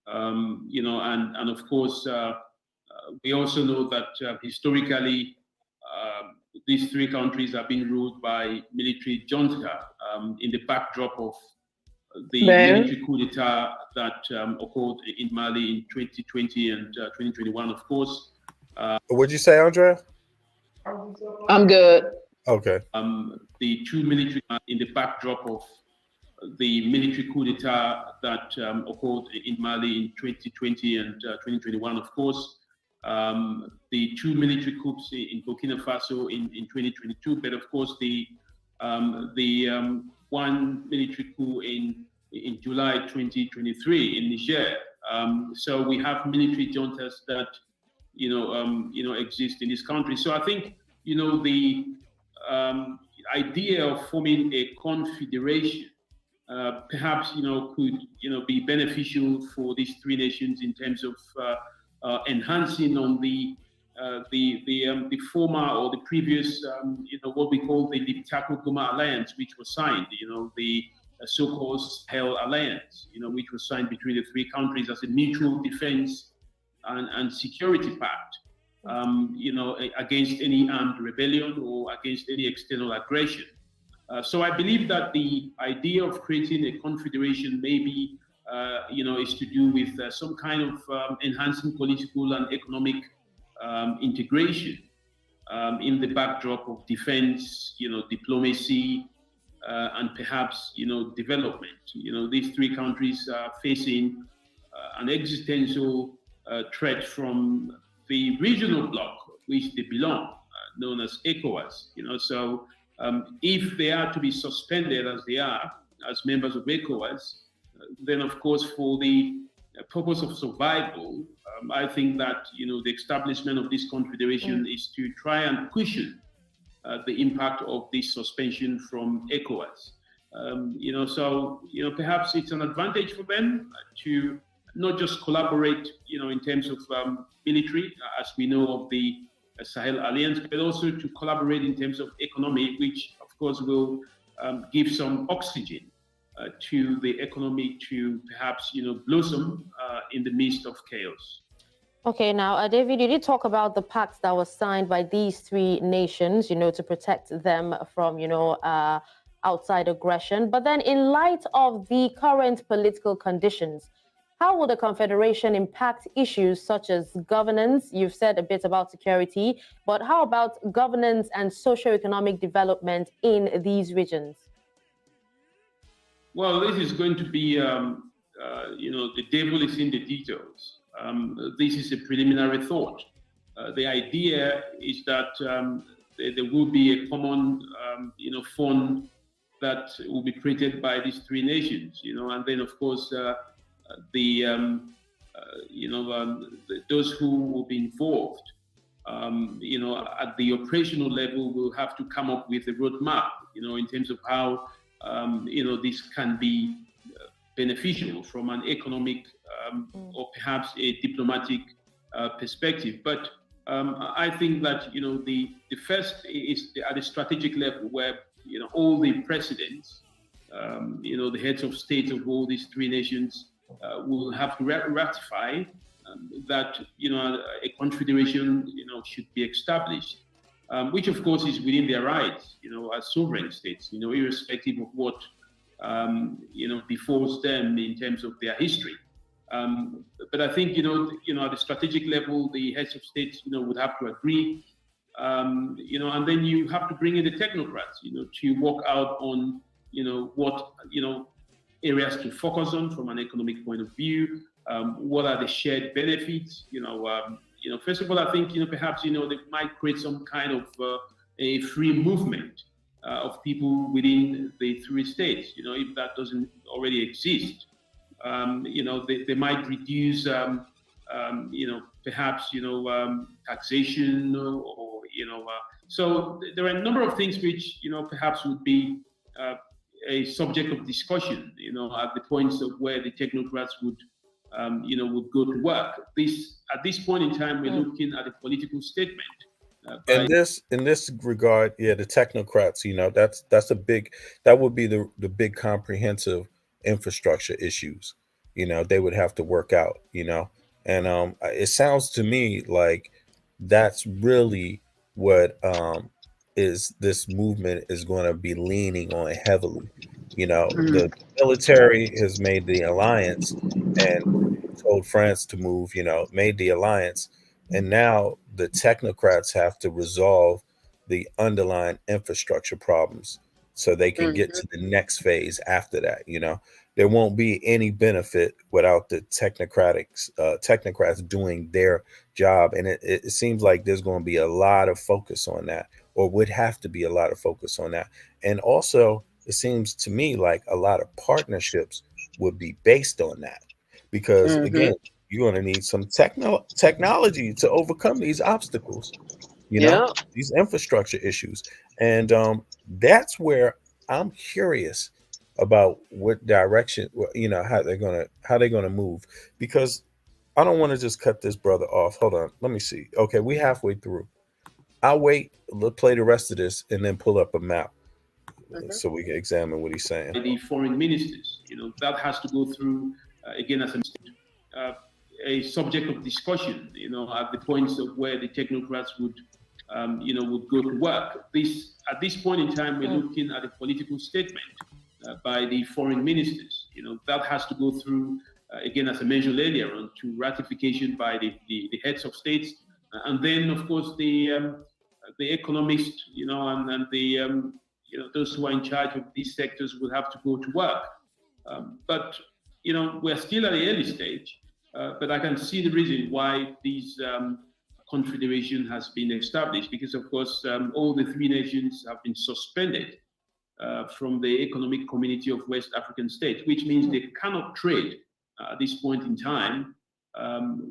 And of course, we also know that historically, these three countries have been ruled by military junta in the backdrop of the military coup d'etat that occurred in Mali in 2020 and 2021, of course.
What'd you say, Andrea?
I'm good.
Okay.
The two military in the backdrop of the military coup d'etat that occurred in Mali in 2020 and 2021, of course. The two military coups in Burkina Faso in 2022, but of course the one military coup in July 2023 in Niger. So we have military juntas that exist in this country. So I think the idea of forming a confederation perhaps could be beneficial for these three nations in terms of enhancing on the former or the previous what we call the Liptako-Goma Alliance, which was signed, the so-called Sahel Alliance, which was signed between the three countries as a mutual defense and security pact, against any armed rebellion or against any external aggression. So I believe that the idea of creating a confederation maybe, is to do with some kind of enhancing political and economic integration in the backdrop of defense, diplomacy, and perhaps, development. These three countries are facing an existential threat from the regional bloc which they belong, known as ECOWAS. So if they are to be suspended as they are, as members of ECOWAS, then of course for the purpose of survival, I think that the establishment of this confederation is to try and cushion the impact of this suspension from ECOWAS. So perhaps it's an advantage for them to not just collaborate, in terms of military, as we know of the Sahel Alliance, but also to collaborate in terms of economy, which of course will give some oxygen to the economy to perhaps blossom in the midst of chaos.
Okay, now David, you did talk about the pact that was signed by these three nations, to protect them from outside aggression. But then, in light of the current political conditions, how will the Confederation impact issues such as governance? You've said a bit about security, but how about governance and socio-economic development in these regions?
Well, this is going to be, the devil is in the details. This is a preliminary thought. The idea is that there will be a common, fund that will be created by these three nations, and then of course those who will be involved, at the operational level, will have to come up with a roadmap, in terms of how, this can be beneficial from an economic or perhaps a diplomatic perspective. But I think that, the first is at the strategic level where, all the presidents, the heads of state of all these three nations will have to ratify that, a confederation, should be established, which of course is within their rights, as sovereign states, irrespective of what, befalls them in terms of their history. But I think, at the strategic level, the heads of states, would have to agree, and then you have to bring in the technocrats, to work out on, what, areas to focus on from an economic point of view. What are the shared benefits? First of all, I think, perhaps, they might create some kind of a free movement of people within the three states, if that doesn't already exist. They might reduce, perhaps, taxation or, so there are a number of things which, perhaps would be a subject of discussion, at the points of where the technocrats would go to work. At this point in time, we're looking at a political statement.
In this regard, yeah, the technocrats, that's a big, that would be the big comprehensive infrastructure issues, they would have to work out, and it sounds to me like that's really what is this movement is going to be leaning on heavily. The military has made the alliance and told France to move, made the alliance, and now the technocrats have to resolve the underlying infrastructure problems so they can get to the next phase after that. There won't be any benefit without the technocrats doing their job. And it seems like there's going to be a lot of focus on that, or would have to be a lot of focus on that. And also, it seems to me like a lot of partnerships would be based on that. Because again, you're going to need some technology to overcome these obstacles, these infrastructure issues. And that's where I'm curious about what direction, how they're gonna move. Because I don't want to just cut this brother off. Hold on, let me see. Okay, we halfway through. I'll wait, play the rest of this, and then pull up a map so we can examine what he's saying.
The foreign ministers, that has to go through again as a subject of discussion, at the points of where the technocrats would go to work. At this point in time, we're looking at a political statement by the foreign ministers. That has to go through again, as I mentioned earlier, on to ratification by the heads of states, and then of course the economists, and the those who are in charge of these sectors will have to go to work. But we're still at the early stage. But I can see the reason why these confederation has been established, because of course all the three nations have been suspended from the economic community of West African states, which means they cannot trade at this point in time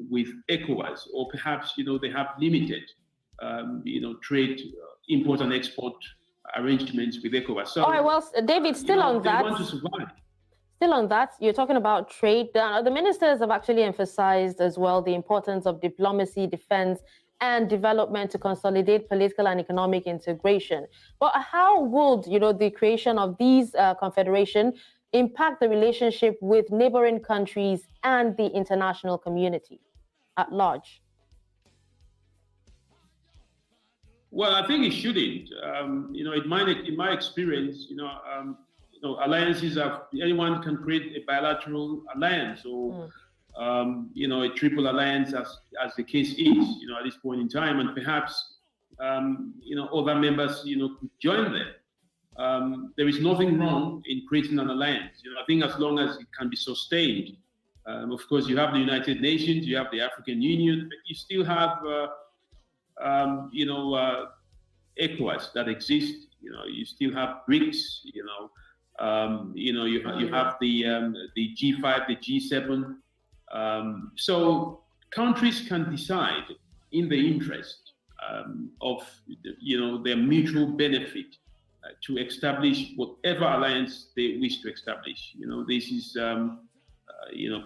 with ECOWAS, or perhaps they have limited trade, import and export arrangements with ECOWAS. So,
all right, well, David, still on that.
They want to survive.
Still on that, you're talking about trade. The ministers have actually emphasized as well the importance of diplomacy, defense, and development to consolidate political and economic integration. But how would, the creation of these confederation impact the relationship with neighboring countries and the international community at large?
Well, I think it shouldn't. In my experience, alliances anyone can create a bilateral alliance, or a triple alliance, as the case is, at this point in time, and perhaps other members could join them. There is nothing wrong in creating an alliance. I think as long as it can be sustained. Of course, you have the United Nations, you have the African Union, but you still have ECOWAS that exists. You still have BRICS. You have the G5, the G7. So countries can decide in the interest of their mutual benefit to establish whatever alliance they wish to establish. This is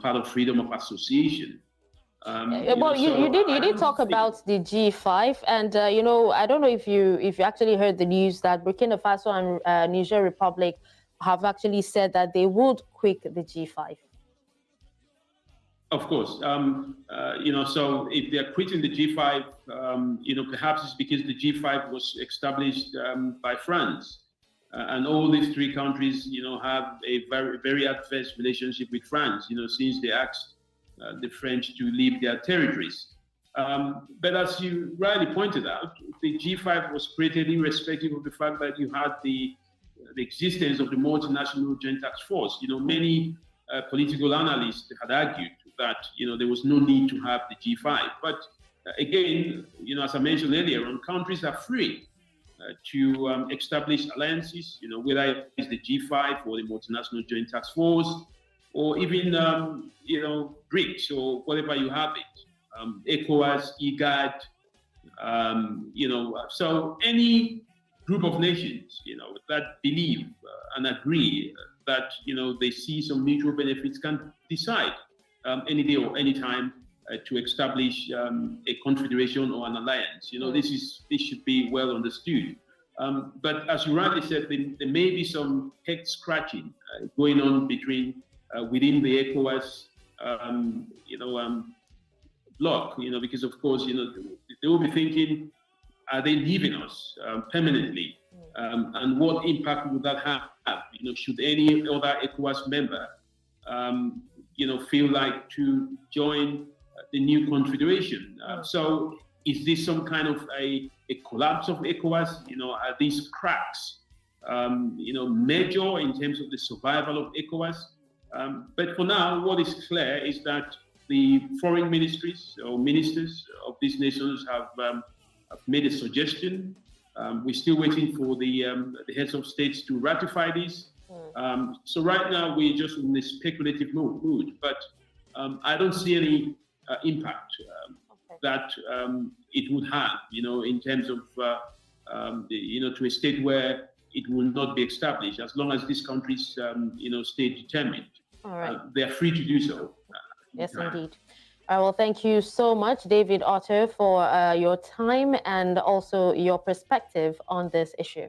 part of freedom of association.
Well, you did talk about the G5, and I don't know if you actually heard the news that Burkina Faso and Niger Republic have actually said that they would quit the G5.
Of course, so if they're quitting the G5, perhaps it's because the G5 was established by France, and all these three countries, have a very, very adverse relationship with France, since they asked the French to leave their territories. But as you rightly pointed out, the G5 was created irrespective of the fact that you had the existence of the multinational joint task force. Many political analysts had argued that there was no need to have the G5. But again, as I mentioned earlier, countries are free to establish alliances. Whether it's the G5 or the multinational joint task force, or even BRICS, or whatever you have it, ECOWAS, IGAD, so any group of nations, that believe and agree that, they see some mutual benefits can decide any day or any time to establish a confederation or an alliance. This should be well understood. But as you rightly said, there may be some head scratching going on within the ECOWAS, bloc, because of course, they will be thinking, are they leaving us permanently? And what impact would that have? Should any other ECOWAS member, feel like to join the new confederation? So is this some kind of a collapse of ECOWAS? Are these cracks, major in terms of the survival of ECOWAS? But for now, what is clear is that the foreign ministries or ministers of these nations have made a suggestion. We're still waiting for the heads of states to ratify this. So right now we're just in a speculative mood, but I don't see any impact that it would have, in terms of, to a state where it will not be established, as long as these countries, stay determined.
All right.
They are free to do so.
Yes, indeed. Well, thank you so much, David Otto, for your time and also your perspective on this issue.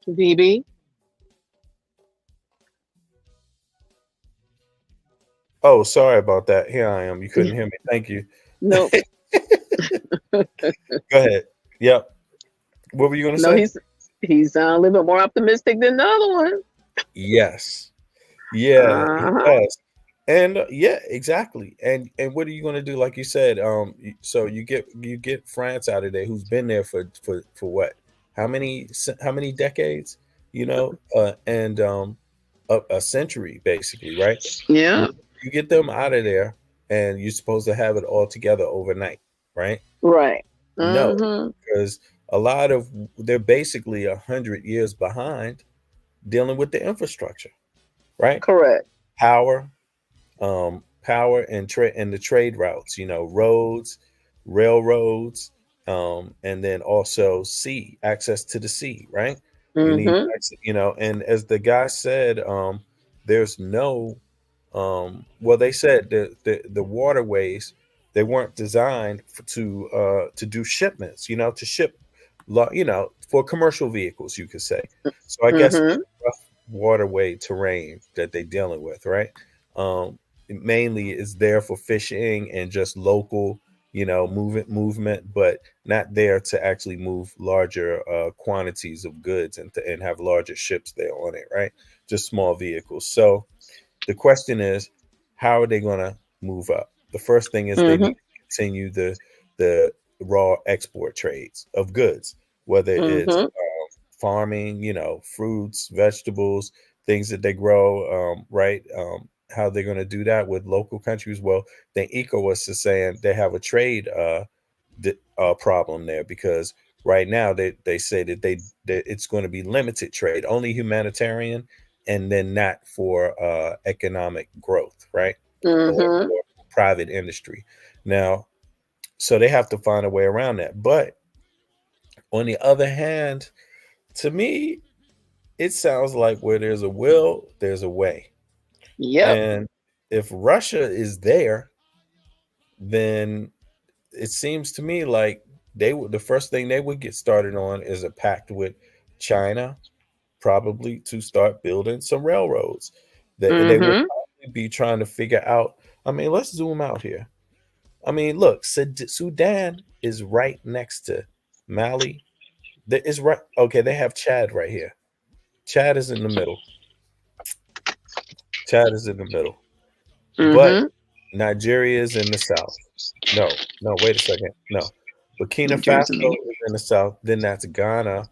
VB.
Oh, sorry about that. Here I am. You couldn't hear me. Thank you.
Nope.
Go ahead. Yep. What were you going to say?
He's a little bit more optimistic than the other one.
Yes. Yeah, he does. And yeah, exactly. And what are you going to do? Like you said, so you get France out of there, who's been there for what? How many decades? And a century basically, right?
Yeah.
You get them out of there, and you're supposed to have it all together overnight, right?
Right.
No, because they're basically 100 years behind dealing with the infrastructure, right?
Correct.
Power and trade and the trade routes, roads, railroads, and then also access to the sea, right? You need access, and as the guy said, there's no well, they said the waterways, they weren't designed to do shipments, to ship for commercial vehicles, you could say. So I guess it's rough waterway terrain that they're dealing with, right? It mainly is there for fishing and just local, movement, but not there to actually move larger quantities of goods and have larger ships there on it, right? Just small vehicles. So the question is, how are they going to move up? The first thing is they need to continue the raw export trades of goods, whether it's farming, fruits, vegetables, things that they grow, right? How they're going to do that with local countries? Well, then ECOWAS is saying they have a trade problem there, because right now they say that it's going to be limited trade, only humanitarian, and then not for economic growth, right? Or private industry. Now, so they have to find a way around that. But on the other hand, to me, it sounds like where there's a will, there's a way.
Yeah.
And if Russia is there, then it seems to me like the first thing they would get started on is a pact with China, probably to start building some railroads. They would probably be trying to figure out I mean, let's zoom out here. I mean, look, Sudan is right next to Mali. That is right. Okay, they have Chad right here. Chad is in the middle. Chad is in the middle. But
Mm-hmm.
Nigeria is in the south. No, no, wait a second. No. Burkina
Nigeria's
Faso
in the
is in the south. Then that's Ghana.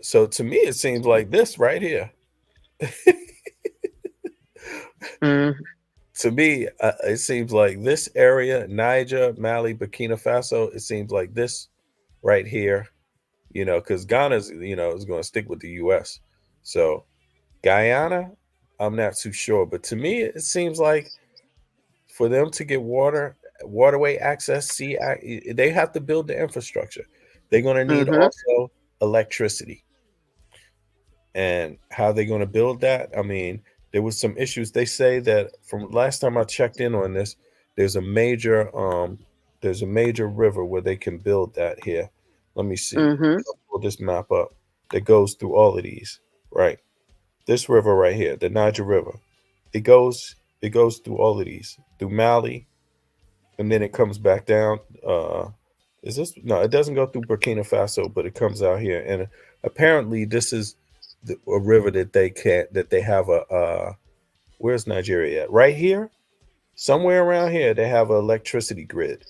So to me, it seems like this right here.
mm,
To me, it seems like this area, Niger, Mali, Burkina Faso, it seems like this right here, because Ghana's, is going to stick with the U.S. So Guyana, I'm not too sure. But to me, it seems like for them to get waterway access, they have to build the infrastructure. They're going to need
mm-hmm.
also electricity. And how they're going to build that? I mean, there was some issues. They say that from last time I checked in on this, there's a major river where they can build that here. Let me see.
Mm-hmm.
I'll pull this map up that goes through all of these. Right. This river right here, the Niger River. It goes through all of these, through Mali, and then it comes back down. Is this no? It doesn't go through Burkina Faso, but it comes out here, and apparently this is a river that they have a. Where's Nigeria at? Right here, somewhere around here, they have an electricity grid,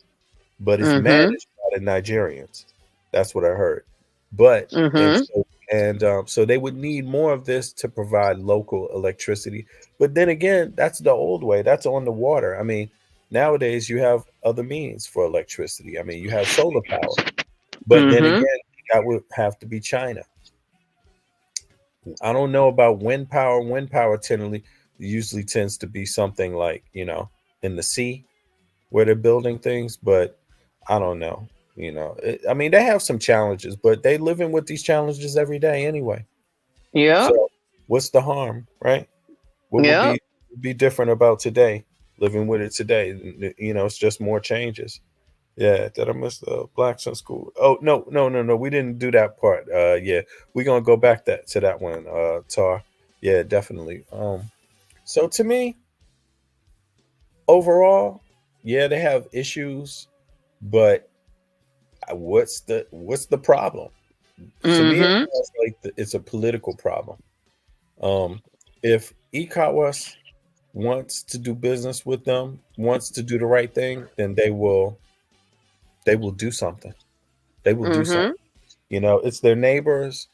but it's
Mm-hmm.
managed by the Nigerians. That's what I heard. But
Mm-hmm.
so they would need more of this to provide local electricity. But then again, that's the old way. That's on the water. I mean, nowadays you have other means for electricity. I mean, you have solar power. But then
Mm-hmm.
again, that would have to be China. I don't know about wind power. Wind power usually tends to be something like, in the sea where they're building things, but I don't know. I mean, they have some challenges, but they living with these challenges every day anyway.
Yep.
So what's the harm, right? What would
Yep.
be different about today, living with it today? It's just more changes. Yeah, did I miss the blacks in school? Oh no, no, no, no. We didn't do that part. Yeah, we're gonna go back to that one, Tar. Yeah, definitely. So to me, overall, yeah, they have issues, but what's the problem? To me, it
Mm-hmm.
sounds like it's a political problem. If ECOWAS wants to do business with them, wants to do the right thing, then they will do something. They will do something.
Mm-hmm.
It's their neighbors.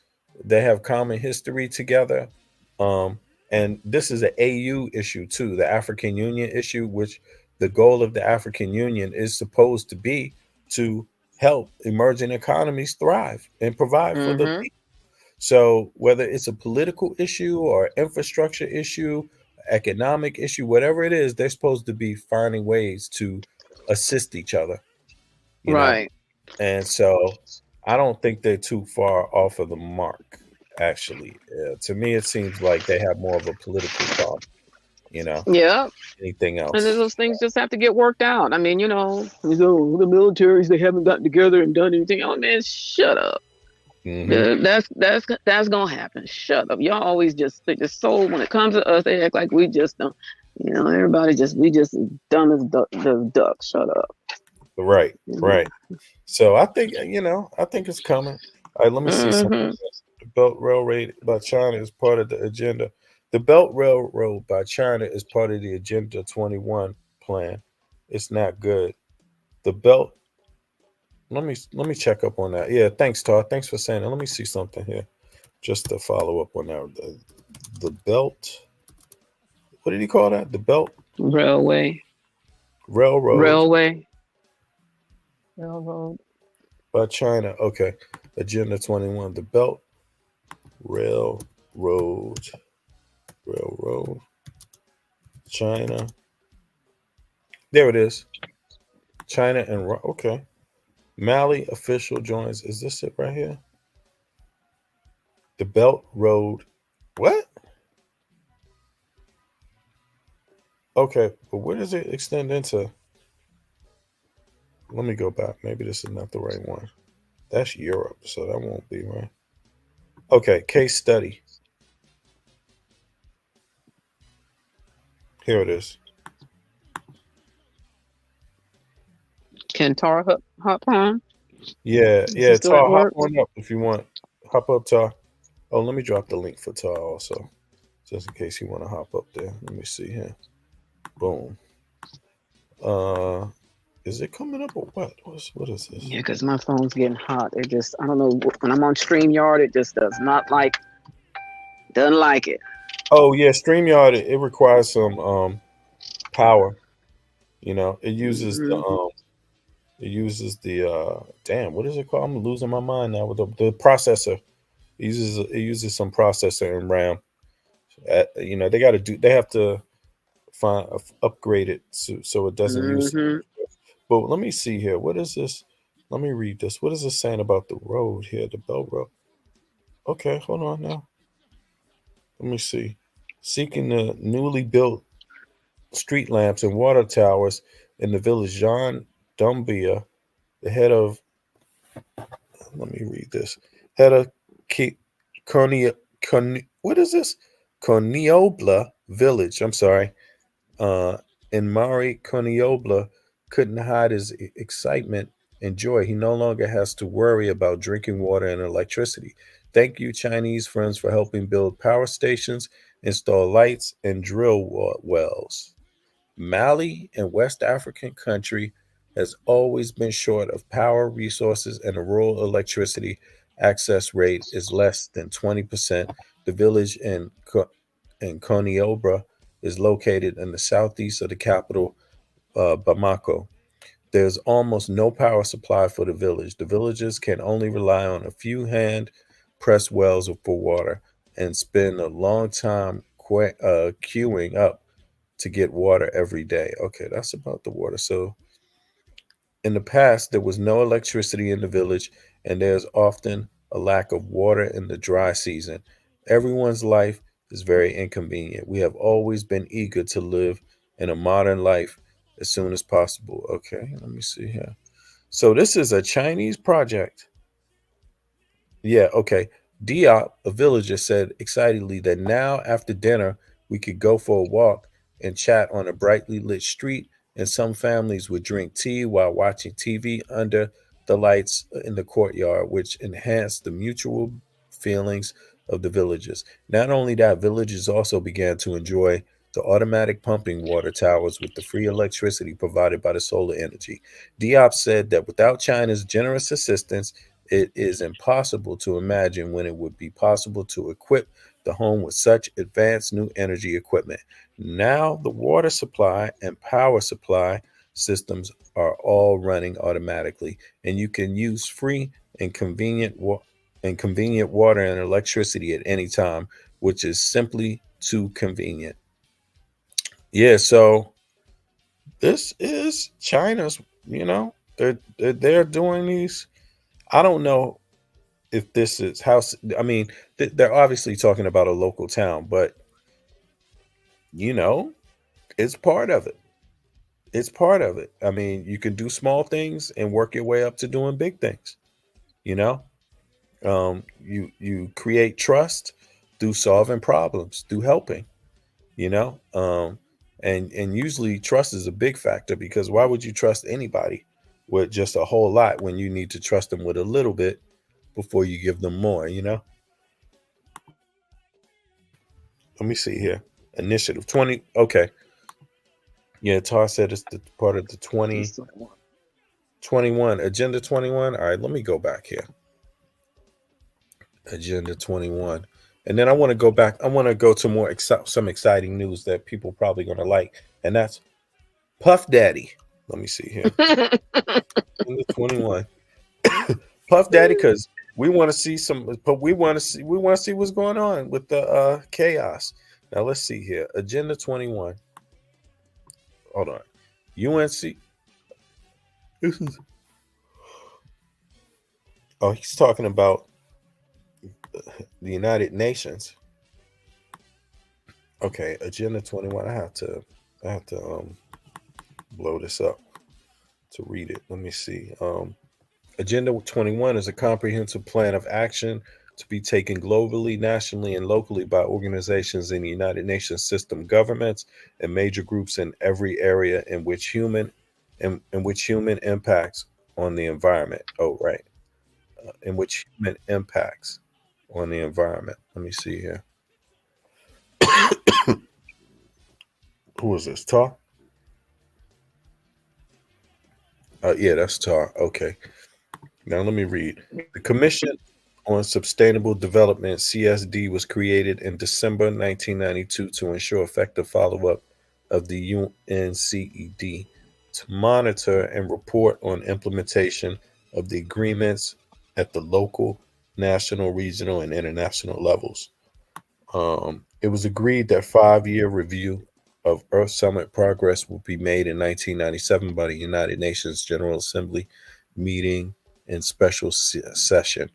They have common history together. Um, and this is an AU issue too, the African Union issue, which the goal of the African Union is supposed to be to help emerging economies thrive and provide for the
Mm-hmm.
people. So whether it's a political issue or infrastructure issue, economic issue, whatever it is, they're supposed to be finding ways to assist each other, you know.
Right.
And so I don't think they're too far off of the mark, actually. To me, it seems like they have more of a political problem, you know,
Yep.
anything
And then
else.
those things just have to get worked out. I mean, the militaries, they haven't gotten together and done anything. Oh man, shut up.
Hmm.
That's gonna happen. Shut up. Y'all always just think it's so when it comes to us, they act like we just don't. Everybody we just as dumb as the ducks. Shut up.
Right,
Mhm.
right. So I think it's coming. All right, let me see something.
Mhm.
The Belt Railroad by China is part of the agenda. The Belt Railroad by China is part of the Agenda 21 plan. It's not good. The Belt. Let me check up on that. Yeah, thanks, Todd. Thanks for saying that. Let me see something here, just to follow up on that. The Belt. What did he call that? The Belt
Railway.
Railroad
Railway. Railroad.
by China. Okay, Agenda 21. The Belt Railroad. Railroad. China. There it is. China and okay. Mali official joins. Is this it right here? The Belt Road. What? Okay, but where does it extend into? Let me go back. Maybe this is not the right one. That's Europe, so that won't be right. Okay, case study. Here it is.
Can Tara hop on?
Yeah,
Is
yeah.
he still at
Tar, hop
work?
on up if you want. Hop up, Tar. Oh, let me drop the link for Tar also, just in case you want to hop up there. Let me see here. Boom. Uh, is it coming up or what? What is this?
Yeah, because my phone's getting hot. It just, I don't know, when I'm on StreamYard, it just doesn't like it.
Oh yeah, StreamYard. It requires some power. You know, it uses the damn. What is it called? I'm losing my mind now with the processor. It uses some processor and RAM. You know, they have to upgrade it so it doesn't use. But let me see here. What is this? Let me read this. What is this saying about the road here, the Belt Road? Okay, hold on now. Let me see. Seeking the newly built street lamps and water towers in the village, John Dumbia, the head of, let me read this, head of what is this? Coniobla village. I'm sorry. Uh, and Mari Coniobla couldn't hide his excitement and joy. He no longer has to worry about drinking water and electricity. Thank you, Chinese friends, for helping build power stations, install lights, and drill wells. Mali, a West African country, has always been short of power resources, and the rural electricity access rate is less than 20%. The village in Koniobra is located in the southeast of the capital, Bamako. There's almost no power supply for the village. The villagers can only rely on a few hand pressed wells for water and spend a long time queuing up to get water every day. Okay, that's about the water. So in the past, there was no electricity in the village, and there's often a lack of water in the dry season. Everyone's life is very inconvenient. We have always been eager to live in a modern life as soon as possible. Okay, let me see here. So this is a Chinese project. Yeah, okay. Diop, a villager, said excitedly that now after dinner we could go for a walk and chat on a brightly lit street, and some families would drink tea while watching TV under the lights in the courtyard, which enhanced the mutual feelings of the villagers. Not only that, villagers also began to enjoy the automatic pumping water towers with the free electricity provided by the solar energy. Diop said that without China's generous assistance, it is impossible to imagine when it would be possible to equip the home with such advanced new energy equipment. Now, the water supply and power supply systems are all running automatically, and you can use free and convenient water and electricity at any time, which is simply too convenient. Yeah, so this is China's. You know, they're doing these. I don't know if this is how. I mean, they're obviously talking about a local town, but you know, it's part of it. It's part of it. I mean, you can do small things and work your way up to doing big things. You know, you create trust through solving problems, through helping. You know, and usually trust is a big factor, because why would you trust anybody with just a whole lot when you need to trust them with a little bit before you give them more? You know. Let me see here. Initiative 20. Okay. Yeah, Tar said it's the part of the 2021. Agenda 21. All right, let me go back here. Agenda 21. And then I want to go back. I want to go to more some exciting news that people probably going to like. And that's Puff Daddy. Let me see here. Agenda 21. Puff Daddy, because we want to see we want to see what's going on with the chaos. Now let's see here. Agenda 21. Hold on. UNC. This is. Oh, he's talking about the United Nations. Okay, Agenda 21. I have to blow this up to read it. Let me see. Agenda 21 is a comprehensive plan of action to be taken globally, nationally, and locally by organizations in the United Nations system, governments, and major groups in every area in which human in which human impacts on the environment. Oh, right. In which human impacts on the environment. Let me see here. Who is this? Tar? Yeah, that's Tar. Okay. Now let me read. The Commission on Sustainable Development, CSD, was created in December 1992 to ensure effective follow-up of the UNCED, to monitor and report on implementation of the agreements at the local, national, regional, and international levels. It was agreed that 5-year review of Earth Summit progress will be made in 1997 by the United Nations General Assembly meeting in special session.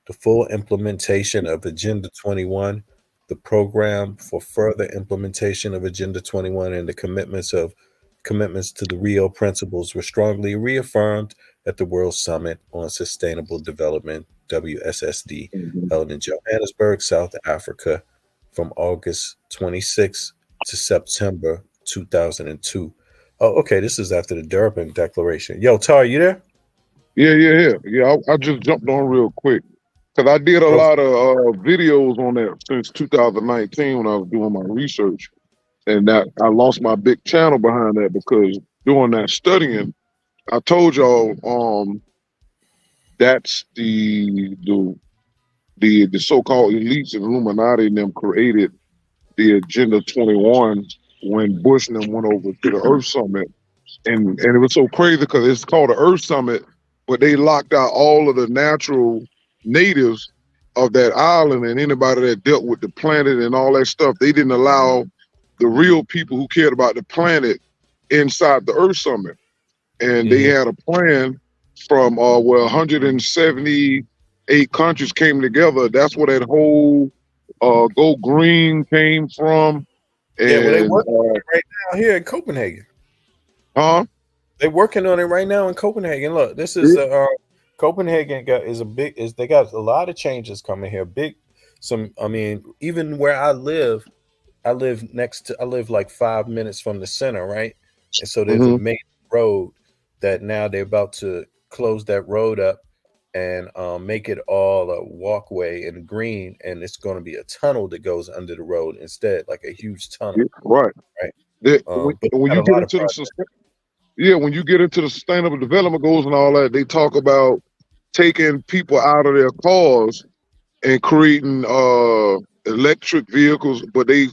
The full implementation of Agenda 21, the program for further implementation of Agenda 21, and the commitments to the Rio principles were strongly reaffirmed at the World Summit on Sustainable Development, WSSD, held in Johannesburg, South Africa, from August 26 to September 2002. Oh, okay. This is after the Durban Declaration. Yo, Tar, you there?
Yeah. I just jumped on real quick because I did a lot of videos on that since 2019 when I was doing my research, and that I lost my big channel behind that because doing that studying, I told y'all that's the so-called elites and Illuminati and them created the Agenda 21 when Bush and them went over to the Earth Summit. And it was so crazy because it's called the Earth Summit, but they locked out all of the natural natives of that island and anybody that dealt with the planet and all that stuff. They didn't allow the real people who cared about the planet inside the Earth Summit. And they had a plan from 178 countries came together. That's where that whole Go Green came from. And,
yeah, well, they working on it right now here in Copenhagen.
Huh?
They're working on it right now in Copenhagen. Look, this is Copenhagen they got a lot of changes coming here. Even where I live like 5 minutes from the center, right? And so there's a main road that now they're about to close that road up and make it all a walkway and green, and it's going to be a tunnel that goes under the road instead, like a huge tunnel.
Right.
But
when you get into when you get into the sustainable development goals and all that, they talk about taking people out of their cars and creating electric vehicles, but they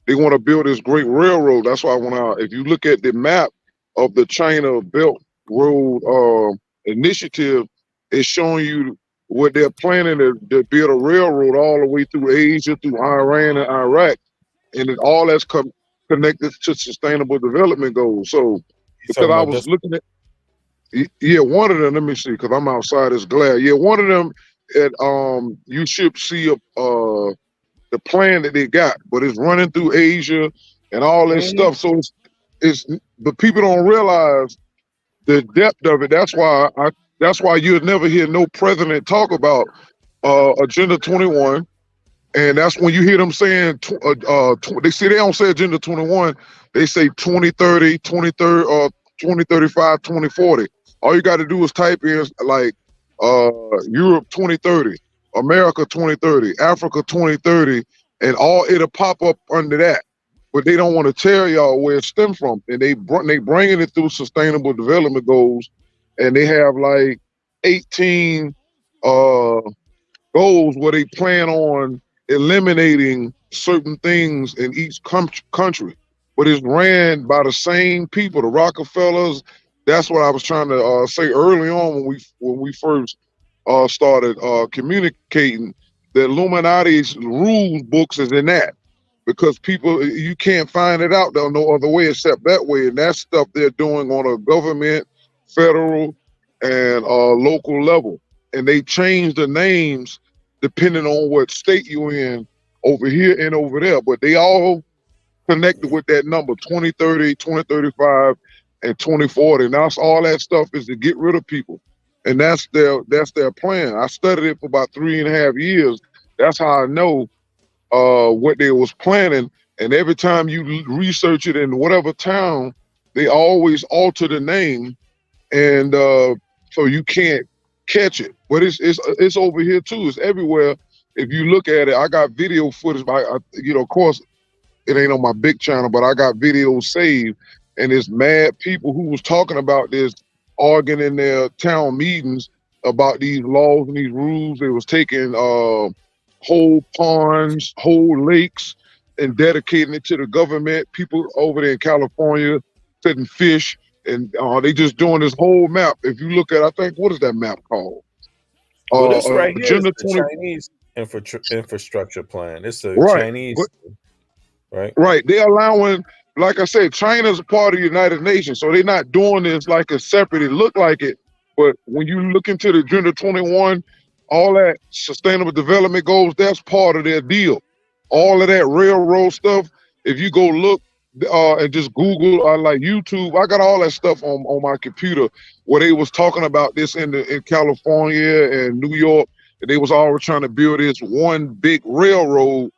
want to build this great railroad. That's why if you look at the map of the China Belt Road initiative, it's showing you what they're planning to build a railroad all the way through Asia, through Iran and Iraq, and all that's connected to sustainable development goals. So because I was looking at one of them, let me see, because I'm outside this glare. Yeah, one of them you should see the plan that they got, but it's running through Asia and all this stuff. So but people don't realize the depth of it. That's why you'll never hear no president talk about Agenda 21. And that's when you hear them saying, they don't say Agenda 21, they say 2030, 2035, 2040. All you got to do is type in like Europe 2030, America 2030, Africa 2030, and it'll pop up under that. But they don't want to tell y'all where it stems from. And they bringing it through sustainable development goals, and they have like 18 goals where they plan on eliminating certain things in each country, but it's ran by the same people, the Rockefellers. That's what I was trying to say early on when we first started communicating. The Illuminati's rules books is in that, because you can't find it out there no other way except that way, and that's stuff they're doing on a government, federal, and local level, and they change the names depending on what state you're in over here and over there. But they all connected with that number, 2030, 2035, and 2040. And that's all that stuff is to get rid of people. And that's their plan. I studied it for about 3.5 years. That's how I know what they was planning. And every time you research it in whatever town, they always alter the name, and so you can't catch it. But it's over here too. It's everywhere. If you look at it, I got video footage. Of course, it ain't on my big channel, but I got videos saved, and there's mad people who was talking about this, arguing in their town meetings about these laws and these rules. They was taking whole ponds, whole lakes, and dedicating it to the government. People over there in California couldn't fish, and they just doing this whole map. If you look at, I think, what is that map called?
Well, this right here is
Agenda
the
20.
Chinese infrastructure plan. It's the
Right.
Chinese, right?
Right. They're allowing, like I said, China's a part of the United Nations, so they're not doing this like a separate. It look like it, but when you look into the Agenda 21, all that sustainable development goals, that's part of their deal. All of that railroad stuff, if you go look and just Google like YouTube, I got all that stuff on my computer where they was talking about this in California and New York, and they was always trying to build this one big railroad,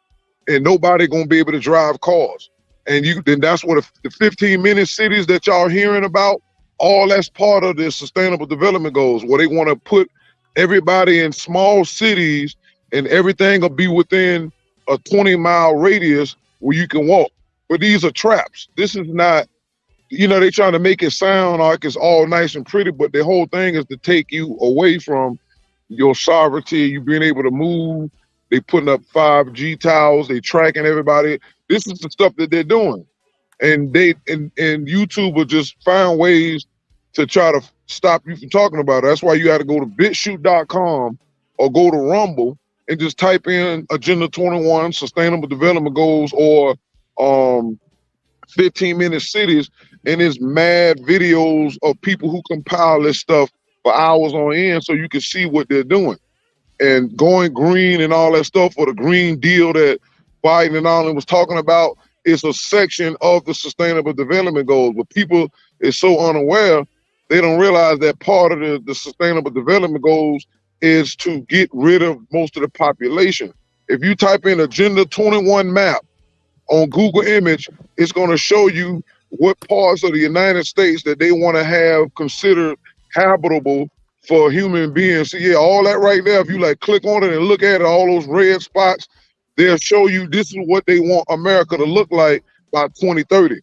and nobody gonna be able to drive cars. And then that's what the 15-minute cities that y'all hearing about, all that's part of the sustainable development goals, where they want to put everybody in small cities, and everything will be within a 20-mile radius where you can walk. But these are traps. This is not, they trying to make it sound like it's all nice and pretty, but the whole thing is to take you away from your sovereignty, you being able to move. They putting up 5G towers, they tracking everybody. This is the stuff that they're doing. And YouTube will just find ways to try to stop you from talking about it. That's why you got to go to bitshoot.com or go to Rumble and just type in Agenda 21 Sustainable Development Goals or 15-minute cities, and it's mad videos of people who compile this stuff for hours on end so you can see what they're doing. And going green and all that stuff, or the Green Deal that Biden and all was talking about, is a section of the Sustainable Development Goals. But people is so unaware, they don't realize that part of the Sustainable Development Goals is to get rid of most of the population. If you type in Agenda 21 map on Google Image, it's going to show you what parts of the United States that they want to have considered habitable for human beings. So yeah, all that right there, if you like click on it and look at it, all those red spots, they'll show you this is what they want America to look like by 2030.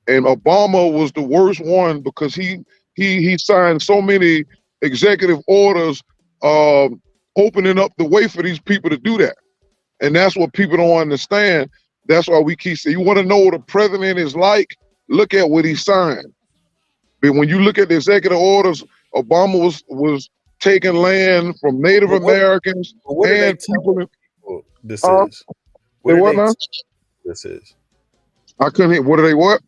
And Obama was the worst one because he signed so many executive orders opening up the way for these people to do that. And that's what people don't understand. That's why we keep saying, you want to know what a president is like? Look at what he signed. But when you look at the executive orders, Obama was taking land from Native Americans and people.
This is. What are they this is?
I couldn't hear. What are they? What?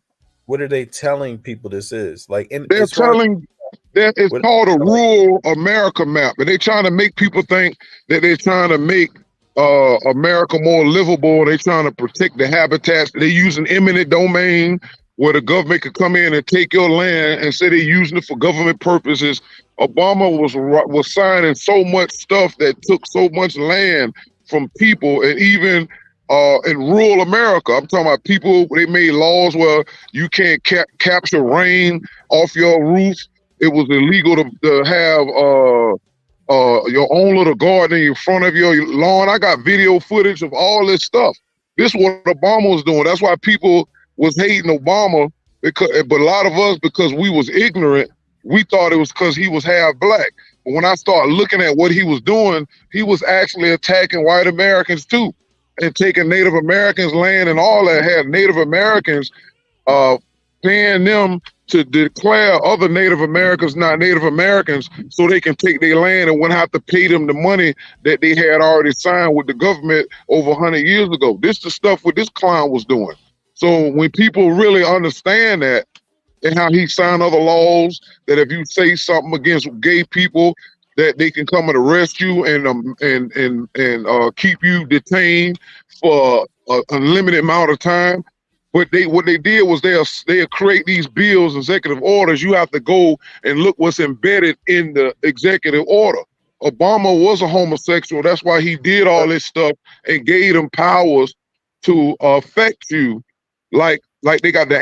What are they telling people this is? Like,
They're telling that it's called a rural America map, and they're trying to make people think that they're trying to make America more livable. They're trying to protect the habitats. They use an eminent domain where the government could come in and take your land and say they're using it for government purposes. Obama was signing so much stuff that took so much land from people, and even in rural America, I'm talking about people, they made laws where you can't capture rain off your roof. It was illegal to have your own little garden in front of your lawn. I got video footage of all this stuff. This is what Obama was doing. That's why people was hating Obama, but a lot of us, because we was ignorant, we thought it was because he was half black. But when I started looking at what he was doing, he was actually attacking white Americans too, and taking Native Americans' land and all that. Had Native Americans paying them to declare other Native Americans not Native Americans so they can take their land and wouldn't have to pay them the money that they had already signed with the government over 100 years ago. This is the stuff what this clown was doing. So when people really understand that, and how he signed other laws that if you say something against gay people, that they can come and arrest you and keep you detained for an unlimited amount of time. But what they did was they'll create these bills, executive orders. You have to go and look what's embedded in the executive order. Obama was a homosexual. That's why he did all this stuff and gave them powers to affect you. Like they got the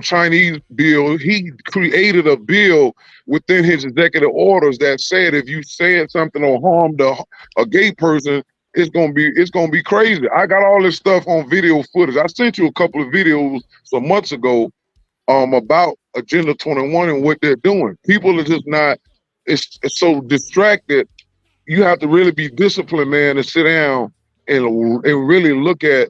Chinese bill. He created a bill within his executive orders that said if you said something or harmed a gay person, it's gonna be crazy. I got all this stuff on video footage. I sent you a couple of videos some months ago about Agenda 21 and what they're doing. People are just not. It's so distracted. You have to really be disciplined, man, and sit down and really look at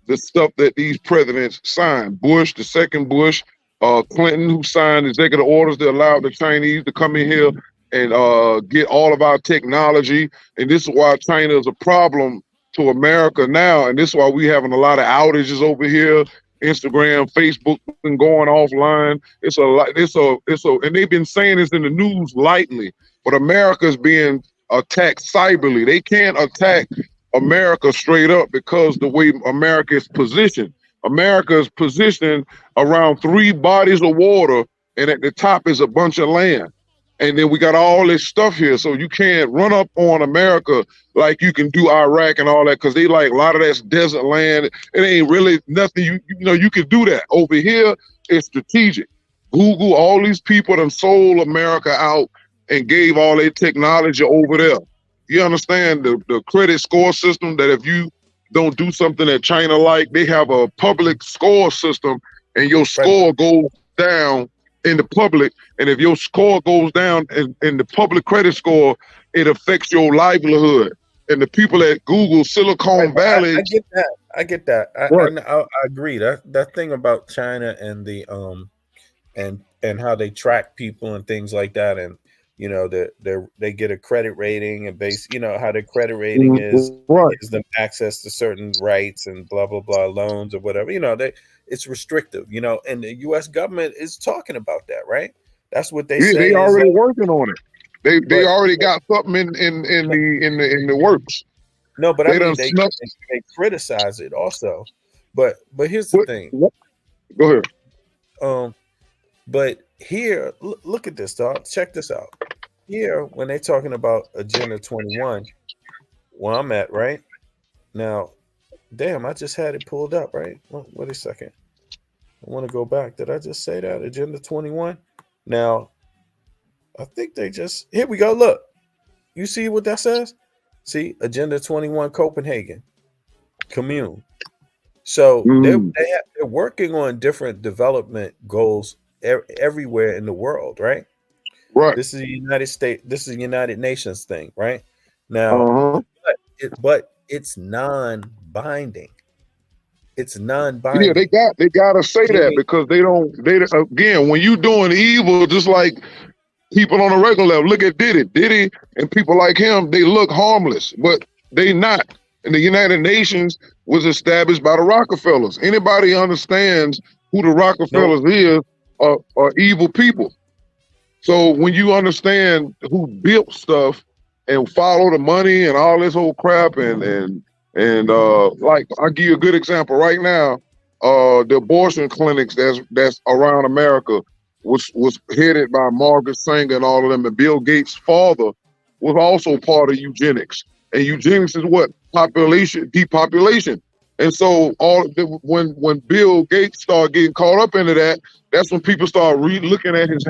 the stuff that these presidents signed. Bush, the second Bush, Clinton, who signed executive orders that allowed the Chinese to come in here and get all of our technology. And this is why China is a problem to America now. And this is why we having a lot of outages over here. Instagram, Facebook been going offline. It's a lot. And they've been saying this in the news lightly, but America's being attacked cyberly. They can't attack America straight up because the way America is positioned. America is positioned around 3 bodies of water, and at the top is a bunch of land. And then we got all this stuff here, so you can't run up on America like you can do Iraq and all that, because they like a lot of that's desert land. It ain't really nothing. You can do that. Over here, it's strategic. Google, all these people done sold America out and gave all their technology over there. You understand the credit score system, that if you don't do something that China like, they have a public score system, and your score goes down in the public. And if your score goes down in the public credit score, it affects your livelihood. And the people at Google, Silicon Valley.
I get that. I agree. That thing about China and the and how they track people and things like that, and they get a credit rating and how their credit rating is gives them access to certain rights and blah blah blah loans or whatever. It's restrictive. And the U.S. government is talking about that, right? That's what they say.
They already working on it. They already got something in the works.
No, but they criticize it also. But here's the thing.
Go ahead.
But here, look at this, dog. Check this out. Here, when they're talking about Agenda 21, where I'm at right now, damn, I just had it pulled up, right? Wait a second. I want to go back. Did I just say that? Agenda 21? Now, I think here we go. Look, you see what that says? See, Agenda 21 Copenhagen Commune. So they're working on different development goals everywhere in the world, right?
Right.
This is the United States. This is the United Nations thing, right? Now, but it's non-binding. It's non-binding.
Yeah, they gotta say that, because they again, when you doing evil, just like people on a regular level, look at Diddy and people like him, they look harmless, but they not. And the United Nations was established by the Rockefellers. Anybody understands who the Rockefellers is are evil people. So when you understand who built stuff and follow the money and all this whole crap and like, I'll give you a good example right now. The abortion clinics that's around America was headed by Margaret Sanger and all of them. And Bill Gates' father was also part of eugenics. And eugenics is what? Depopulation. And so when Bill Gates started getting caught up into that, that's when people start looking at his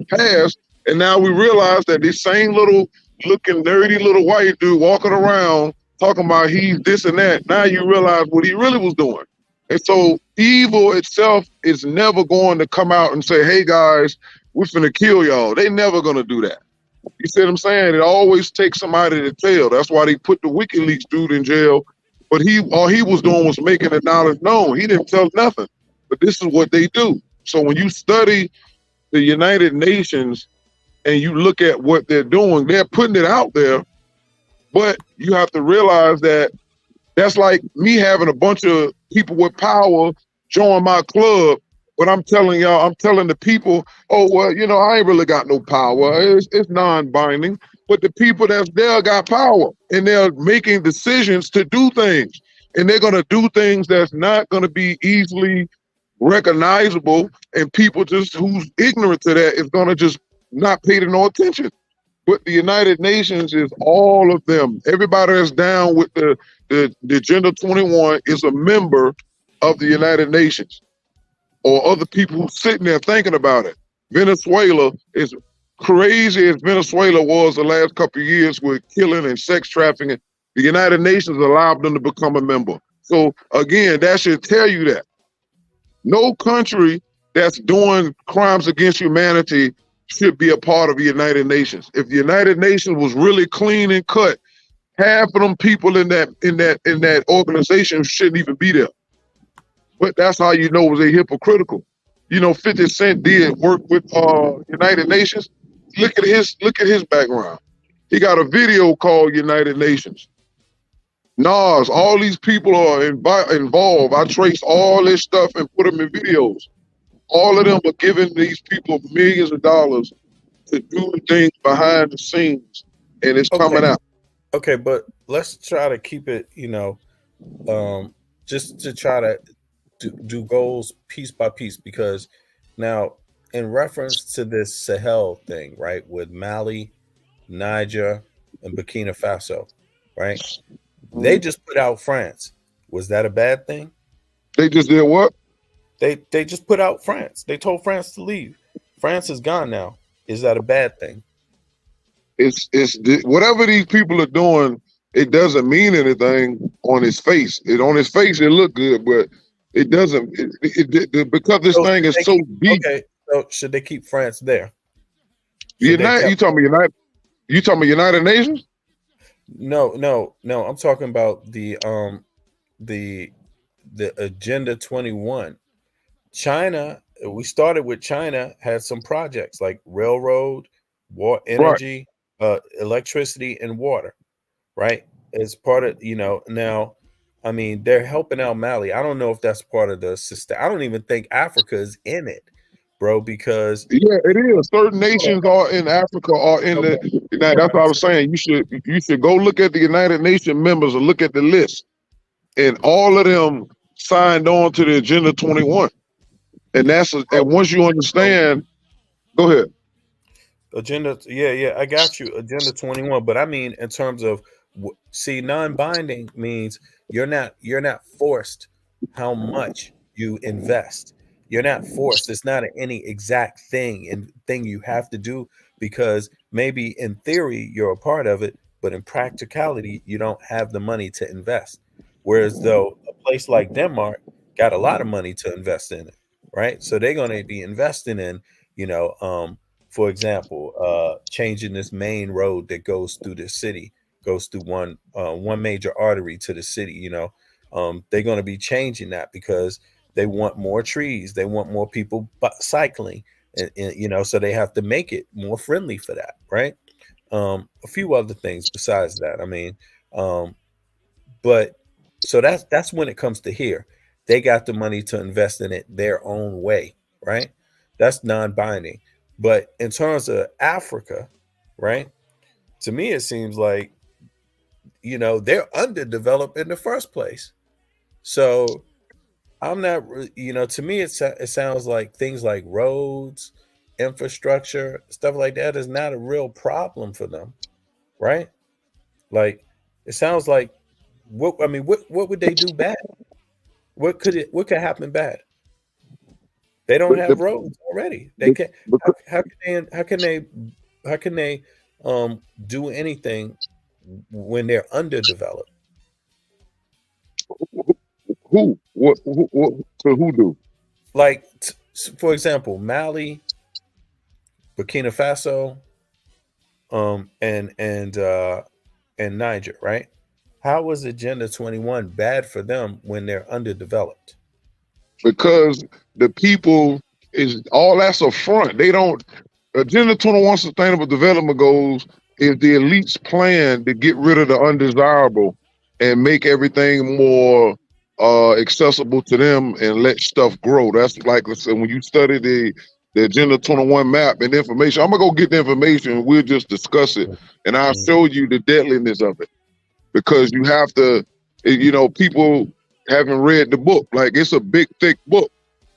past. And now we realize that this same little looking nerdy little white dude walking around talking about he's this and that. Now you realize what he really was doing. And so evil itself is never going to come out and say, hey guys, we're finna kill y'all. They never gonna do that. You see what I'm saying? It always takes somebody to tell. That's why they put the WikiLeaks dude in jail. But all he was doing was making the knowledge known. He didn't tell nothing. But this is what they do. So when you study the United Nations and you look at what they're doing, they're putting it out there. But you have to realize that that's like me having a bunch of people with power join my club. But I'm telling the people, oh, well, I ain't really got no power. It's non-binding. But the people that's there got power, and they're making decisions to do things. And they're going to do things that's not going to be easily recognizable. And people who's ignorant to that is going to just not pay no attention. But the United Nations is all of them. Everybody that's down with the Agenda 21 is a member of the United Nations. or other people who sitting there thinking about it. Venezuela is crazy as Venezuela was the last couple of years with killing and sex trafficking. The United Nations allowed them to become a member. So again, that should tell you that no country that's doing crimes against humanity should be a part of the United Nations. If the United Nations was really clean and cut, half of them people in that organization shouldn't even be there. But that's how you know they're hypocritical. You know, 50 Cent did work with United Nations. Look at his background. He got a video called United Nations. Nas, all these people are involved. I traced all this stuff and put them in videos. All of them are giving these people millions of dollars to do things behind the scenes, and it's coming out.
Okay, but let's try to keep it, just to try to do goals piece by piece, because now in reference to this Sahel thing, right, with Mali, Niger, and Burkina Faso, right? They just put out France. Was that a bad thing?
They just did what?
They just put out France. They told France to leave. France is gone now. Is that a bad thing?
It's whatever these people are doing, it doesn't mean anything on its face. On its face, it look good, but it doesn't. Because this thing is so deep.
Okay, so should they keep France there?
You talking about United Nations?
No. I'm talking about the Agenda 21. China. We started with China. Had some projects like railroad, energy, electricity, and water. Right, as part of now. I mean, they're helping out Mali. I don't know if that's part of the system. I don't even think Africa is in it, bro, because
it is. Certain nations are in Africa are in that's what I was saying. You should go look at the United Nations members or look at the list. And all of them signed on to the Agenda 21. And and once you understand, go ahead.
Agenda, yeah, I got you. Agenda 21, but I mean in terms of non-binding means you're not forced how much you invest. You're not forced. It's not any exact thing you have to do, because maybe in theory you're a part of it, but in practicality you don't have the money to invest. Whereas though a place like Denmark got a lot of money to invest in it, right? So they're going to be investing in, for example, changing this main road that goes through the city, goes through one major artery to the city. They're going to be changing that because they want more trees, they want more people cycling, and so they have to make it more friendly for that, right? A few other things besides that. I mean, but so that's when it comes to here. They got the money to invest in it their own way, right? That's non-binding. But in terms of Africa, right? To me, it seems like, they're underdeveloped in the first place. So I'm not, to me, it sounds like things like roads, infrastructure, stuff like that is not a real problem for them, right? Like, it sounds like, what would they do bad? What could happen bad? They don't have roads already. They can't. How can they do anything when they're underdeveloped?
Who do?
Like, for example, Mali, Burkina Faso, and Niger, right? How was Agenda 21 bad for them when they're underdeveloped?
Because the people is all that's a front. They don't. Agenda 21 Sustainable Development Goals is the elite's plan to get rid of the undesirable and make everything more accessible to them and let stuff grow. That's like I said, when you study the Agenda 21 map and information, I'm gonna go get the information and we'll just discuss it, and I'll show you the deadliness of it, because you have to, people haven't read the book. Like, it's a big, thick book.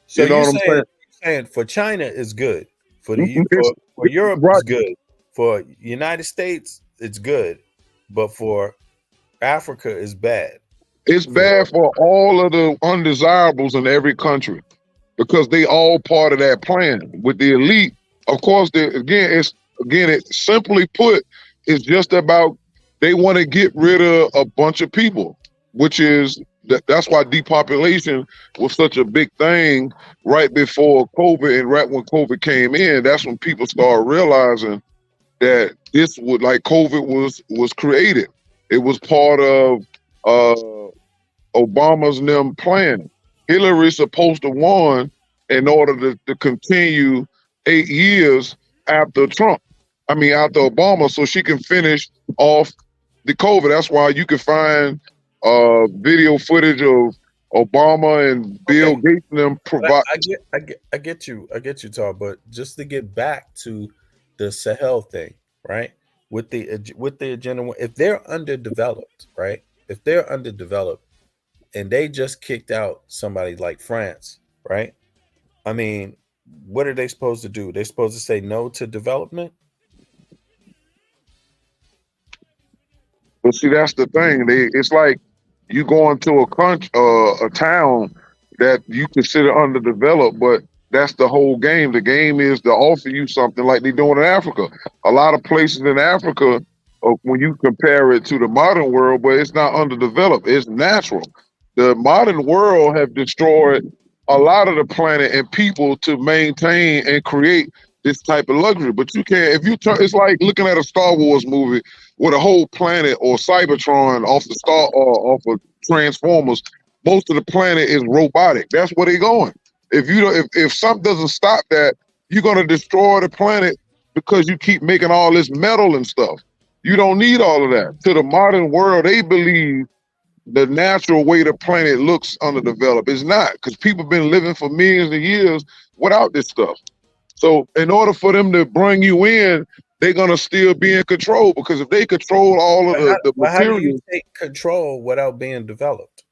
So you're saying for China is good, for Europe it's good, for United States it's good, but for Africa is bad.
It's bad for all of the undesirables in every country. because they all part of that plan. With the elite, of course, it simply put, it's just about they want to get rid of a bunch of people, which is that's why depopulation was such a big thing right before COVID, and right when COVID came in, that's when people started realizing that this would, like, COVID was created. It was part of Obama's and them plan. Hillary's supposed to won in order to continue 8 years after after Obama, so she can finish off the COVID. That's why you can find video footage of Obama and Bill Gates and them provide.
I get you, Tal. But just to get back to the Sahel thing, right? With the agenda, if they're underdeveloped, right? If they're underdeveloped, and they just kicked out somebody like France, right? I mean, what are they supposed to do? They're supposed to say no to development?
But see, that's the thing. It's like you go into a town that you consider underdeveloped, but that's the whole game. The game is to offer you something like they're doing in Africa. A lot of places in Africa, when you compare it to the modern world, but it's not underdeveloped. It's natural. The modern world have destroyed a lot of the planet and people to maintain and create this type of luxury. But you can't, if you turn, it's like looking at a Star Wars movie with a whole planet or Cybertron off of Transformers. Most of the planet is robotic. That's where they're going. If something doesn't stop that, you're gonna destroy the planet because you keep making all this metal and stuff. You don't need all of that. To the modern world, they believe the natural way the planet looks underdeveloped is not, because people have been living for millions of years without this stuff. So in order for them to bring you in, they're gonna still be in control, because if they control all of the material,
how do you take control without being developed?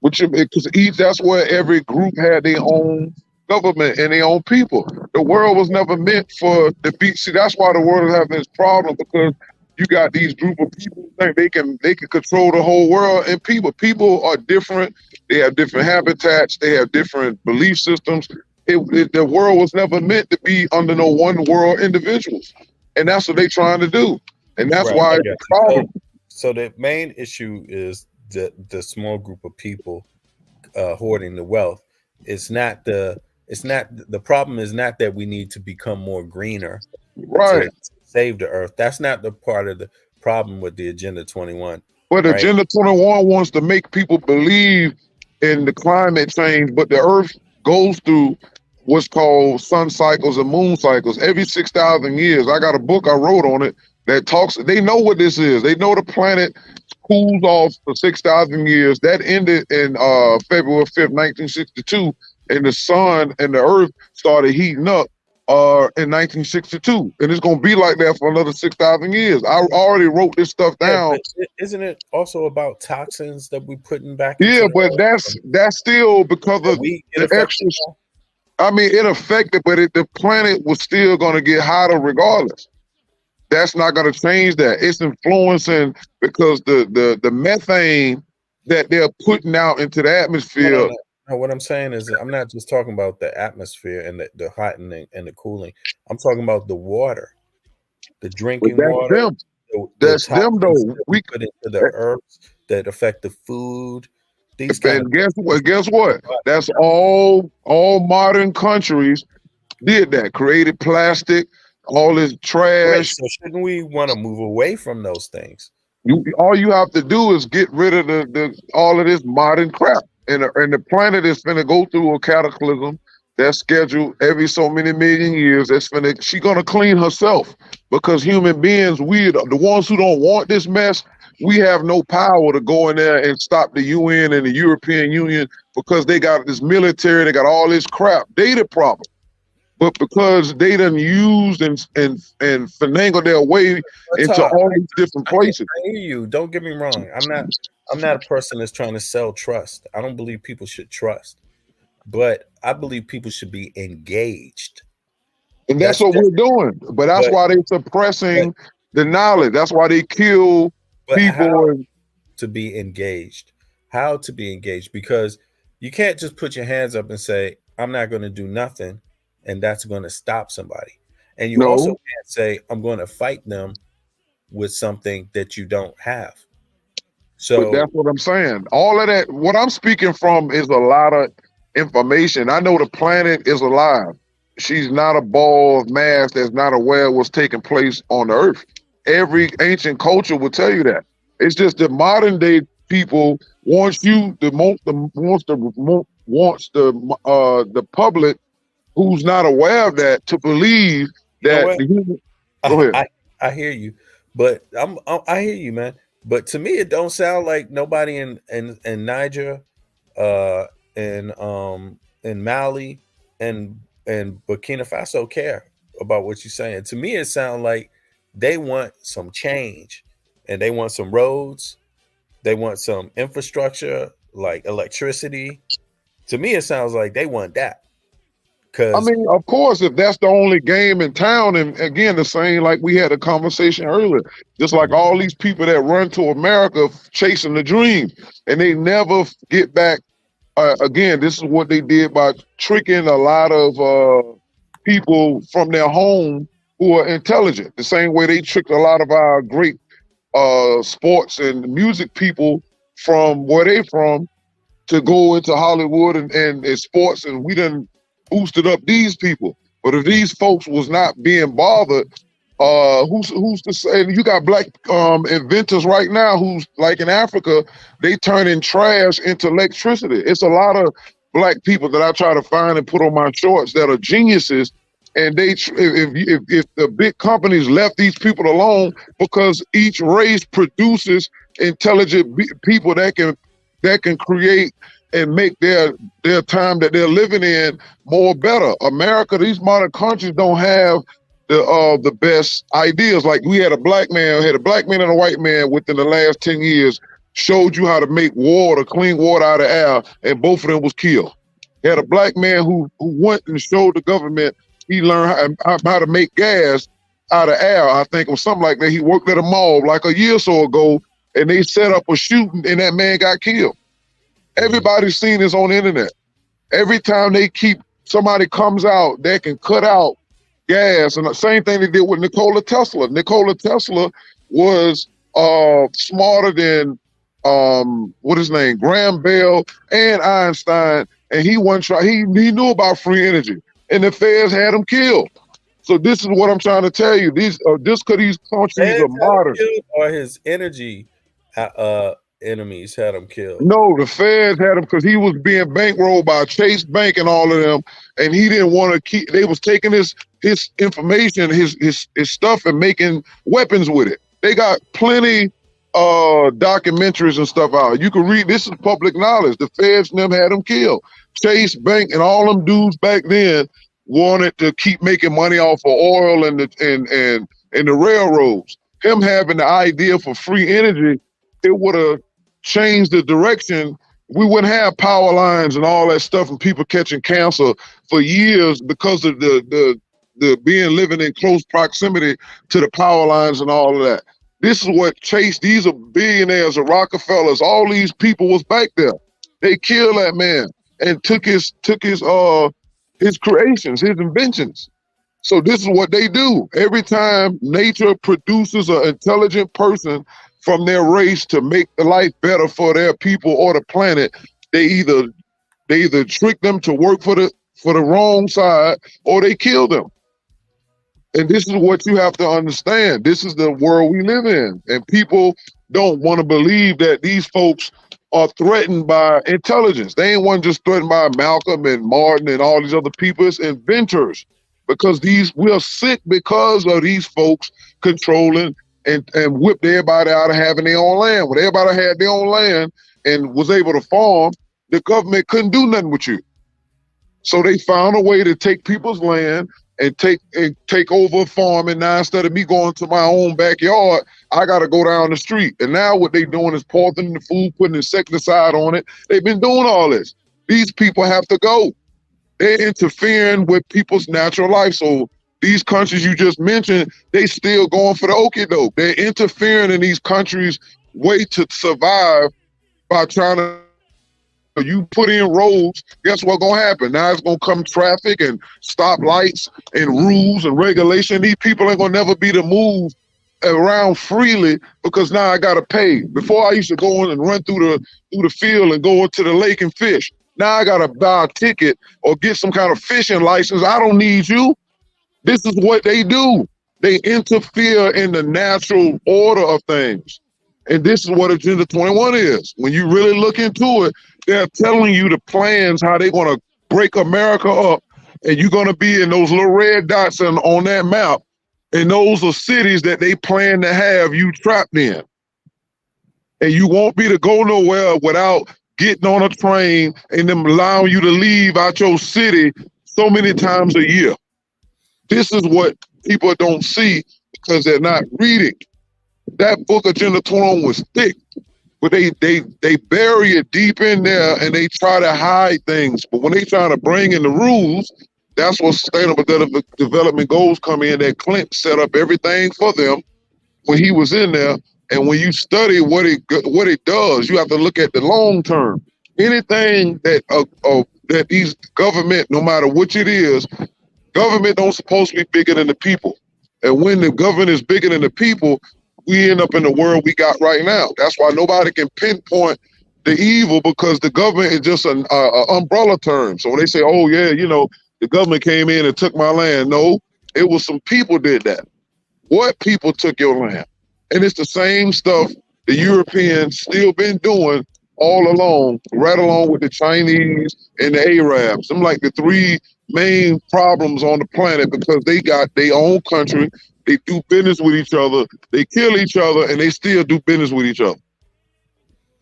Because that's where every group had their own government and their own people. The world was never meant for the beat. See, that's why the world is having this problem, because you got these group of people who think they can control the whole world, and people are different. They have different habitats. They have different belief systems. The world was never meant to be under no one world individuals, and that's what they're trying to do, and that's why it's a problem.
So the main issue is the small group of people hoarding the wealth. The problem is not that we need to become more greener,
right?
To save the earth. That's not the part of the problem with the Agenda 21.
But right? Agenda 21 wants to make people believe in the climate change, but the earth goes through what's called sun cycles and moon cycles every 6,000 years. I got a book I wrote on it that talks, they know what this is. They know the planet cools off for 6,000 years. That ended in February 5th, 1962, and the sun and the earth started heating up in 1962, and it's going to be like that for another 6,000 years. I already wrote this stuff down.
But isn't it also about toxins that we putting back?
Yeah, but that's still because of the extra. I mean, it affected, but the planet was still going to get hotter regardless. That's not going to change that. It's influencing because the methane that they're putting out into the atmosphere.
No, what I'm saying is, I'm not just talking about the atmosphere and the hottening and the cooling. I'm talking about the water, the drinking water.
That's them though.
We put into the herbs that affect the food.
And guess what? That's all modern countries did that. Created plastic, all this trash.
Right, so shouldn't we want to move away from those things?
All you have to do is get rid of all of this modern crap. And the planet is going to go through a cataclysm that's scheduled every so many million years. She's going to clean herself, because human beings, the ones who don't want this mess, we have no power to go in there and stop the UN and the European Union, because they got this military, they got all this crap. They the problem. But because they done used and finagled their way into all these different places.
I hear you. Don't get me wrong. I'm not a person that's trying to sell trust. I don't believe people should trust, but I believe people should be engaged.
And that's what we're doing. But that's why they're suppressing the knowledge. That's why they kill people.
To be engaged. How to be engaged? Because You can't just put your hands up and say, I'm not going to do nothing, and that's going to stop somebody. And you also
No,
can't say, I'm going to fight them with something that you don't have.
but
So
that's what I'm saying. All of that, what I'm speaking from is a lot of information. I know the planet is alive. She's not a ball of mass that's not aware of what's taking place on the earth. Every ancient culture will tell you that. It's just that modern day people wants the public who's not aware of that to believe
you know
that
what?
the human. Go ahead.
I hear you, but I hear you, man. But to me, it don't sound like nobody in Niger, uh, in Mali, and Burkina Faso care about what you're saying. To me, it sounds like they want some change, and they want some roads. They want some infrastructure like electricity. To me, it sounds like they want that.
I
Because
mean, of course, if that's the only game in town, and again, the same like we had a conversation earlier, just like all these people that run to America chasing the dream, and they never get back. Again, this is what they did by tricking a lot of people from their home who are intelligent. The same way they tricked a lot of our great sports and music people from where they from to go into Hollywood and sports, and we done boosted up these people. But if these folks was not being bothered, who's to say? You got black inventors right now who's like in Africa, they turning trash into electricity. It's a lot of black people that I try to find and put on my shorts that are geniuses. And if the big companies left these people alone, because each race produces intelligent people that can create and make their time that they're living in more better. America, these modern countries don't have the best ideas. Like we had a black man and a white man within the last 10 years showed you how to make water, clean water out of air, and both of them was killed. Had a black man who went and showed the government he learned how to make gas out of air. I think it was something like that. He worked at a mall like a year or so ago, and they set up a shooting, and that man got killed. Everybody's seen this on the internet. Every time somebody comes out, they can cut out gas. And the same thing they did with Nikola Tesla. Nikola Tesla was smarter than what his name, Graham Bell and Einstein, and he knew about free energy, and the feds had him killed. So this is what I'm trying to tell you. Just because these countries are modern,
or his energy enemies had him killed.
No, the feds had him because he was being bankrolled by Chase Bank and all of them, and he didn't want to keep. They was taking his information, his stuff, and making weapons with it. They got plenty documentaries and stuff out. You can read. This is public knowledge. The feds and them had him killed. Chase Bank and all them dudes back then wanted to keep making money off of oil and the railroads. Him having the idea for free energy, it would have changed the direction. We wouldn't have power lines and all that stuff and people catching cancer for years because of the living in close proximity to the power lines and all of that. This is what Chase, these are billionaires, the Rockefellers, all these people was back there. They killed that man and took his creations, his inventions. So this is what they do. Every time nature produces an intelligent person from their race to make the life better for their people or the planet, they either trick them to work for the wrong side or they kill them. And this is what you have to understand. This is the world we live in. And people don't want to believe that these folks are threatened by intelligence. They ain't one just threatened by Malcolm and Martin and all these other people. It's inventors. Because we're sick because of these folks controlling and whipped everybody out of having their own land. When everybody had their own land and was able to farm, the government couldn't do nothing with you. So they found a way to take people's land and take over farming. Now instead of me going to my own backyard, I got to go down the street. And now what they doing is poisoning the food, putting insecticide on it. They've been doing all this. These people have to go. They're interfering with people's natural life. So these countries you just mentioned, they still going for the okie doke. They're interfering in these countries' way to survive by trying to You put in roads, guess what's gonna happen? Now it's gonna come traffic and stoplights and rules and regulation. These people ain't gonna never be to move around freely because now I gotta pay. Before I used to go in and run through the field and go into the lake and fish. Now I gotta buy a ticket or get some kind of fishing license. I don't need you. This is what they do. They interfere in the natural order of things. And this is what Agenda 21 is. When you really look into it, they're telling you the plans, how they're going to break America up. And you're going to be in those little red dots on that map. And those are cities that they plan to have you trapped in. And you won't be to go nowhere without getting on a train and them allowing you to leave out your city so many times a year. This is what people don't see because they're not reading. That book, Agenda 21, was thick, but they bury it deep in there and they try to hide things. But when they try to bring in the rules, that's where Sustainable Development Goals come in. That Clint set up everything for them when he was in there. And when you study what it does, you have to look at the long term. Anything that these government, no matter which it is, government don't supposed to be bigger than the people. And when the government is bigger than the people, we end up in the world we got right now. That's why nobody can pinpoint the evil because the government is just an umbrella term. So when they say, oh yeah, the government came in and took my land. No, it was some people did that. What people took your land? And it's the same stuff the Europeans still been doing all along, right along with the Chinese and the Arabs. Them like the three main problems on the planet because they got their own country. They do business with each other. They kill each other, and they still do business with each other.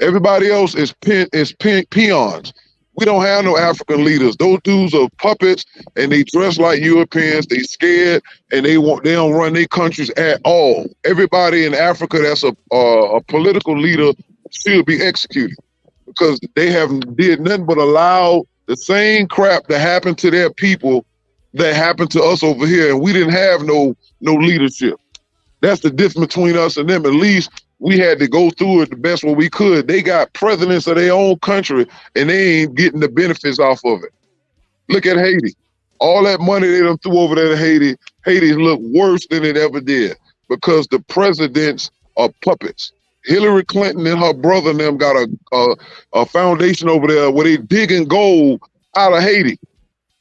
Everybody else is peons. We don't have no African leaders. Those dudes are puppets, and they dress like Europeans. They scared, and they don't run their countries at all. Everybody in Africa that's a political leader should be executed because they haven't did nothing but allow the same crap that happened to their people that happened to us over here, and we didn't have no leadership. That's the difference between us and them. At least we had to go through it the best way we could. They got presidents of their own country, and they ain't getting the benefits off of it. Look at Haiti. All that money they done threw over there to Haiti, Haiti look worse than it ever did because the presidents are puppets. Hillary Clinton and her brother and them got a foundation over there where they digging gold out of Haiti.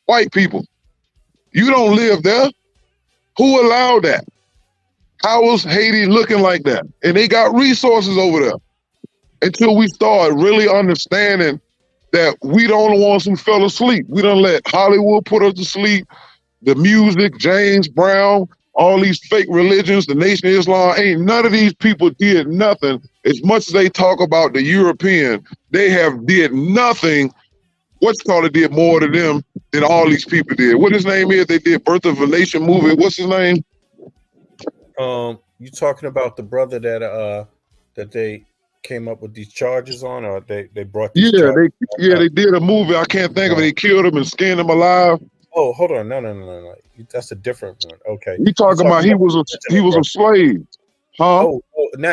White people. You don't live there. Who allowed that? How was Haiti looking like that? And they got resources over there. Until we start really understanding that we the only ones who fell asleep. We done let Hollywood put us to sleep, the music, James Brown, all these fake religions, the Nation of Islam, ain't none of these people did nothing. As much as they talk about the European, they have did nothing. What's called it did more to them than all these people did. What his name is? They did Birth of a Nation movie. What's his name?
You talking about the brother that they came up with these charges on, or they brought these charges?
They did a movie. I can't think of it. They killed him and skinned him alive.
Oh, hold on. No. That's a different one. Okay.
You talking about he was a slave. Huh?
Oh,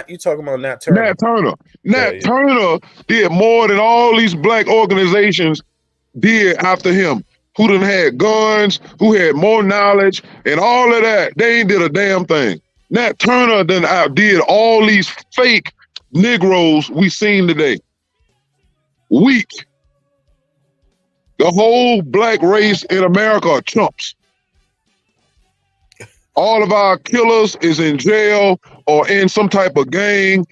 you talking about Nat Turner.
Nat Turner. Nat Turner did more than all these black organizations did after him. Who done had guns, who had more knowledge, and all of that. They ain't did a damn thing. Nat Turner done outdid all these fake Negroes we seen today. Weak. The whole black race in America are chumps. All of our killers is in jail or in some type of gang.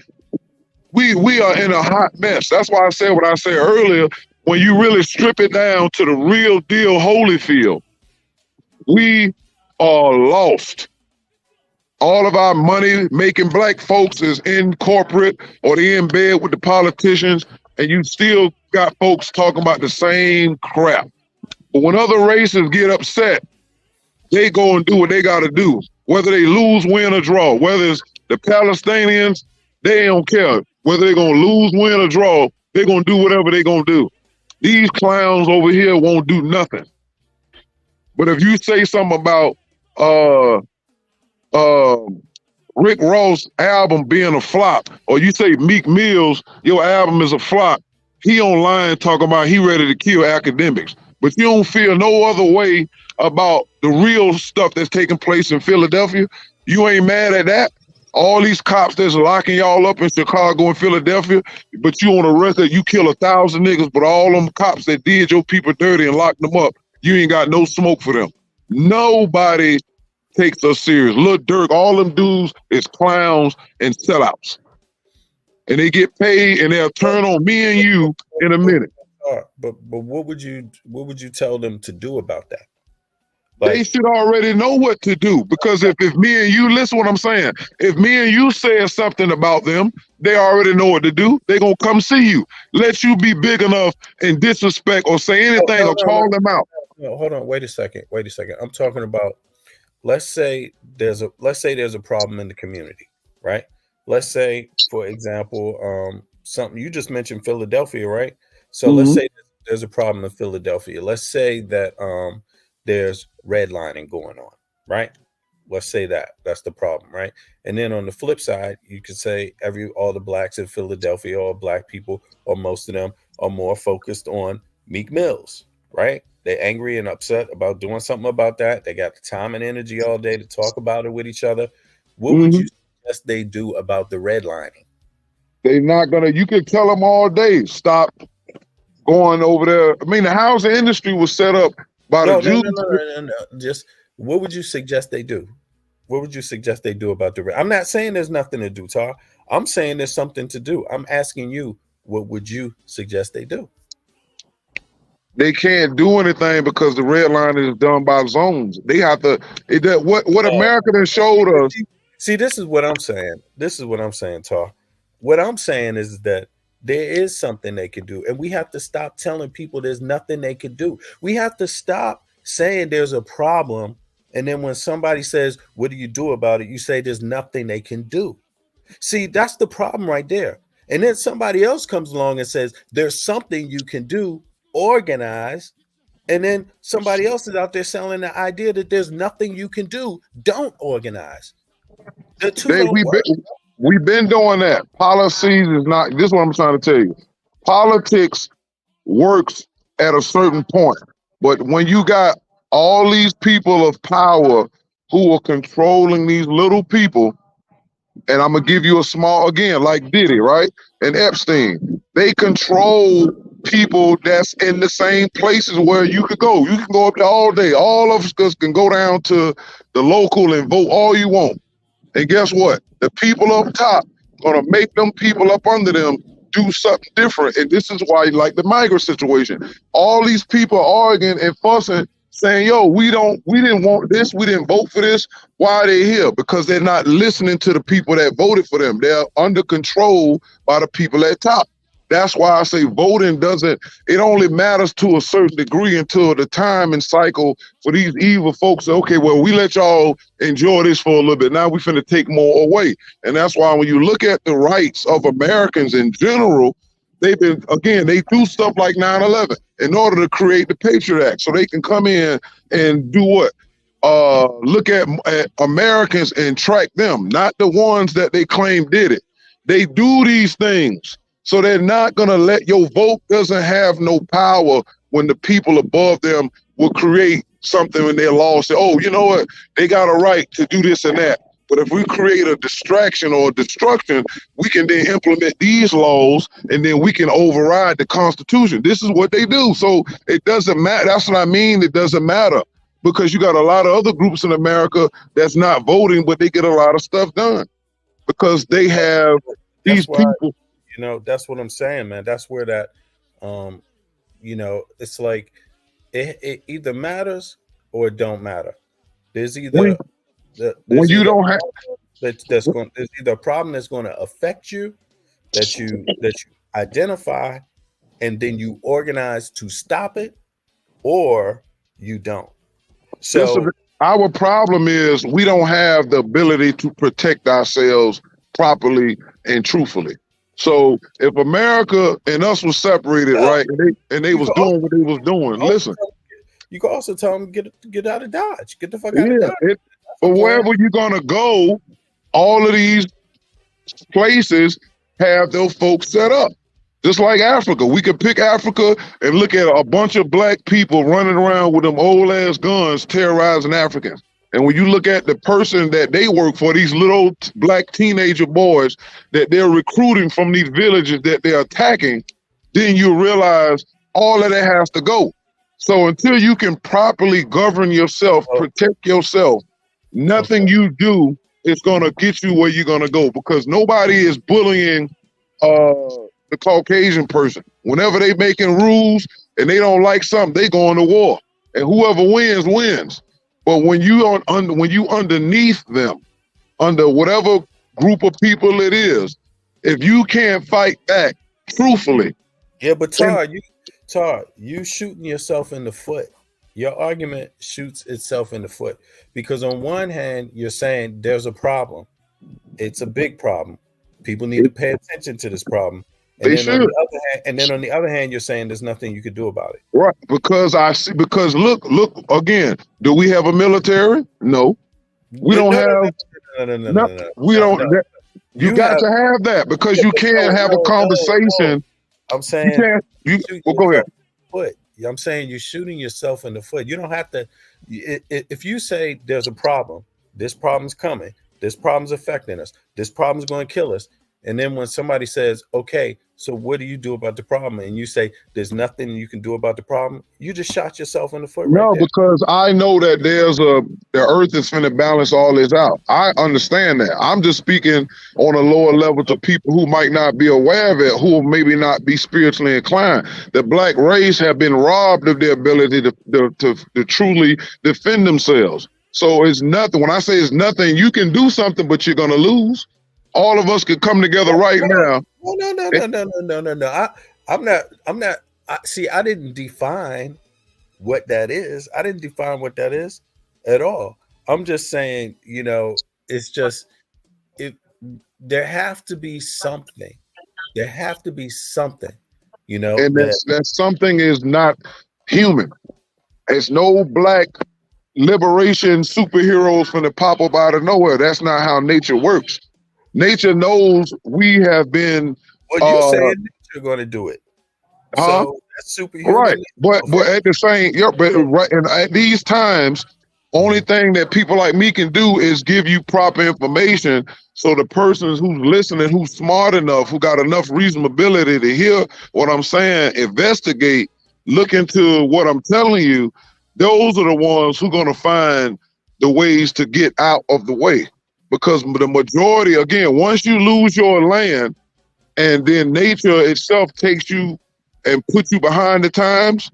We are in a hot mess. That's why I said what I said earlier. When you really strip it down to the real deal Holyfield, we are lost. All of our money making black folks is in corporate or they in bed with the politicians, and you still got folks talking about the same crap. But when other races get upset, they go and do what they got to do. Whether they lose, win, or draw. Whether it's the Palestinians, they don't care. Whether they're going to lose, win, or draw, they're going to do whatever they're going to do. These clowns over here won't do nothing. But if you say something about Rick Ross' album being a flop, or you say Meek Mill's, your album is a flop, he online talking about he ready to kill academics, but you don't feel no other way about the real stuff that's taking place in Philadelphia. You ain't mad at that. All these cops that's locking y'all up in Chicago and Philadelphia, but you on a record, you kill 1,000 niggas, but all them cops that did your people dirty and locked them up, you ain't got no smoke for them. Nobody takes us serious. Lil Durk, all them dudes is clowns and sellouts. And they get paid and they'll turn on me and you in a minute.
But what would you tell them to do about that?
They should already know what to do, because if me and you, listen what I'm saying, if me and you said something about them, they already know what to do. They gonna come see you. Let you be big enough and disrespect or say anything or call them out.
No, hold on, wait a second. I'm talking about, let's say there's a problem in the community, right? Let's say, for example, something you just mentioned, Philadelphia, right? So let's say there's a problem in Philadelphia. Let's say that there's redlining going on, right? Let's say that's the problem, right? And then on the flip side, you could say all the blacks in Philadelphia, all black people, or most of them are more focused on Meek Mills, right? They're angry and upset about doing something about that. They got the time and energy all day to talk about it with each other. What would you suggest they do about the redlining?
They're not gonna, you can tell them all day, stop going over there. I mean, the housing industry was set up by the Jews.
No. Just what would you suggest they do? What would you suggest they do about the? I'm not saying there's nothing to do, Tar. I'm saying there's something to do. I'm asking you, what would you suggest they do?
They can't do anything because the red line is done by zones. They have to. What America has showed us.
See, this is what I'm saying. Tar. What I'm saying is that there is something they can do, and we have to stop telling people there's nothing they can do. We have to stop saying there's a problem, and then when somebody says, "What do you do about it?" you say there's nothing they can do. See, that's the problem right there. And then somebody else comes along and says there's something you can do, organize, and then somebody else is out there selling the idea that there's nothing you can do. Don't organize. The two don't work.
We've been doing that. Policies is not, this is what I'm trying to tell you. Politics works at a certain point. But when you got all these people of power who are controlling these little people, and I'm going to give you a small, again, like Diddy, right? And Epstein, they control people that's in the same places where you could go. You can go up there all day. All of us can go down to the local and vote all you want. And guess what? The people up top gonna make them people up under them do something different. And this is why, like the migrant situation, all these people arguing and fussing, saying, yo, we didn't want this, we didn't vote for this. Why are they here? Because they're not listening to the people that voted for them. They're under control by the people at top. That's why I say voting it only matters to a certain degree until the time and cycle for these evil folks say, okay, well, we let y'all enjoy this for a little bit. Now we finna take more away. And that's why when you look at the rights of Americans in general, they do stuff like 9/11 in order to create the Patriot Act so they can come in and do what? Look at Americans and track them, not the ones that they claim did it. They do these things. So they're not going to let your vote doesn't have no power when the people above them will create something in their law. Say, oh, you know what? They got a right to do this and that. But if we create a distraction or a destruction, we can then implement these laws and then we can override the Constitution. This is what they do. So it doesn't matter. That's what I mean. It doesn't matter because you got a lot of other groups in America that's not voting, but they get a lot of stuff done because they have these people.
You know, that's what I'm saying, man. That's where that, it's like it either matters or it don't matter. There's either there's either a problem that's going to affect you that you identify and then you organize to stop it, or you don't. So
our problem is we don't have the ability to protect ourselves properly and truthfully. So if America and us was separated, right, and they was doing what they was doing, listen.
You can also tell them get out of Dodge, get the fuck out of Dodge.
But wherever you're gonna go, all of these places have those folks set up. Just like Africa, we could pick Africa and look at a bunch of black people running around with them old ass guns terrorizing Africans. And when you look at the person that they work for, these little black teenager boys that they're recruiting from these villages that they're attacking, then you realize all of that has to go. So until you can properly govern yourself, protect yourself, nothing you do is gonna get you where you're gonna go, because nobody is bullying the Caucasian person. Whenever they making rules and they don't like something, they go into war, and whoever wins wins. But when you when you underneath them, under whatever group of people it is, if you can't fight back truthfully,
yeah. But Tar, you shooting yourself in the foot. Your argument shoots itself in the foot, because on one hand you're saying there's a problem, it's a big problem. People need to pay attention to this problem. And
they
then
should.
On the other hand, you're saying there's nothing you could do about it.
Right, because look again. Do we have a military? No, we don't have.
No.
We don't. You got to have that, because you can't have a conversation.
I'm saying
go ahead.
I'm saying you're shooting yourself in the foot. You don't have to. If you say there's a problem, this problem's coming, this problem's affecting us, this problem's going to kill us, and then when somebody says, okay, so what do you do about the problem? And you say there's nothing you can do about the problem, you just shot yourself in the foot.
No, because I know that the earth is finna balance all this out. I understand that. I'm just speaking on a lower level to people who might not be aware of it, who maybe not be spiritually inclined. The black race have been robbed of their ability to truly defend themselves. So it's nothing. When I say it's nothing, you can do something, but you're gonna lose. All of us could come together right now.
No. I'm not. See, I didn't define what that is. I didn't define what that is at all. I'm just saying, it's just there have to be something. There have to be something,
And that something is not human. It's no black liberation superheroes from the pop up out of nowhere. That's not how nature works. Nature knows we have been.
Well, you're saying nature going to do it. So that's superhuman.
Right, but at the same, right, and at these times, only thing that people like me can do is give you proper information, so the person who's listening, who's smart enough, who got enough reasonability to hear what I'm saying, investigate, look into what I'm telling you. Those are the ones who are going to find the ways to get out of the way. Because the majority, again, once you lose your land and then nature itself takes you and puts you behind the times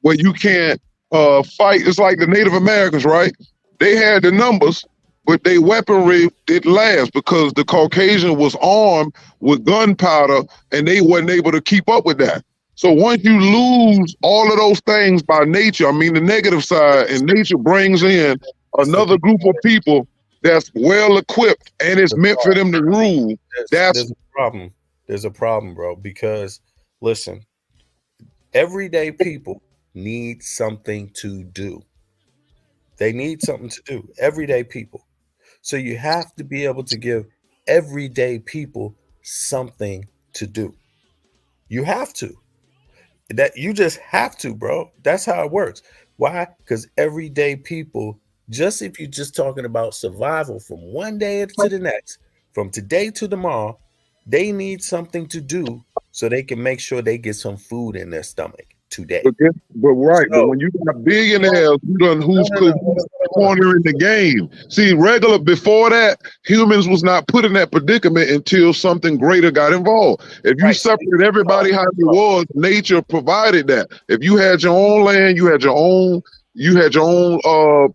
where you can't fight. It's like the Native Americans, right? They had the numbers, but their weaponry didn't last because the Caucasian was armed with gunpowder and they wasn't able to keep up with that. So once you lose all of those things by nature, I mean the negative side, and nature brings in another group of people that's well equipped and it's meant for them to rule.
There's a problem. There's a problem, bro, because listen, everyday people need something to do. They need something to do. Everyday people. So you have to be able to give everyday people something to do. You have to. That you just have to, bro. That's how it works. Why? Because everyday people, just if you're just talking about survival from one day to the next, from today to tomorrow, they need something to do so they can make sure they get some food in their stomach today.
But when you got billionaires who's cornering the game. See, regular before that, humans was not put in that predicament until something greater got involved. If you separate everybody how it was, nature provided that. If you had your own land, you had your own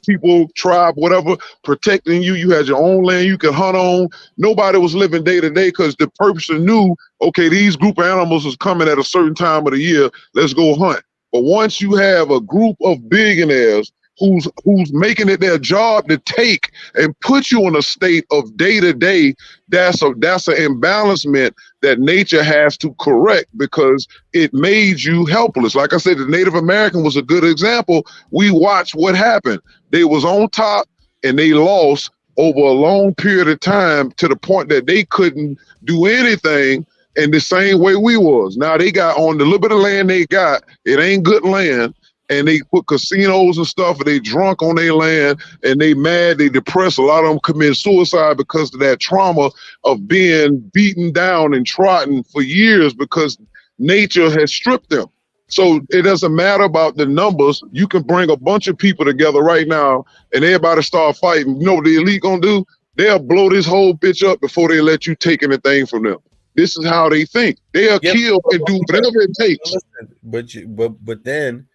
people, tribe, whatever, protecting you. You had your own land you could hunt on. Nobody was living day to day because the person knew, okay, these group of animals is coming at a certain time of the year. Let's go hunt. But once you have a group of billionaires who's making it their job to take and put you in a state of day to day, that's an imbalancement that nature has to correct because it made you helpless. Like I said, the Native American was a good example. We watched what happened. They was on top and they lost over a long period of time to the point that they couldn't do anything And the same way we was. Now they got on the little bit of land they got, it ain't good land. And they put casinos and stuff, and they drunk on their land, and they mad, they depressed. A lot of them commit suicide because of that trauma of being beaten down and trodden for years because nature has stripped them. So it doesn't matter about the numbers. You can bring a bunch of people together right now, and everybody start fighting. You know what the elite gonna do? They'll blow this whole bitch up before they let you take anything from them. This is how they think. They'll kill and do whatever it takes.
But then,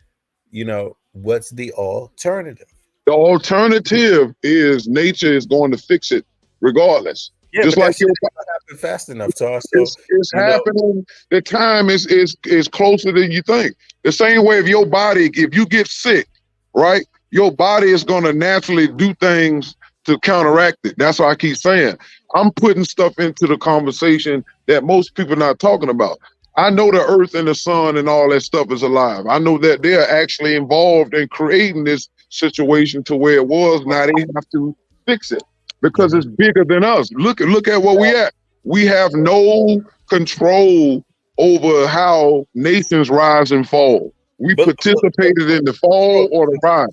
you know, what's the alternative?
The alternative is nature is going to fix it regardless.
Yeah,
just
but
like
that shit ain't gonna happen fast enough, Tar. So
it's
you know,
happening. The time is closer than you think. The same way if your body, if you get sick, right, your body is going to naturally do things to counteract it. That's why I keep saying I'm putting stuff into the conversation that most people are not talking about. I know the earth and the sun and all that stuff is alive. I know that they're actually involved in creating this situation to where it was. Now they have to fix it because it's bigger than us. Look at where we at. We have no control over how nations rise and fall. We participated in the fall or the rise.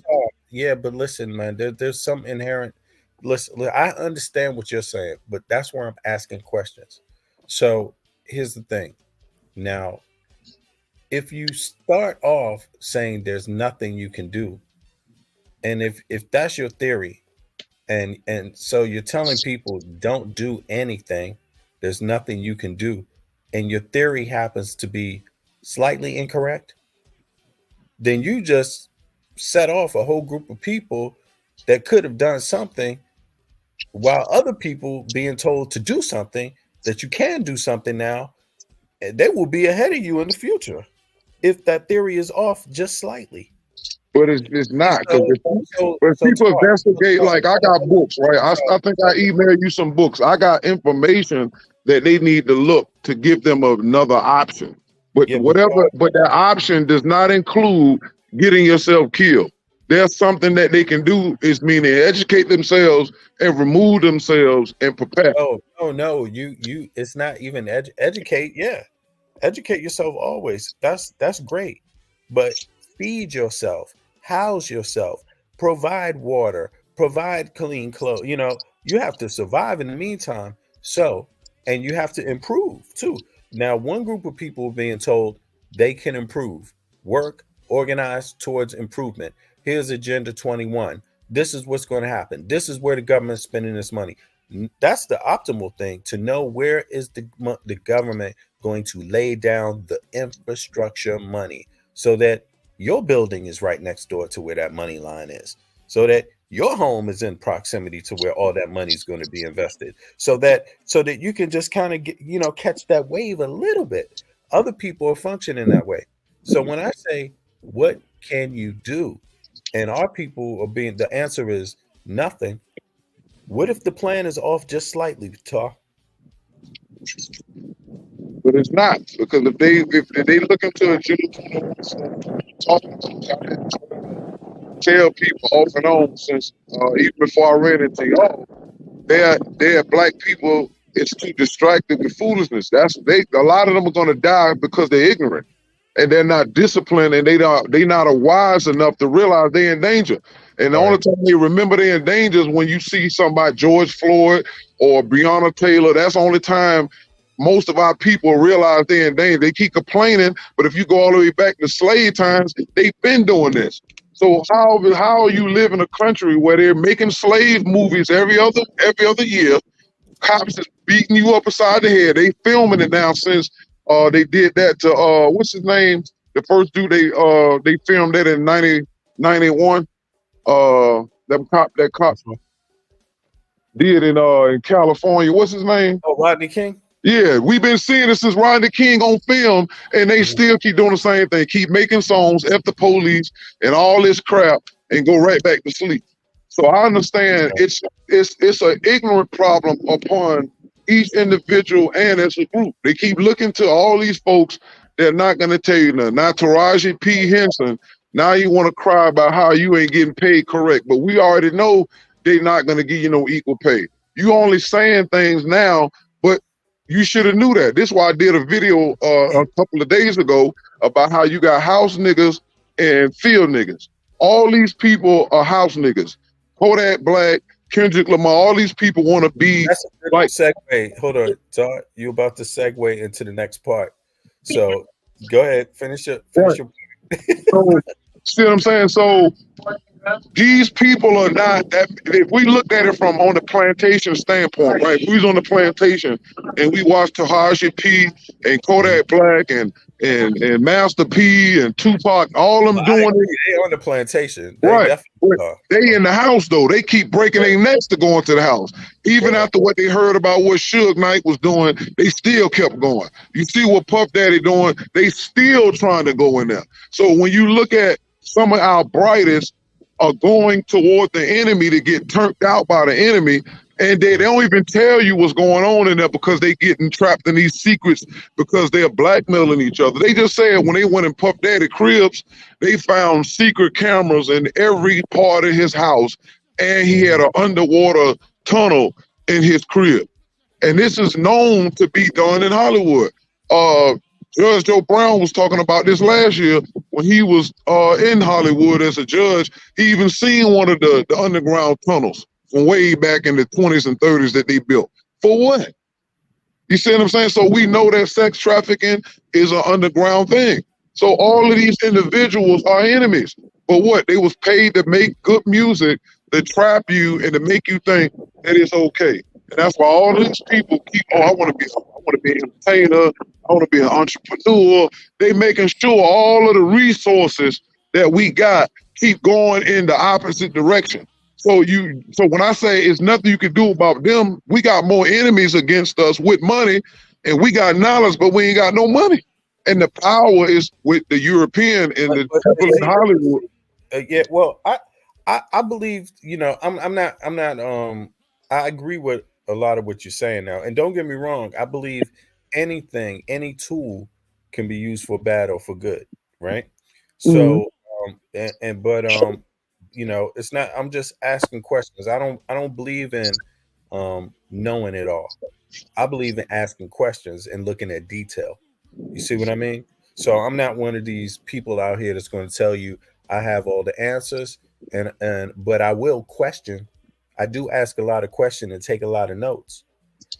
Yeah, but listen, man, there's some inherent. Listen, I understand what you're saying, but that's where I'm asking questions. So here's the thing. Now, if you start off saying there's nothing you can do, and if that's your theory, and so you're telling people don't do anything, there's nothing you can do, and your theory happens to be slightly incorrect, then you just set off a whole group of people that could have done something while other people being told to do something that you can do something now. They will be ahead of you in the future if that theory is off just slightly.
But it's not, because if people investigate, like I got books, right? I think I emailed you some books. I got information that they need to look to give them another option. But but that option does not include getting yourself killed. There's something that they can do, is meaning educate themselves and remove themselves and prepare.
No, you it's not even educate. Yeah, educate yourself always. That's great, but feed yourself, house yourself, provide water, provide clean clothes. You know, you have to survive in the meantime. So, and you have to improve too. Now, one group of people being told they can improve, work, organize towards improvement. Here's Agenda 21. This is what's going to happen. This is where the government's spending this money. That's the optimal thing, to know where is the government going to lay down the infrastructure money so that your building is right next door to where that money line is, so that your home is in proximity to where all that money is going to be invested, so that you can just kind of get, you know, catch that wave a little bit. Other people are functioning that way. So when I say, what can you do? And our people are being, the answer is nothing. What if the plan is off just slightly, Tar?
But it's not, because if they look into a talking to tell people off and on since even before I ran into y'all, they're black people. It's too distracted with foolishness. A lot of them are gonna die because they're ignorant and they're not disciplined, and they not wise enough to realize they're in danger. And the only time they remember they're in danger is when you see somebody, George Floyd or Breonna Taylor. That's the only time most of our people realize they're in danger. They keep complaining, but if you go all the way back to slave times, they've been doing this. So how are you live in a country where they're making slave movies every other year? Cops is beating you up beside the head. They filming it now since they did that to what's his name? The first dude they filmed that in 91. That cop did in California. What's his name?
Oh, Rodney King.
Yeah, we've been seeing this since Rodney King on film, and they still keep doing the same thing. Keep making songs, F the police, and all this crap, and go right back to sleep. So I understand it's an ignorant problem upon each individual and as a group. They keep looking to all these folks. They're not going to tell you nothing. Now, Taraji P. Henson, now you want to cry about how you ain't getting paid correct, but we already know they're not going to give you no equal pay. You only saying things now, but You should have knew that. This is why I did a video a couple of days ago about how you got house niggas and field niggas. All these people are house niggas. Kodak Black, Kendrick Lamar, all these people want to be
That's a good
like.
segue. Hold on, Todd. You about to segue into the next part. So go ahead, finish your
Right.
your
So, see what I'm saying? So these people are not that. If we looked at it from on the plantation standpoint, right? If we was on the plantation and we watched Tahaji P and Kodak Black and Master P and Tupac, all them
I
doing
agree.
it.
They on the plantation. They
Right.
definitely are.
They in the house though. They keep breaking their necks to go into the house. Even after what they heard about what Suge Knight was doing, they still kept going. You see what Puff Daddy doing, they still trying to go in there. So when you look at some of our brightest are going toward the enemy to get turned out by the enemy, and they don't even tell you what's going on in there because they getting trapped in these secrets because they're blackmailing each other. They just said when they went in Puff Daddy cribs, they found secret cameras in every part of his house, and he had an underwater tunnel in his crib. And this is known to be done in Hollywood. Judge Joe Brown was talking about this last year when he was in Hollywood as a judge. He even seen one of the underground tunnels from way back in the 20s and 30s that they built. For what? You see what I'm saying? So we know that sex trafficking is an underground thing. So all of these individuals are enemies. But what? They was paid to make good music to trap you and to make you think that it's okay. And that's why all these people keep, I want to be an entertainer, I want to be an entrepreneur. They making sure all of the resources that we got keep going in the opposite direction. So when I say it's nothing you can do about them, we got more enemies against us with money, and we got knowledge, but we ain't got no money. And the power is with the European and the people in Hollywood.
Yeah, well, I believe, I'm not I agree with a lot of what you're saying now. And don't get me wrong, I believe any tool can be used for bad or for good, right? So it's not, I'm just asking questions. I don't believe in knowing it all. I believe in asking questions and looking at detail. You see what I mean? So I'm not one of these people out here that's going to tell you I have all the answers, but I will question. I do ask a lot of questions and take a lot of notes.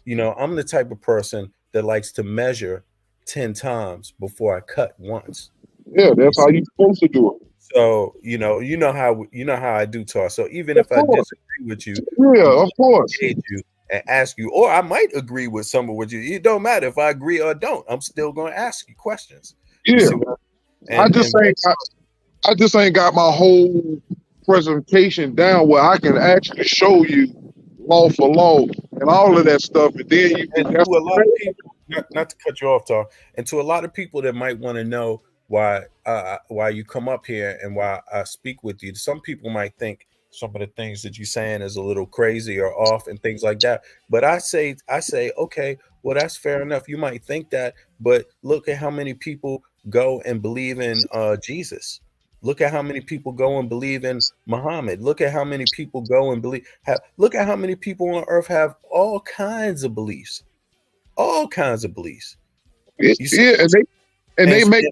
I'm the type of person that likes to measure 10 times before I cut once.
Yeah, that's how you're supposed to do it.
So you know how I do talk. So even if I disagree with you,
yeah, of course,
you and ask you, or I might agree with some of what you. It don't matter if I agree or don't. I'm still going to ask you questions.
Yeah, I just ain't got my whole presentation down where I can actually show you law for law and all of that stuff, and then you can.
To a lot of people, not to cut you off, Talk, and to a lot of people that might want to know why you come up here and why I speak with you. Some people might think some of the things that you're saying is a little crazy or off and things like that. But I say, okay, well, that's fair enough. You might think that, but look at how many people go and believe in Jesus. Look at how many people go and believe in Muhammad. Look at how many people go and look at how many people on earth have all kinds of beliefs. All kinds of beliefs.
And they make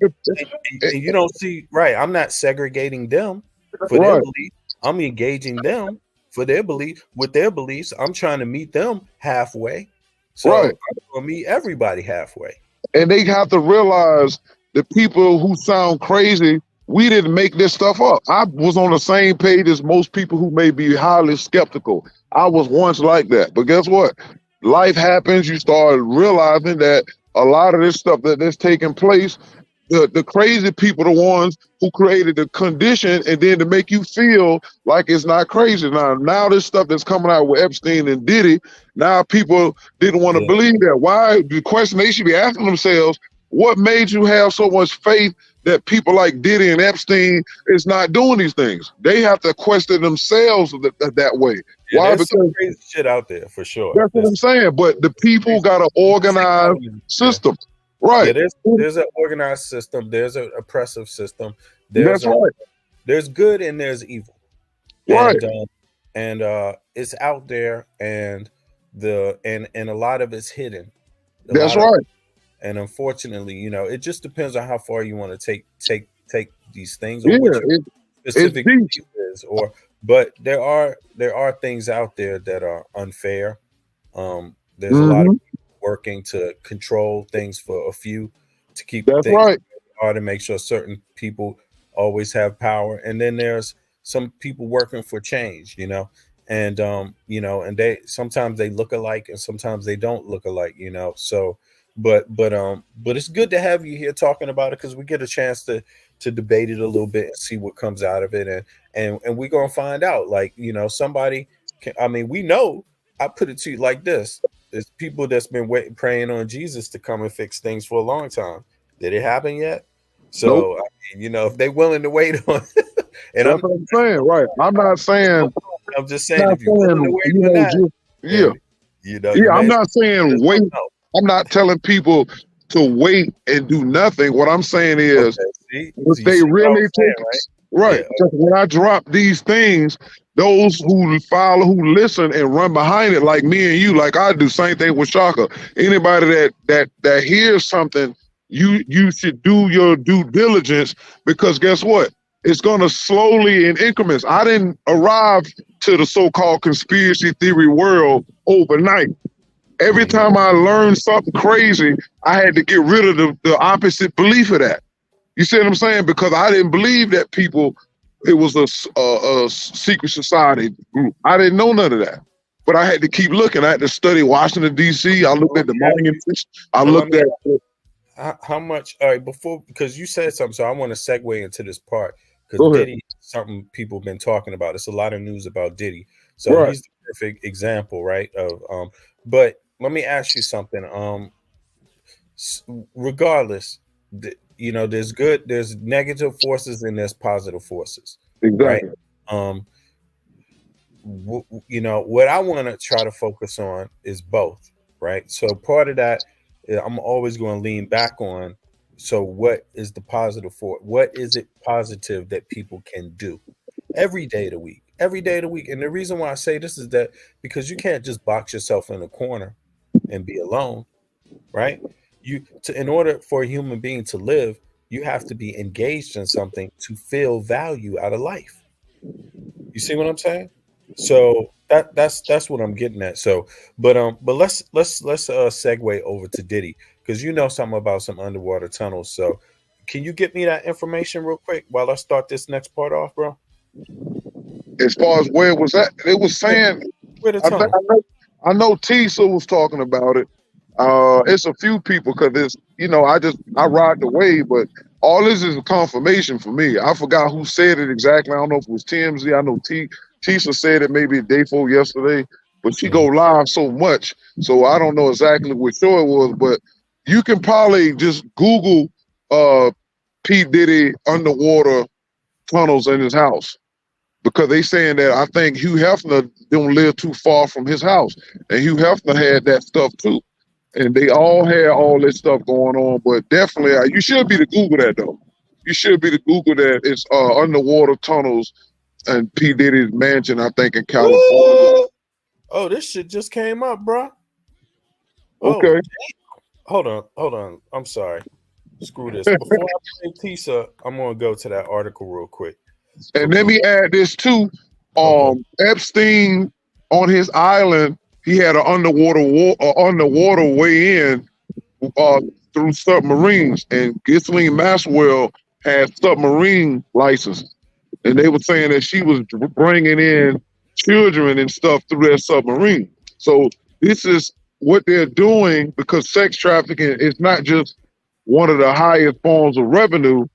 and you don't see, right? I'm not segregating them for their belief. I'm engaging them for their belief with their beliefs. I'm trying to meet them halfway. So I'm gonna meet everybody halfway.
And they have to realize the people who sound crazy, we didn't make this stuff up. I was on the same page as most people who may be highly skeptical. I was once like that. But guess what? Life happens. You start realizing that a lot of this stuff that's taking place, the crazy people, the ones who created the condition, and then to make you feel like it's not crazy. Now this stuff that's coming out with Epstein and Diddy, now people didn't want to believe that. Why? The question they should be asking themselves, what made you have so much faith that people like Diddy and Epstein is not doing these things? They have to question themselves that way.
Yeah,
Why?
there's
Because
some crazy shit out there for sure.
that's what I'm saying. But the people got an organized system. Right.
Yeah, there's an organized system. There's an oppressive system.
That's right.
There's good and there's evil.
Right.
And it's out there, and a lot of it's hidden.
That's right.
And unfortunately, it just depends on how far you want to take these things, or
Yeah,
what your
it's
specific
deep.
view is. But there are things out there that are unfair. There's a lot of
Mhm.
people working to control things for a few, to keep
That's
things
right.
hard, to make sure certain people always have power. And then there's some people working for change, and and they sometimes they look alike and sometimes they don't look alike, So but it's good to have you here talking about it, because we get a chance to debate it a little bit and see what comes out of it, and we're gonna find out, like, somebody can, I mean, we know. I put it to you like this: there's people that's been waiting, praying on Jesus to come and fix things for a long time. Did it happen yet?
Nope.
So I mean, if they're willing to wait on, and
That's what I'm saying, right?
I'm just saying,
not
if you're willing to
saying,
wait on that,
yeah.
then
Yeah,
you may
I'm
as
not saying
well
wait.
know.
I'm not telling people to wait and do nothing. What I'm saying is,
Okay, see,
if
so you
they
see what I
really
was
take
saying, right?
right,
Yeah.
because when I drop these things, those who follow, who listen and run behind it, like me and you, like I do, same thing with Shaka. Anybody that hears something, you should do your due diligence, because guess what? It's gonna slowly in increments. I didn't arrive to the so-called conspiracy theory world overnight. Every time I learned something crazy, I had to get rid of the opposite belief of that. You see what I'm saying? Because I didn't believe that it was a secret society group. I didn't know none of that. But I had to keep looking. I had to study Washington, D.C. I looked at the monuments. I
Well, let
looked
me
at,
how much, all right, before, because you said something, so I want to segue into this part, because
go ahead.
Diddy is something people have been talking about. It's a lot of news about Diddy, so
Right.
he's the perfect example, right? Of but let me ask you something. Regardless, there's negative forces and there's positive forces, right?
Exactly.
What I want to try to focus on is both, right? So part of that, I'm always going to lean back on. So what is the positive for? What is it positive that people can do every day of the week? Every day of the week. And the reason why I say this is that because you can't just box yourself in a corner and be alone, right? In order for a human being to live, you have to be engaged in something to feel value out of life. You see what I'm saying? So that's what I'm getting at. So, but let's segue over to Diddy, because you know something about some underwater tunnels. So, can you get me that information real quick while I start this next part off, bro?
As far as where it was at, it was saying,
Where the
I think
tunnel?
I know Tisa was talking about it. It's a few people, because it's, I ride the wave, but all this is a confirmation for me. I forgot who said it exactly. I don't know if it was TMZ. I know Tisa said it maybe a day before yesterday, but she go live so much, so I don't know exactly what show it was. But you can probably just Google P. Diddy underwater tunnels in his house, because they saying that I think Hugh Hefner don't live too far from his house, and Hugh Hefner had that stuff too, and they all had all this stuff going on. But definitely, you should be to Google that though. You should be to Google that. It's underwater tunnels and P. Diddy's mansion, I think, in California.
Oh, this shit just came up, bro. Oh,
Okay.
hold on. I'm sorry. Screw this. Before I play Tisa, I'm gonna go to that article real quick.
And let me add this too. Epstein on his island, he had an underwater way in through submarines, and Ghislaine Maxwell had submarine license, and they were saying that she was bringing in children and stuff through their submarine. So this is what they're doing, because sex trafficking is not just one of the highest forms of revenue.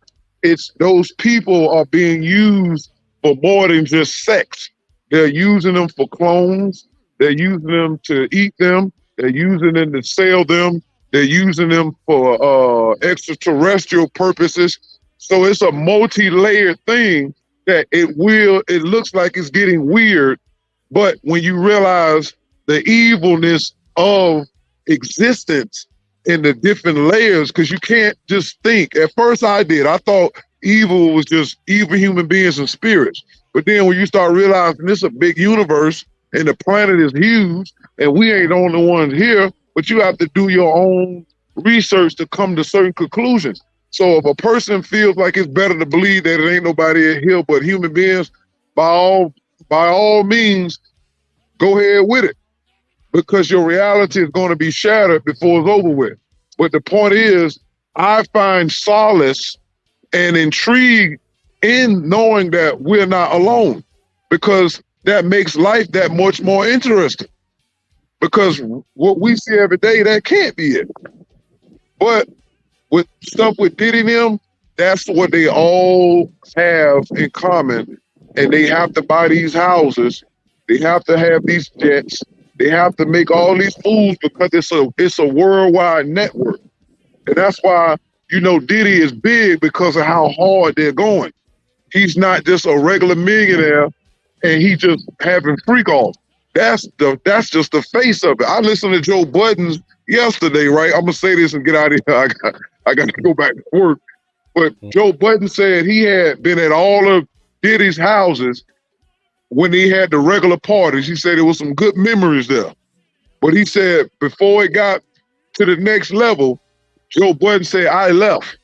It's those people are being used for more than just sex. They're using them for clones. They're using them to eat them. They're using them to sell them. They're using them for extraterrestrial purposes. So it's a multi-layered thing that it looks like it's getting weird, but when you realize the evilness of existence in the different layers, because you can't just think. At first I thought evil was just evil human beings and spirits. But then when you start realizing this is a big universe and the planet is huge and we ain't the only ones here, but you have to do your own research to come to certain conclusions. So if a person feels like it's better to believe that it ain't nobody here but human beings, by all means, go ahead with it, because your reality is going to be shattered before it's over with. But the point is, I find solace and intrigue in knowing that we're not alone, because that makes life that much more interesting. Because what we see every day, that can't be it. But with stuff with Diddy and them, that's what they all have in common. And they have to buy these houses. They have to have these jets. They have to make all these fools, because it's a worldwide network. And that's why, Diddy is big, because of how hard they're going. He's not just a regular millionaire and he just having freak off. That's just the face of it. I listened to Joe Budden yesterday, right? I'm gonna say this and get out of here. I got to go back to work. But Joe Budden said he had been at all of Diddy's houses when he had the regular parties. He said there was some good memories there. But he said before it got to the next level, Joe Budden said, I left.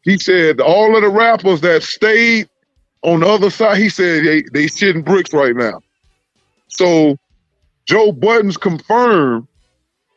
He said all of the rappers that stayed on the other side, he said they shitting bricks right now. So Joe Budden's confirmed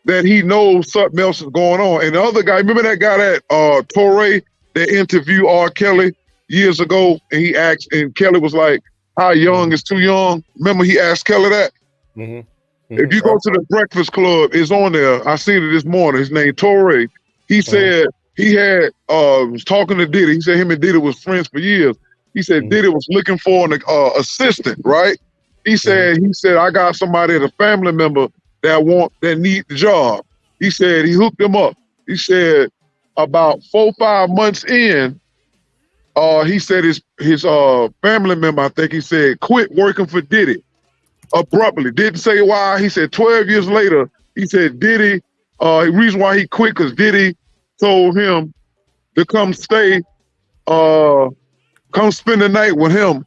that he knows something else is going on. And the other guy, remember that guy that Torre that interviewed R. Kelly years ago, and he asked, and Kelly was like, how young is too young? Remember he asked Kelly that?
Mm-hmm.
If you go to the Breakfast Club, it's on there. I seen it this morning. His name Torre. He said he had was talking to Diddy. He said him and Diddy was friends for years. He said Diddy was looking for an assistant, right? He said I got somebody, a family member that need the job. He said he hooked him up. He said about 4-5 months in, he said his family member, I think he said, quit working for Diddy abruptly. Didn't say why. He said 12 years later, he said Diddy, the reason why he quit because Diddy told him to come spend the night with him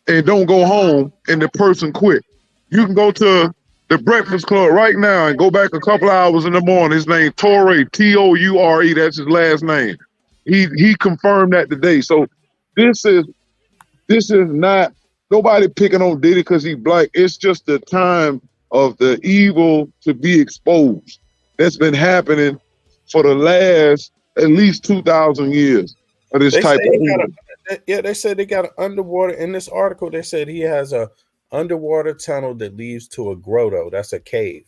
and don't go home, and the person quit. You can go to the Breakfast Club right now and go back a couple hours in the morning. His name Torre, Toure. That's his last name. He confirmed that today. So this is not nobody picking on Diddy because he's black. It's just the time of the evil to be exposed. That's been happening for the last at least 2,000 years of this type of evil.
They said they got an underwater, in this article, they said he has a underwater tunnel that leads to a grotto. That's a cave.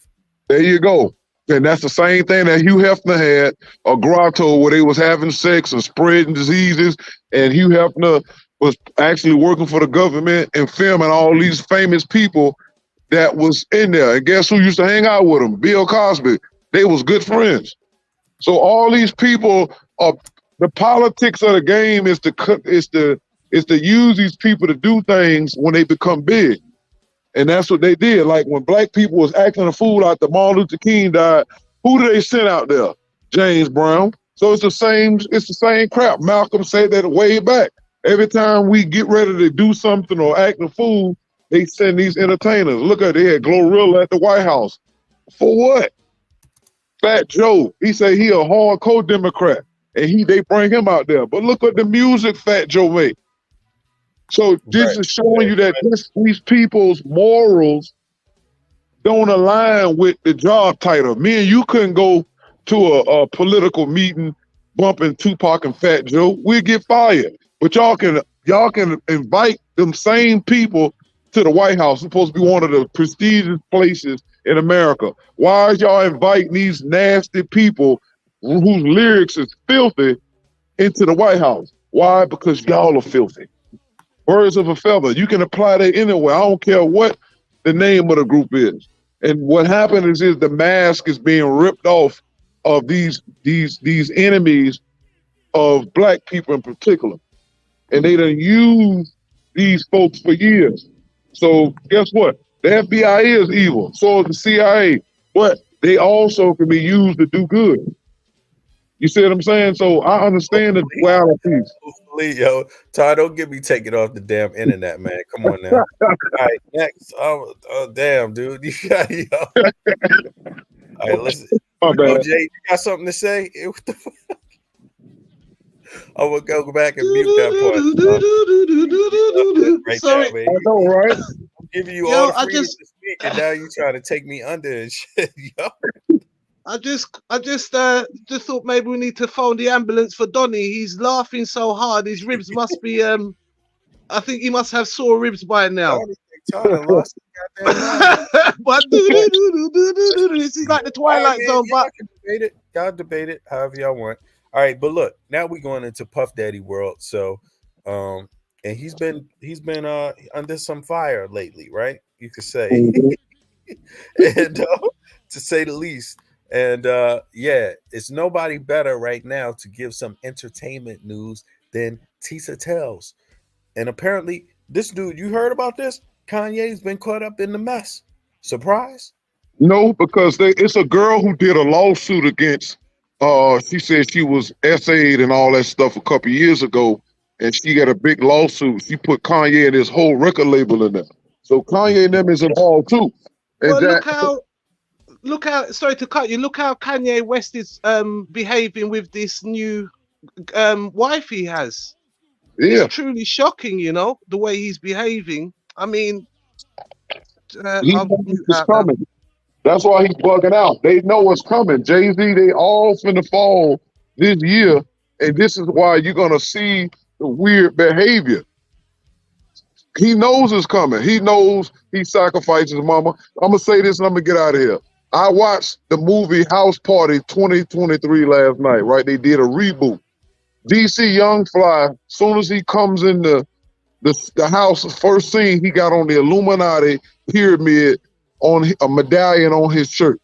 There you go. And that's the same thing that Hugh Hefner had, a grotto where they was having sex and spreading diseases. And Hugh Hefner was actually working for the government and filming all these famous people that was in there. And guess who used to hang out with him? Bill Cosby. They was good friends. So all these people are, the politics of the game is to use these people to do things when they become big. And that's what they did. Like when black people was acting a fool after Martin Luther King died, who did they send out there? James Brown. So it's the same crap. Malcolm said that way back. Every time we get ready to do something or act a fool, they send these entertainers. Look at, they had Glorilla at the White House. For what? Fat Joe, he said he a hardcore Democrat, and they bring him out there. But look at the music Fat Joe made. So this is showing you that these people's morals don't align with the job title. Me and you couldn't go to a political meeting bumping Tupac and Fat Joe. We'd get fired. But y'all can invite them same people to the White House. It's supposed to be one of the prestigious places in America. Why is y'all inviting these nasty people whose lyrics is filthy into the White House? Why? Because y'all are filthy. Birds of a feather. You can apply that anywhere. I don't care what the name of the group is. And what happened is the mask is being ripped off of these enemies of black people in particular. And they done used these folks for years. So guess what? The FBI is evil. So is the CIA. But they also can be used to do good. You see what I'm saying? So I understand the dualities.
Yo, Ty, don't get me taken off the damn internet, man. Come on now. All right, next. Oh, damn, dude. You got, All right, listen.
My
Oh,
bad.
Jay, you got something to say? What the fuck? I will go back and mute that part. Right
Sorry.
now, man.
I know, right?
I'm giving you all
Yo,
the freedom to speak, and now you trying to take me under and shit. Yo.
I just thought maybe we need to phone the ambulance for Donny. He's laughing so hard, his ribs must be I think he must have sore ribs by now.
Trying lost his goddamn mind.
But this is like the Twilight Zone.
Y'all
But
can debate it. Y'all debate it however y'all want. All right, but look, now we're going into Puff Daddy world. So, and he's been under some fire lately, right? You could say, and to say the least. And yeah, it's nobody better right now to give some entertainment news than Tisa Tells. And apparently, this dude, you heard about this? Kanye's been caught up in the mess. Surprise?
No, because it's a girl who did a lawsuit against. She said she was SA'd and all that stuff a couple years ago, and she got a big lawsuit. She put Kanye and his whole record label in there. So Kanye and them is involved too. And
well,
that,
look how. Sorry to cut you. Look how Kanye West is behaving with this new wife he has.
yeah,
It's truly shocking, you know, the way he's behaving. I mean,
he
I'll
knows
mute
it's
out now.
coming. That's why he's bugging out. They know what's coming. Jay-Z, they all finna fall this year, and this is why you're gonna see the weird behavior. He knows it's coming. He knows he sacrificed his mama. I'm gonna say this and I'm gonna get out of here. I watched the movie House Party 2023 last night, right? They did a reboot. DC Young Fly, soon as he comes in the house, first scene, he got on the Illuminati pyramid on a medallion on his shirt.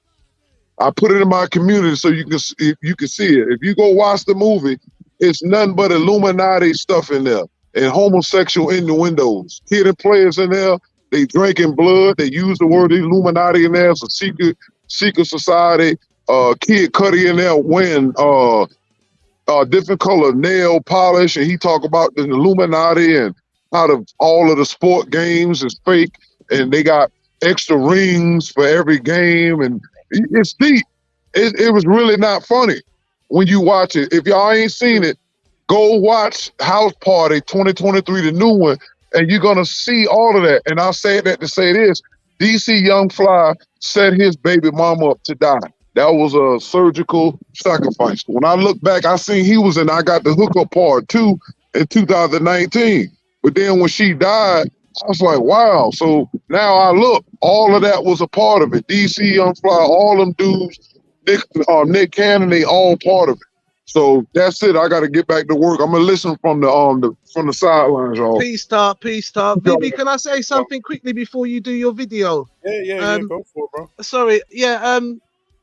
I put it in my community so you can see it. If you go watch the movie, it's nothing but Illuminati stuff in there and homosexual innuendos. Hidden players in there. They drinking blood. They use the word Illuminati in there. It's a secret society. Kid Cudi in there wearing different color nail polish, and he talk about the Illuminati and how all of the sport games is fake, and they got extra rings for every game, and it's deep. It was really not funny when you watch it. If y'all ain't seen it, go watch House Party 2023, the new one, and you're gonna see all of that. And I say that to say this: DC Young Fly set his baby mama up to die. That was a surgical sacrifice. When I look back, I seen he was in I Got the Hookup Part 2 in 2019. But then when she died, I was like, wow. So now I look, all of that was a part of it. DC Young Fly, all them dudes, Nick Cannon, they all part of it. So that's it. I got to get back to work. I'm gonna listen from the sidelines, y'all.
Peace talk. VB, can I say something quickly before you do your video?
Yeah, go for it, bro.
Sorry, yeah,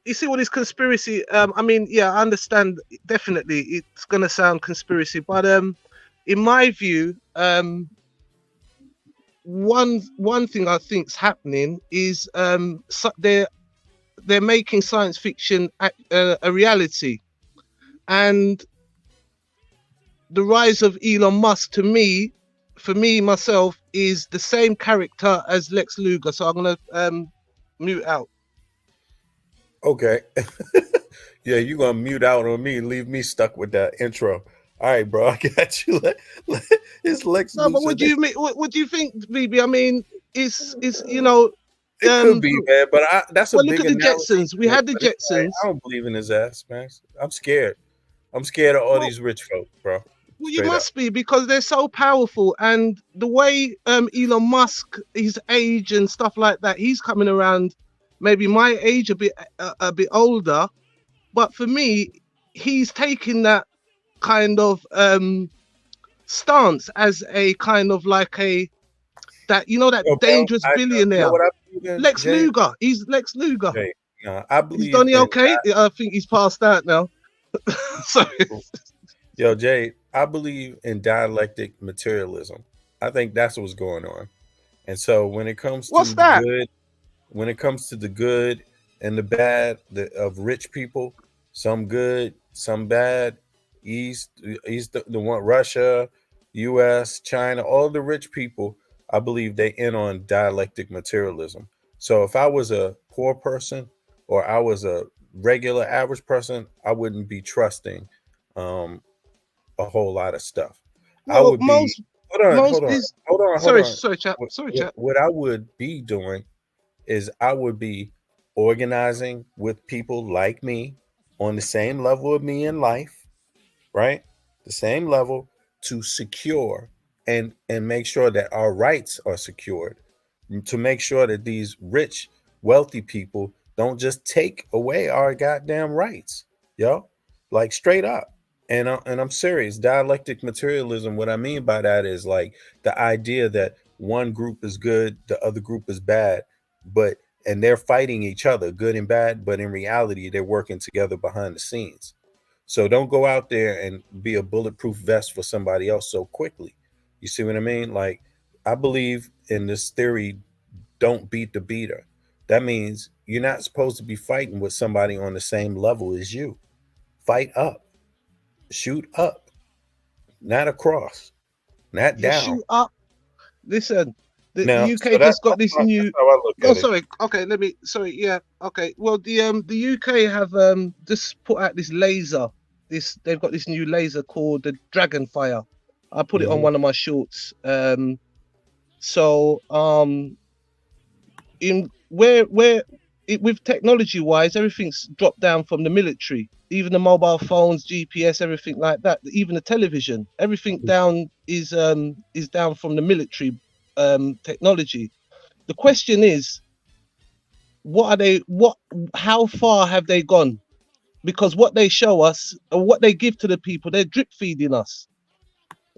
you see all this conspiracy, I mean, yeah, I understand, definitely, it's gonna sound conspiracy, but in my view, one thing I think's happening is they're making science fiction a reality, and the rise of Elon Musk, to me, for me myself, is the same character as Lex Luger. So I'm gonna mute out.
Okay. Yeah, you gonna mute out on me and leave me stuck with that intro. All right, bro, I got you. It's Lex.
No, but what do you mean? What do you think, VB? I mean, it's you know,
it could be, man, but that's a
well,
big
look at the
analogy,
Jetsons. We
man,
had the
but it's like,
Jetsons.
I don't believe in his ass, man. I'm scared. I'm scared of all these rich folk, bro.
Well, you
Straight up.
must be, because they're so powerful, and the way Elon Musk, his age and stuff like that, he's coming around, maybe my age, a bit older, but for me, he's taking that kind of stance as a kind of like that
Yo, bro,
dangerous
you
billionaire.
know what I believe in,
Lex
Jay?
Luger. He's Lex Luger.
Jay, I
Is
believe
Donnie
in
okay? I think he's passed out now. Sorry.
Yo, Jay, I believe in dialectic materialism. I think that's what's going on. And so when it comes to
What's that?
when it comes to the good and the bad of rich people, some good, some bad, East the one, Russia, US, China, all the rich people, I believe they in on dialectic materialism. So if I was a poor person or I was a regular average person, I wouldn't be trusting a whole lot of stuff. I
Well,
would be hold on.
sorry, chap.
What I would be doing is I would be organizing with people like me on the same level of me in life, right? The same level, to secure and make sure that our rights are secured, to make sure that these rich, wealthy people don't just take away our goddamn rights, yo, like straight up. And I'm serious. Dialectic materialism. What I mean by that is like the idea that one group is good, the other group is bad, but and they're fighting each other, good and bad, but in reality, they're working together behind the scenes. So don't go out there and be a bulletproof vest for somebody else so quickly. You see what I mean? Like, I believe in this theory, don't beat the beater. That means you're not supposed to be fighting with somebody on the same level as you. Fight up, shoot up, not across, not
You
down.
shoot up. Listen, the
Now,
UK
so
just got this new.
that's how I look
Oh,
at it.
sorry. Okay, yeah. Okay. Well, the UK have just put out this laser. They've got this new laser called the Dragonfire. I put it on
Mhm.
one of my shorts. In with technology wise, everything's dropped down from the military. Even the mobile phones, GPS, everything like that. Even the television, everything down is down from the military technology. The question is, how far have they gone? Because what they show us or what they give to the people, they're drip feeding us,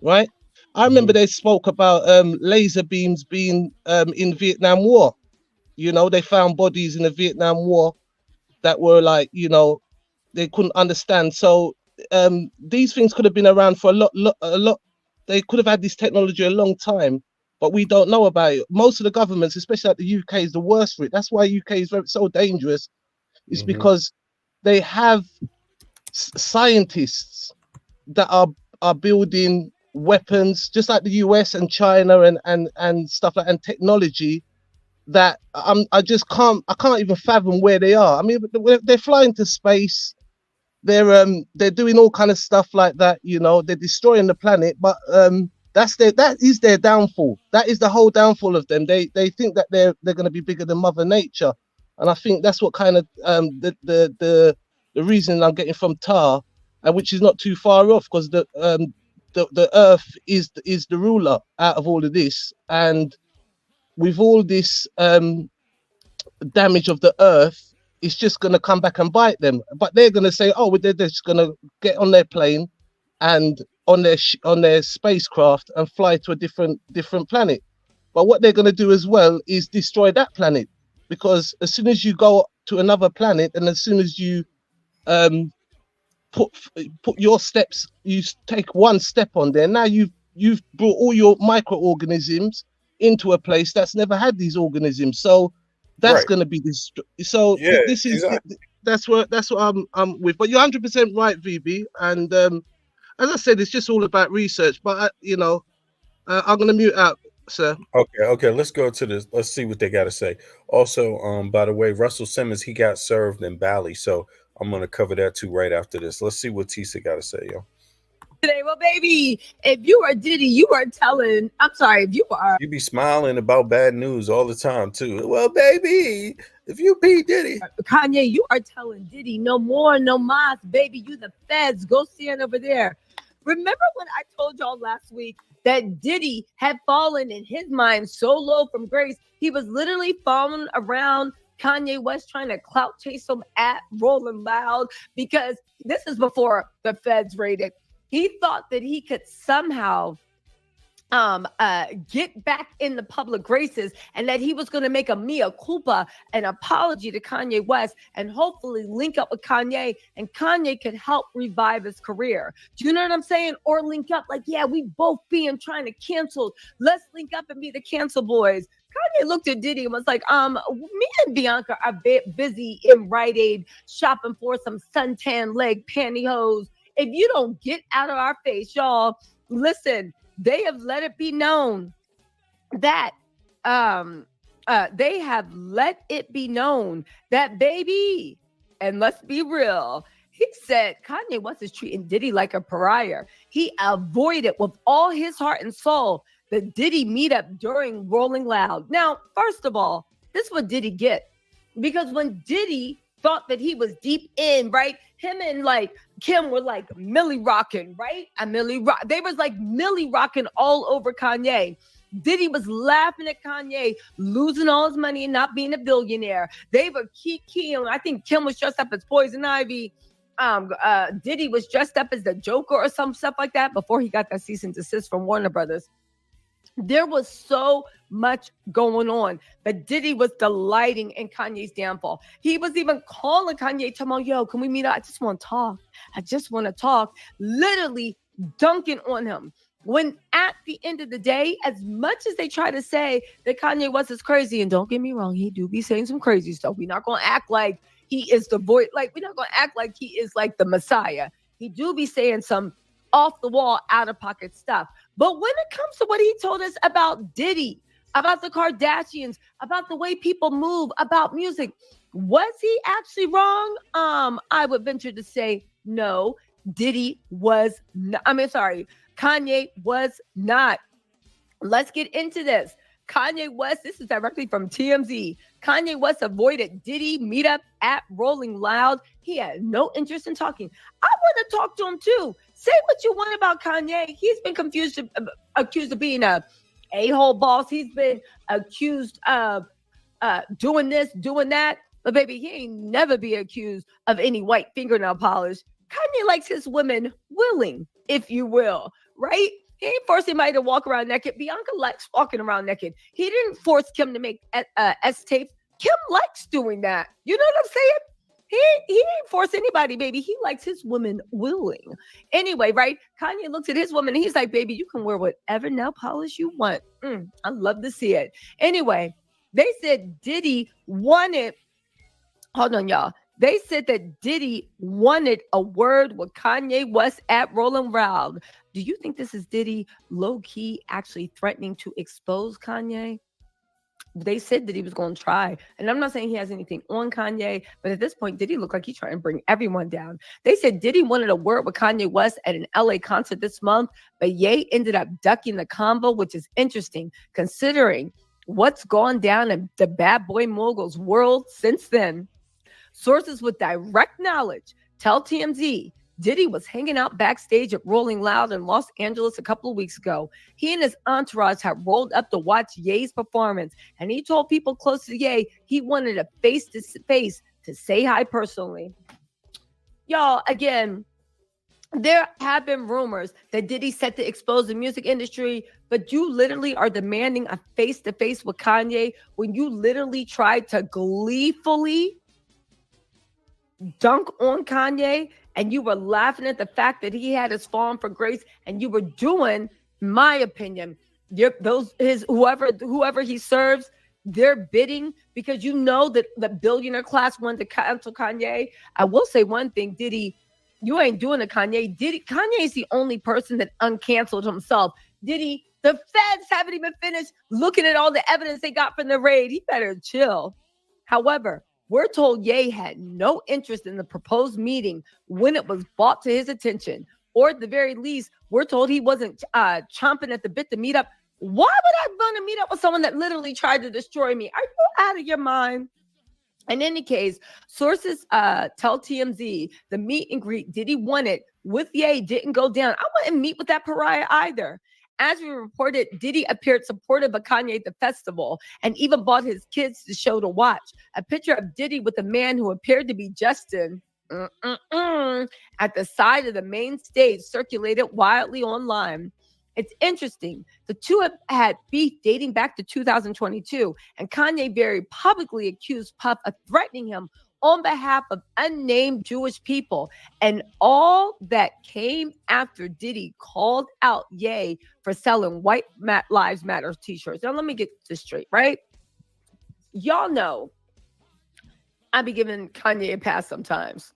right? I remember they spoke about laser beams being in Vietnam War. You know, they found bodies in the Vietnam War that were like, you know, they couldn't understand. So these things could have been around for a lot. They could have had this technology a long time, but we don't know about it. Most of the governments, especially like the UK, is the worst for it. That's why UK is so dangerous. It's because they have scientists that are building weapons, just like the US and China and stuff like, and technology that I can't even fathom where they are. I mean, they're flying to space. They're doing all kind of stuff like that. You know, they're destroying the planet, but that is their downfall. That is the whole downfall of them. They think that they're going to be bigger than Mother Nature, and I think that's what kind of the reason I'm getting from Tar, and which is not too far off, because the Earth is the ruler out of all of this, and with all this damage of the Earth, it's just going to come back and bite them. But they're going to say, oh, they're just going to get on their plane and on their spacecraft and fly to a different planet. But what they're going to do as well is destroy that planet, because as soon as you go to another planet and as soon as you put your steps, you take one step on there, now you've brought all your microorganisms into a place that's never had these organisms. So that's
Right.
going to be this. So
Yeah,
this is
exactly.
that's what I'm with. But you're 100% right, VB. And as I said, it's just all about research. But I'm going to mute out, sir.
Okay, let's go to this. Let's see what they got to say. Also, by the way, Russell Simmons, he got served in Bali, so I'm gonna cover that too right after this. Let's see what Tisa got to say, yo.
Today, well, baby, if you are Diddy, you are telling. I'm sorry, if you are.
You be smiling about bad news all the time too. Well, baby, if you be Diddy,
Kanye, you are telling Diddy no more, no mas, baby. You the feds, go stand over there. Remember when I told y'all last week that Diddy had fallen in his mind so low from grace, he was literally falling around Kanye West trying to clout chase him at Rolling Loud, because this is before the feds raided. He thought that he could somehow get back in the public graces, and that he was going to make a mea culpa, an apology to Kanye West, and hopefully link up with Kanye, and Kanye could help revive his career. Do you know what I'm saying? Or link up like, yeah, we both being trying to cancel. Let's link up and be the cancel boys. Kanye looked at Diddy and was like, me and Bianca are busy in Rite Aid shopping for some suntan leg pantyhose. If you don't get out of our face, y'all, listen, they have let it be known that they have let it be known that baby, and let's be real, he said Kanye West is treating Diddy like a pariah. He avoided with all his heart and soul the Diddy meetup during Rolling Loud. Now, first of all, this is what Diddy get. Because when Diddy thought that he was deep in, right? Him and like Kim were like Millie rocking, right? They was like Millie rocking all over Kanye. Diddy was laughing at Kanye losing all his money and not being a billionaire. They were keying. I think Kim was dressed up as Poison Ivy. Diddy was dressed up as the Joker or some stuff like that before he got that cease and desist from Warner Brothers. There was so much going on, but Diddy was delighting in Kanye's downfall. He was even calling Kanye, telling him, yo, can we meet up? I just want to talk. I just want to talk. Literally dunking on him. When at the end of the day, as much as they try to say that Kanye West is crazy, and don't get me wrong, he do be saying some crazy stuff. We're not going to act like he is the voice. Like, we're not going to act like he is like the Messiah. He do be saying some off the wall, out of pocket stuff. But when it comes to what he told us about Diddy, about the Kardashians, about the way people move, about music, was he actually wrong? I would venture to say no. Kanye was not. Let's get into this. Kanye West, this is directly from TMZ. Kanye West avoided Diddy meetup at Rolling Loud. He had no interest in talking. I want to talk to him too. Say what you want about Kanye. He's been accused of being a a-hole boss. He's been accused of doing this, doing that. But baby, he ain't never be accused of any white fingernail polish. Kanye likes his women willing, if you will, right? He ain't forced anybody to walk around naked. Bianca likes walking around naked. He didn't force Kim to make S-tapes. Kim likes doing that. You know what I'm saying? He ain't force anybody, baby. He likes his women willing. Anyway, right? Kanye looks at his woman and he's like, baby, you can wear whatever nail polish you want. I love to see it. Anyway, they said Diddy wanted, hold on, y'all. They said that Diddy wanted a word with Kanye West at Rolling Loud. Do you think this is Diddy low-key actually threatening to expose Kanye? They said that he was going to try. And I'm not saying he has anything on Kanye, but at this point, Diddy looked like he's trying to bring everyone down. They said Diddy wanted a word with Kanye West at an LA concert this month, but Ye ended up ducking the convo, which is interesting considering what's gone down in the bad boy mogul's world since then. Sources with direct knowledge tell TMZ Diddy was hanging out backstage at Rolling Loud in Los Angeles a couple of weeks ago. He and his entourage had rolled up to watch Ye's performance, and he told people close to Ye he wanted a face-to-face to say hi personally. Y'all, again, there have been rumors that Diddy set to expose the music industry, but you literally are demanding a face-to-face with Kanye when you literally tried to gleefully dunk on Kanye, and you were laughing at the fact that he had his fallen for grace, and you were doing, in my opinion, whoever he serves, they're bidding because you know that the billionaire class wanted to cancel Kanye. I will say one thing, Diddy, you ain't doing it, Kanye. Kanye is the only person that uncanceled himself. Diddy, the feds haven't even finished looking at all the evidence they got from the raid. He better chill. However, we're told Ye had no interest in the proposed meeting when it was brought to his attention. Or at the very least, we're told he wasn't chomping at the bit to meet up. Why would I want to meet up with someone that literally tried to destroy me? Are you out of your mind? In any case, sources tell TMZ the meet and greet Diddy wanted with Ye didn't go down. I wouldn't meet with that pariah either. As we reported, Diddy appeared supportive of Kanye at the festival and even bought his kids the show to watch. A picture of Diddy with a man who appeared to be Justin at the side of the main stage circulated wildly online. It's interesting. The two have had beef dating back to 2022, and Kanye very publicly accused Puff of threatening him on behalf of unnamed Jewish people. And all that came after Diddy called out Ye for selling White Lives Matter t-shirts. Now, let me get this straight, right? Y'all know I be giving Kanye a pass sometimes.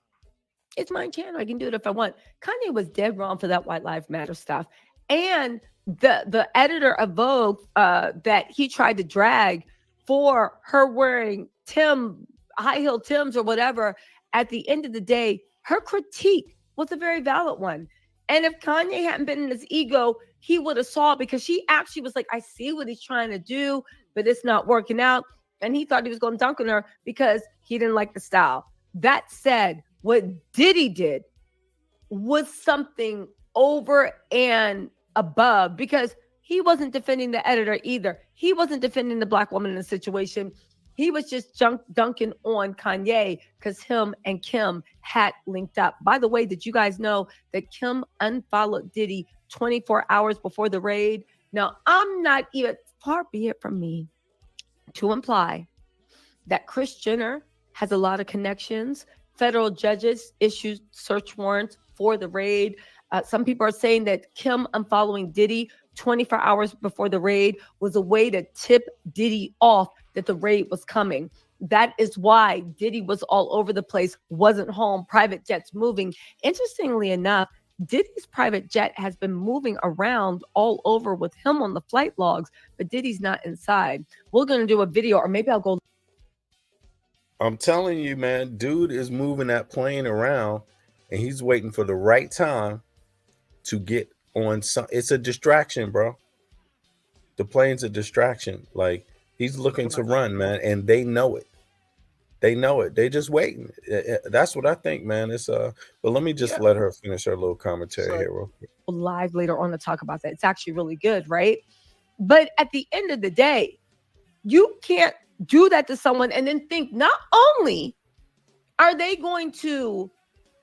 It's my channel. I can do it if I want. Kanye was dead wrong for that White Lives Matter stuff. And the editor of Vogue that he tried to drag for her wearing high heel Tims or whatever, at the end of the day, her critique was a very valid one. And if Kanye hadn't been in his ego, he would have saw, because she actually was like, I see what he's trying to do, but it's not working out. And he thought he was going to dunk on her because he didn't like the style. That said, what Diddy did was something over and above, because he wasn't defending the editor either. He wasn't defending the black woman in the situation. He was just dunking on Kanye because him and Kim had linked up. By the way, did you guys know that Kim unfollowed Diddy 24 hours before the raid? Now, I'm not even, far be it from me to imply that Kris Jenner has a lot of connections. Federal judges issued search warrants for the raid. Some people are saying that Kim unfollowing Diddy 24 hours before the raid was a way to tip Diddy off that the raid was coming. That is why Diddy was all over the place, wasn't home, private jets moving. Interestingly enough, Diddy's private jet has been moving around all over with him on the flight logs, but Diddy's not inside. We're going to do a video, or maybe I'll go.
I'm telling you, man, dude is moving that plane around and he's waiting for the right time to get on some. It's a distraction, bro. The plane's a distraction. Like, he's looking to run, man, and they know it. They know it. They just waiting. That's what I think, man. It's but let me just let her finish her little commentary here real quick.
Live later on to talk about that. It's actually really good, right? But at the end of the day, you can't do that to someone and then think not only are they going to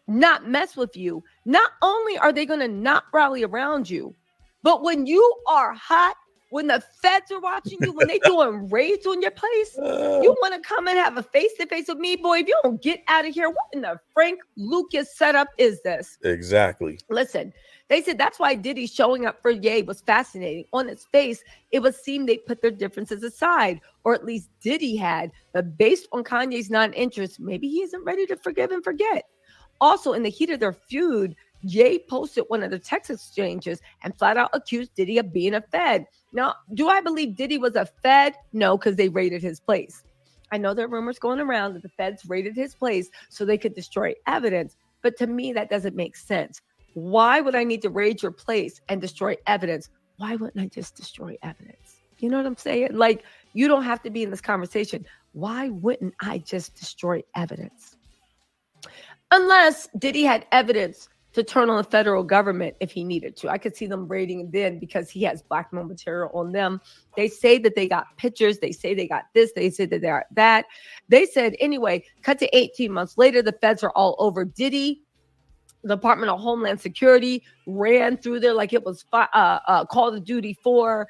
not mess with you, not only are they going to not rally around you, but when you are hot, when the feds are watching you, when they doing raids on your place, you want to come and have a face-to-face with me, boy. If you don't get out of here, what in the Frank Lucas setup is this?
Exactly.
Listen, they said that's why Diddy showing up for Ye was fascinating. On its face, it would seem they put their differences aside, or at least Diddy had. But based on Kanye's non-interest, maybe he isn't ready to forgive and forget. Also, in the heat of their feud, Ye posted one of the text exchanges and flat out accused Diddy of being a Fed. Now, do I believe Diddy was a Fed? No, because they raided his place. I know there are rumors going around that the feds raided his place so they could destroy evidence, but to me, that doesn't make sense. Why would I need to raid your place and destroy evidence? Why wouldn't I just destroy evidence? You know what I'm saying? Like, you don't have to be in this conversation. Why wouldn't I just destroy evidence? Unless Diddy had evidence to turn on the federal government if he needed to. I could see them raiding then because he has blackmail material on them. They say that they got pictures. They say they got this. They said that they are that. They said, anyway, cut to 18 months later, the feds are all over Diddy. The Department of Homeland Security ran through there like it was Call of Duty 4.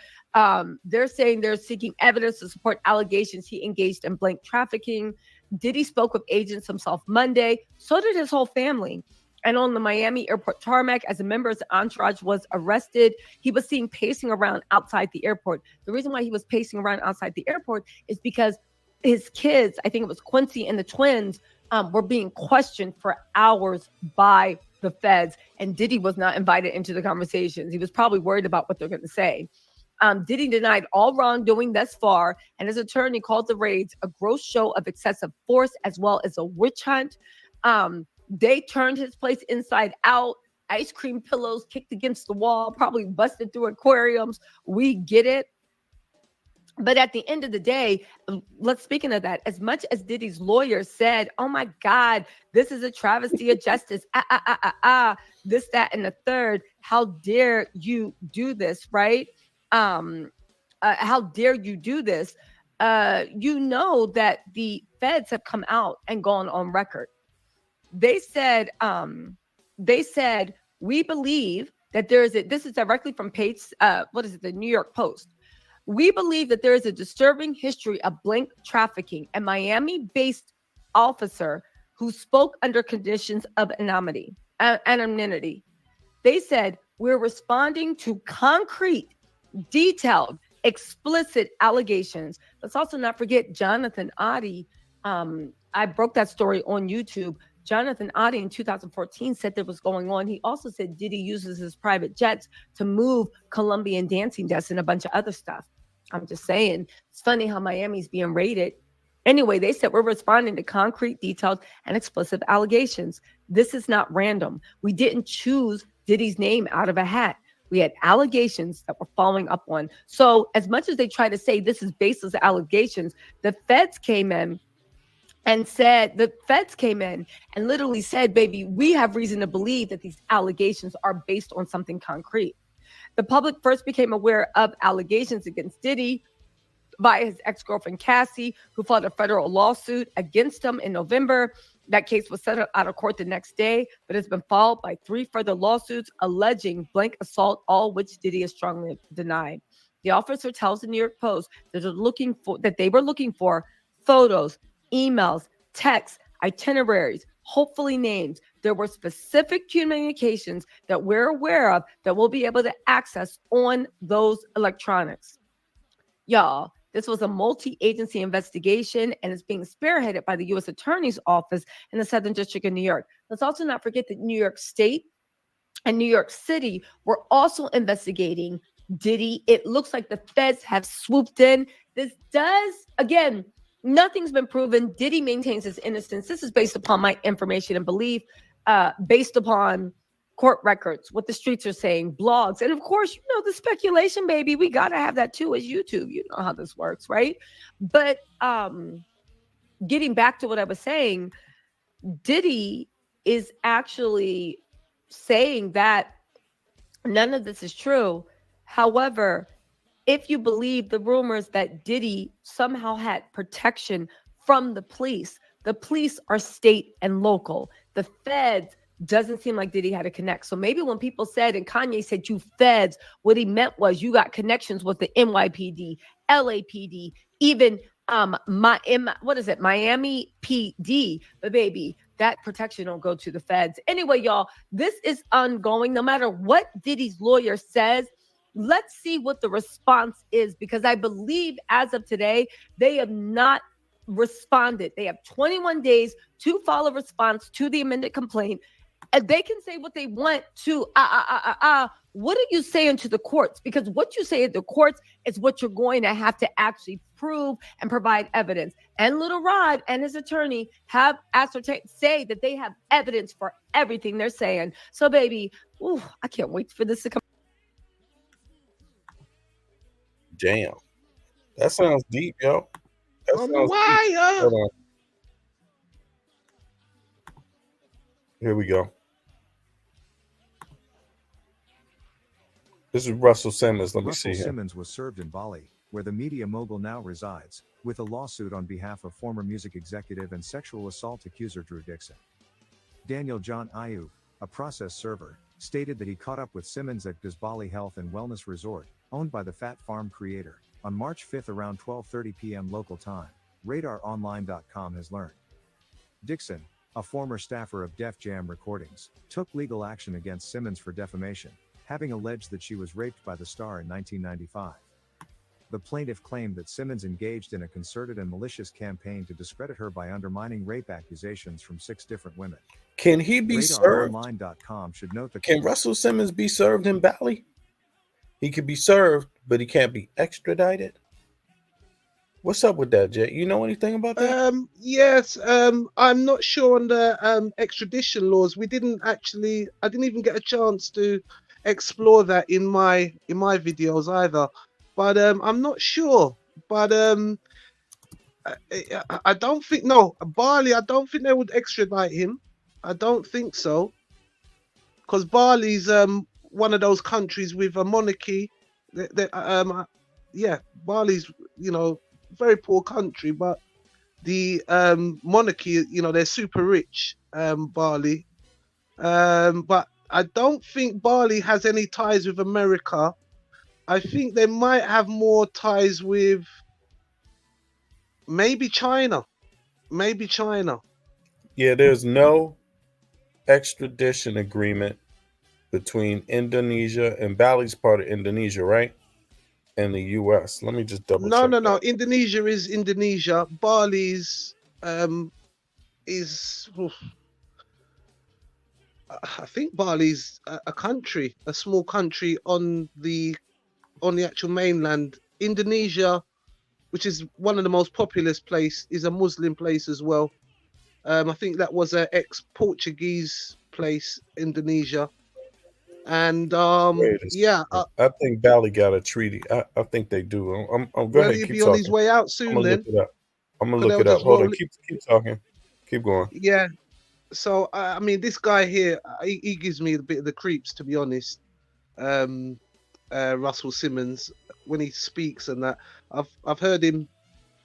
They're saying they're seeking evidence to support allegations he engaged in blank trafficking. Diddy spoke with agents himself Monday. So did his whole family. And on the Miami airport tarmac, as a member of his entourage was arrested, he was seen pacing around outside the airport. The reason why he was pacing around outside the airport is because his kids, I think it was Quincy and the twins, were being questioned for hours by the feds. And Diddy was not invited into the conversations. He was probably worried about what they're going to say. Diddy denied all wrongdoing thus far, and his attorney called the raids a gross show of excessive force as well as a witch hunt. They turned his place inside out. Ice cream pillows kicked against the wall, probably busted through aquariums. We get it. But at the end of the day, speaking of that, as much as Diddy's lawyer said, oh my God, this is a travesty of justice, this, that, and the third, how dare you do this, right? How dare you do this? You know that the feds have come out and gone on record. They said, we believe that there is this is directly from page, the New York Post. We believe that there is a disturbing history of blank trafficking, a Miami-based officer who spoke under conditions of anonymity. They said, we're responding to concrete, detailed, explicit allegations. Let's also not forget Jonathan Oddie. I broke that story on YouTube. Jonathan Oddie in 2014 said that was going on. He also said Diddy uses his private jets to move Colombian dancing desks and a bunch of other stuff. I'm just saying, it's funny how Miami's being raided. Anyway, they said we're responding to concrete, detailed, and explicit allegations. This is not random. We didn't choose Diddy's name out of a hat. We had allegations that we're following up on. So as much as they try to say this is baseless allegations, the feds came in and literally said, baby, we have reason to believe that these allegations are based on something concrete. The public first became aware of allegations against Diddy via his ex-girlfriend Cassie, who filed a federal lawsuit against him in November. That case was settled out of court the next day, but has been followed by 3 further lawsuits alleging blank assault, all which Diddy has strongly denied. The officer tells the New York Post that they were looking for photos, emails, texts, itineraries, hopefully names. There were specific communications that we're aware of that we'll be able to access on those electronics. Y'all, this was a multi-agency investigation, and it's being spearheaded by the U.S. Attorney's Office in the Southern District of New York. Let's also not forget that New York State and New York City were also investigating Diddy. It looks like the feds have swooped in. This does, again, nothing's been proven. Diddy maintains his innocence. This is based upon my information and belief, based upon court records, what the streets are saying, blogs. And of course, the speculation, baby, we got to have that too as YouTube. You know how this works, right? But getting back to what I was saying, Diddy is actually saying that none of this is true. However, if you believe the rumors that Diddy somehow had protection from the police are state and local. The feds doesn't seem like Diddy had a connect. So maybe when people said, and Kanye said, you feds, what he meant was you got connections with the NYPD, LAPD, even Miami PD. But baby, that protection don't go to the feds. Anyway, y'all, this is ongoing. No matter what Diddy's lawyer says, let's see what the response is, because I believe as of today, they have not responded. They have 21 days to file a response to the amended complaint. And they can say what they want to. What are you saying to the courts? Because what you say at the courts is what you're going to have to actually prove and provide evidence. And Little Rod and his attorney have say that they have evidence for everything they're saying. So, baby, I can't wait for this to come.
Damn. That sounds deep, yo. That
On the
sounds deep.
wire.
Hold on. Here we go. This is Russell Simmons. Let me
Russell
see him.
Simmons was served in Bali, where the media mogul now resides, with a lawsuit on behalf of former music executive and sexual assault accuser Drew Dixon. Daniel John Ayub, a process server, stated that he caught up with Simmons at Bali Health and Wellness Resort, owned by the Fat Farm creator, on March 5th around 12:30 p.m. local time, RadarOnline.com has learned. Dixon, a former staffer of Def Jam Recordings, took legal action against Simmons for defamation, having alleged that she was raped by the star in 1995. The plaintiff claimed that Simmons engaged in a concerted and malicious campaign to discredit her by undermining rape accusations from 6 different women.
Can he be served?
RadarOnline.com should note that
Can Russell Simmons be served in Bali? He could be served, but he can't be extradited. What's up with that, Jay? You know anything about that?
Yes. I'm not sure on the extradition laws. I didn't even get a chance to explore that in my videos either. But I'm not sure. But I don't think Bali. I don't think they would extradite him. I don't think so. Because Bali's one of those countries with a monarchy. Bali's very poor country, but the monarchy, they're super rich. Bali, but I don't think Bali has any ties with America. I think they might have more ties with maybe China.
Yeah, there's no extradition agreement between Indonesia, and Bali's part of Indonesia, right? And the U.S. Let me just double check.
No. Indonesia is Indonesia. Bali's is. I think Bali's a country, a small country on the actual mainland Indonesia, which is one of the most populous place, is a Muslim place as well. I think that was an ex-Portuguese place, Indonesia. And
Wait a
yeah,
second. I think Bali got a treaty. I think they do. I'm go
well,
ahead,
he'll
keep
be on his
talking.
way out
I'm
soon
gonna look
then,
it up. I'm gonna
because
look
they'll
it up.
just
Hold on,
roll it.
keep talking. Keep going.
Yeah. So I mean, this guy here, he gives me a bit of the creeps, to be honest. Um, Russell Simmons, when he speaks and that, I've heard him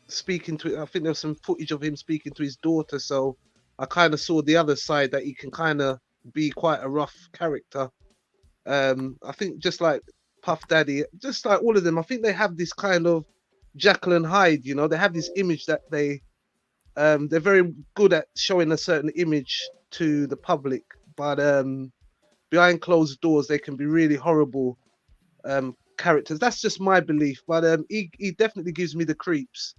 speaking to. I think there was some footage of him speaking to his daughter, so I kind of saw the other side, that he can kind of be quite a rough character. I think just like Puff Daddy, just like all of them, I think they have this kind of Jekyll and Hyde. You know, they have this image that they're very good at showing a certain image to the public, but behind closed doors they can be really horrible characters. That's just my belief, but he definitely gives me the creeps.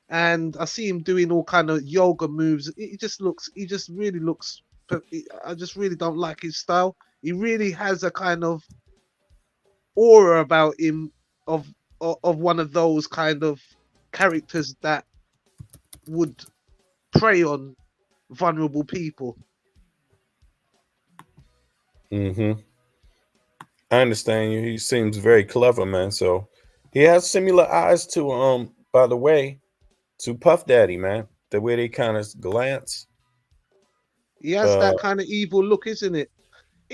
And I see him doing all kind of yoga moves. He just really looks. I just really don't like his style. He really has a kind of aura about him of one of those kind of characters that would prey on vulnerable people.
Mm-hmm. I understand you. He seems very clever, man. So he has similar eyes to by the way, to Puff Daddy, man. The way they kind of glance.
He has
Uh
that kind of evil look, isn't it?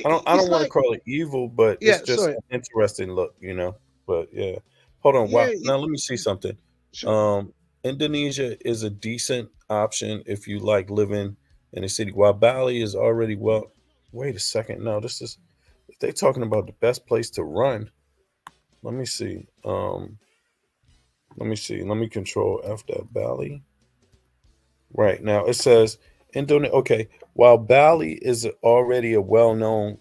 I
It's
don't want to
like,
call it evil, but it's
yeah,
just
sorry,
an interesting look, you know. But yeah. Hold on.
yeah,
Wow. Now let me see something.
sure.
Indonesia is a decent option if you like living in a city. While Bali is already well. Wait a second. No, this is if they're talking about the best place to run. Let me see. Let me see. Let me control F that Bali. Right now it says Indonesia. Okay, while Bali is already a well-known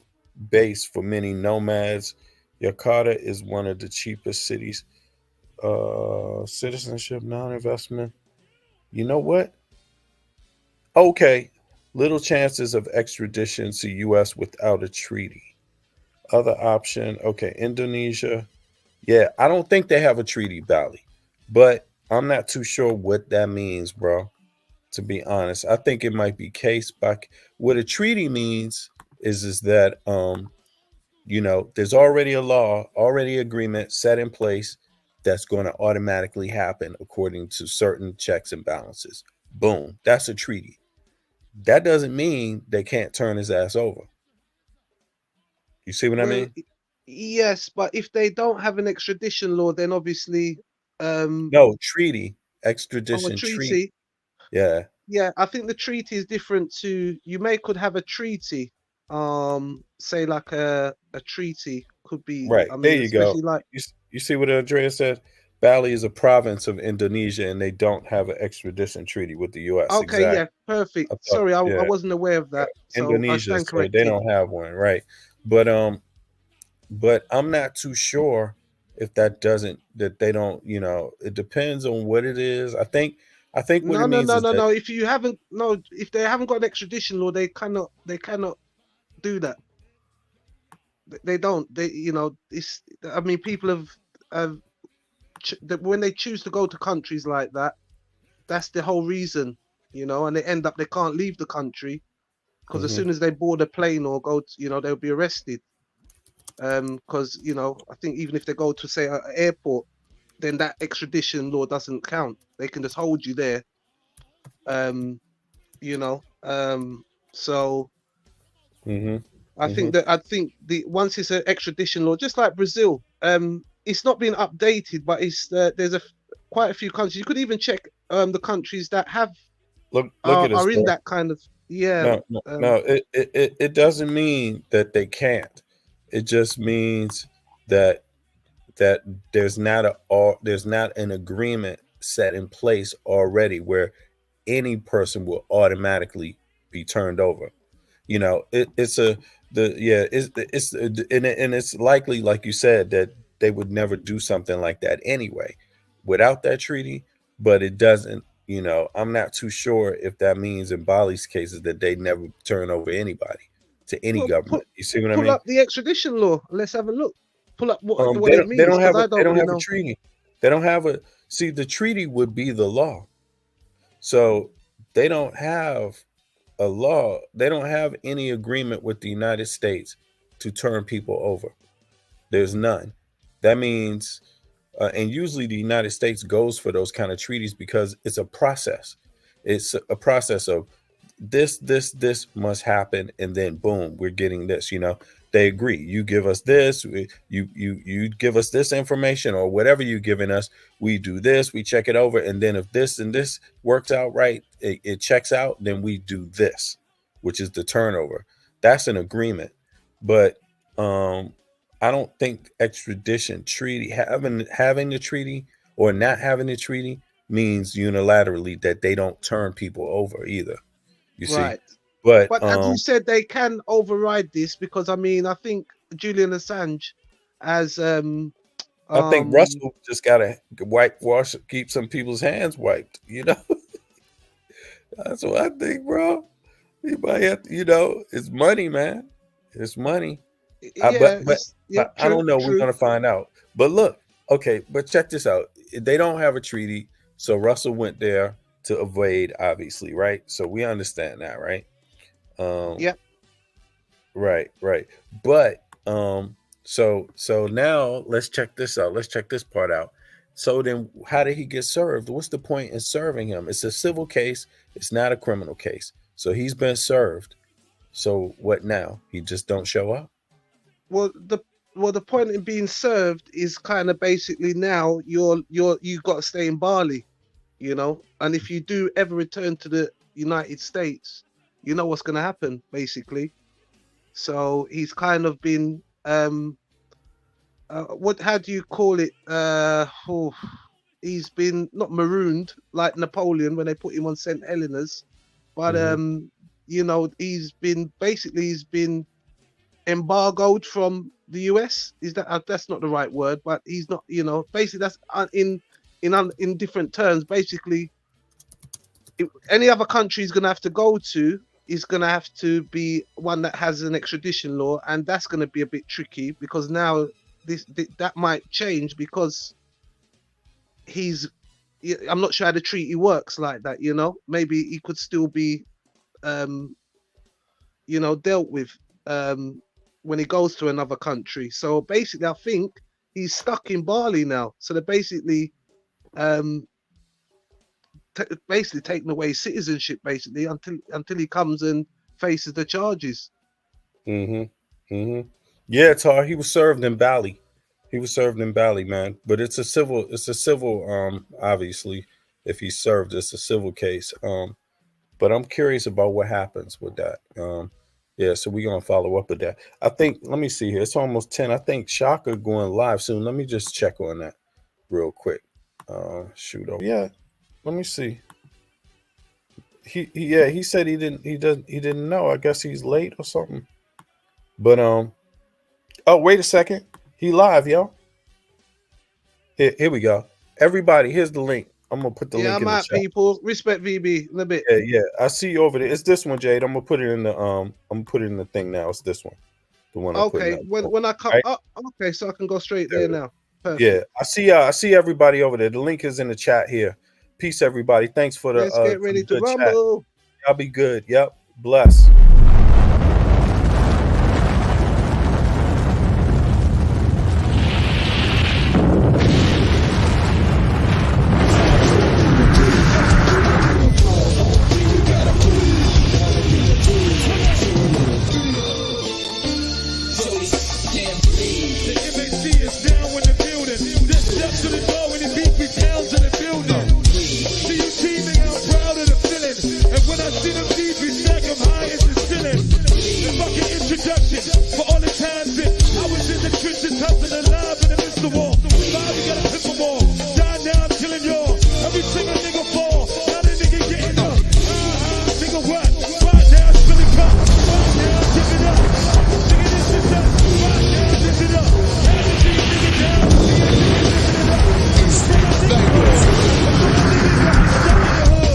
base for many nomads, Jakarta is one of the cheapest cities. Citizenship, non-investment. You know what? Okay, little chances of extradition to U.S. without a treaty. Other option. Okay, Indonesia. Yeah, I don't think they have a treaty, Bali, but I'm not too sure what that means, bro. To be honest, I think it might be case by what a treaty means is that you know there's already a law, already agreement set in place that's going to automatically happen according to certain checks and balances. Boom, that's a treaty. That doesn't mean they can't turn his ass over. You see what I
Well,
mean?
yes, but if they don't have an extradition law, then obviously,
No treaty,
a
extradition treaty.
treaty.
Yeah,
Yeah, I think the treaty is different to, you could have a treaty, say like a treaty could be,
right.
I
There
mean,
you go.
especially like,
You see what Andrea said? Bali is a province of Indonesia, and they don't have an extradition treaty with the U.S.
okay, yeah,
Exactly.
perfect.
I thought,
Sorry, I
yeah,
wasn't aware of that, so I
Indonesia.
stand
So they
corrected.
don't have one, right? But I'm not too sure if that doesn't that they don't. You know, it depends on what it is. I think what
No,
it
no,
means
no,
is
no,
that
no. If they haven't got an extradition law, they cannot do that. They don't. It's. I mean, people have when they choose to go to countries like that, that's the whole reason, and they end up they can't leave the country because as
Mhm.
soon as they board a plane or go, they'll be arrested. Because I think even if they go to say an airport, then that extradition law doesn't count. They can just hold you there. Um, you know. So
Mhm.
I think
Mhm.
that the once it's an extradition law, just like Brazil, it's not been updated, but it's there's quite a few countries. You could even check the countries that have
Look at this,
are in
bro.
that kind of, yeah.
No, no, no. It doesn't mean that they can't. It just means that that there's not an agreement set in place already where any person will automatically be turned over. You know, it's a the yeah it's and it's likely, like you said, that they would never do something like that anyway without that treaty. But it doesn't. You know, I'm not too sure if that means in Bali's cases that they never turn over anybody to any
Well,
government. You see what I
pull
mean?
up the extradition law. Let's have a look. Pull up what
They
it
don't they
means,
don't
because
have
I
they
don't
don't
really
have a
know.
treaty. They don't have a see. The treaty would be the law, so they don't have a law. They don't have any agreement with the United States to turn people over. There's none. That means, and usually the United States goes for those kind of treaties because it's a process. It's a process of this must happen, and then boom, we're getting this. They agree. You give us this, you give us this information or whatever you're giving us. We do this, we check it over, and then if this and this works out right, it checks out, then we do this, which is the turnover. That's an agreement. But I don't think extradition treaty, having the treaty or not having the treaty means unilaterally that they don't turn people over either. You see,
Right.
but
as you said, they can override this because I think Julian Assange has
I think Russell just gotta wash, keep some people's hands wiped. That's what I think, bro. He might have to, it's money, man. It's money. But I don't know. We're gonna find out. But look, okay, but check this out. They don't have a treaty, so Russell went there to evade, obviously, right? So we understand that, right?
Yep.
Right. But so now let's check this out. Let's check this part out. So then how did he get served? What's the point in serving him? It's a civil case, it's not a criminal case. So he's been served. So what now? He just don't show up?
Well, the point in being served is kind of basically now you've got to stay in Bali, and if you do ever return to the United States, you know what's going to happen, basically. So he's kind of been how do you call it? He's been not marooned like Napoleon when they put him on St. Helena's, but he's been embargoed from the US. Is that's not the right word, but he's not, basically that's in different terms. Basically, any other country he's going to have to go to is going to have to be one that has an extradition law, and that's going to be a bit tricky because now that might change because I'm not sure how the treaty works like that. Maybe he could still be dealt with when he goes to another country. So basically, I think he's stuck in Bali now. So they're basically taking away citizenship until he comes and faces the charges.
Yeah, Tar. He was served in Bali. Man. But it's a civil. Obviously, if he's served, it's a civil case. But I'm curious about what happens with that. Yeah, so we're gonna follow up with that. I think. Let me see here. It's almost 10. I think Shaka going live soon. Let me just check on that real quick. Shoot. Yeah. Let me see. He said he didn't know. I guess he's late or something. But oh, wait a second. He live, yo. Here we go. Everybody, here's the link. I'm gonna put the link in the chat.
People. Respect VB a little bit.
Yeah. I see you over there. It's this one, Jade. I'm gonna put it in the thing now. It's this one. The one I'm putting up.
When I come up, okay, so I can go straight there now. Perfect.
Yeah, I see everybody over there. The link is in the chat here. Peace, everybody. Thanks for the
Let's get ready to rumble.
Y'all be good. Yep. Bless.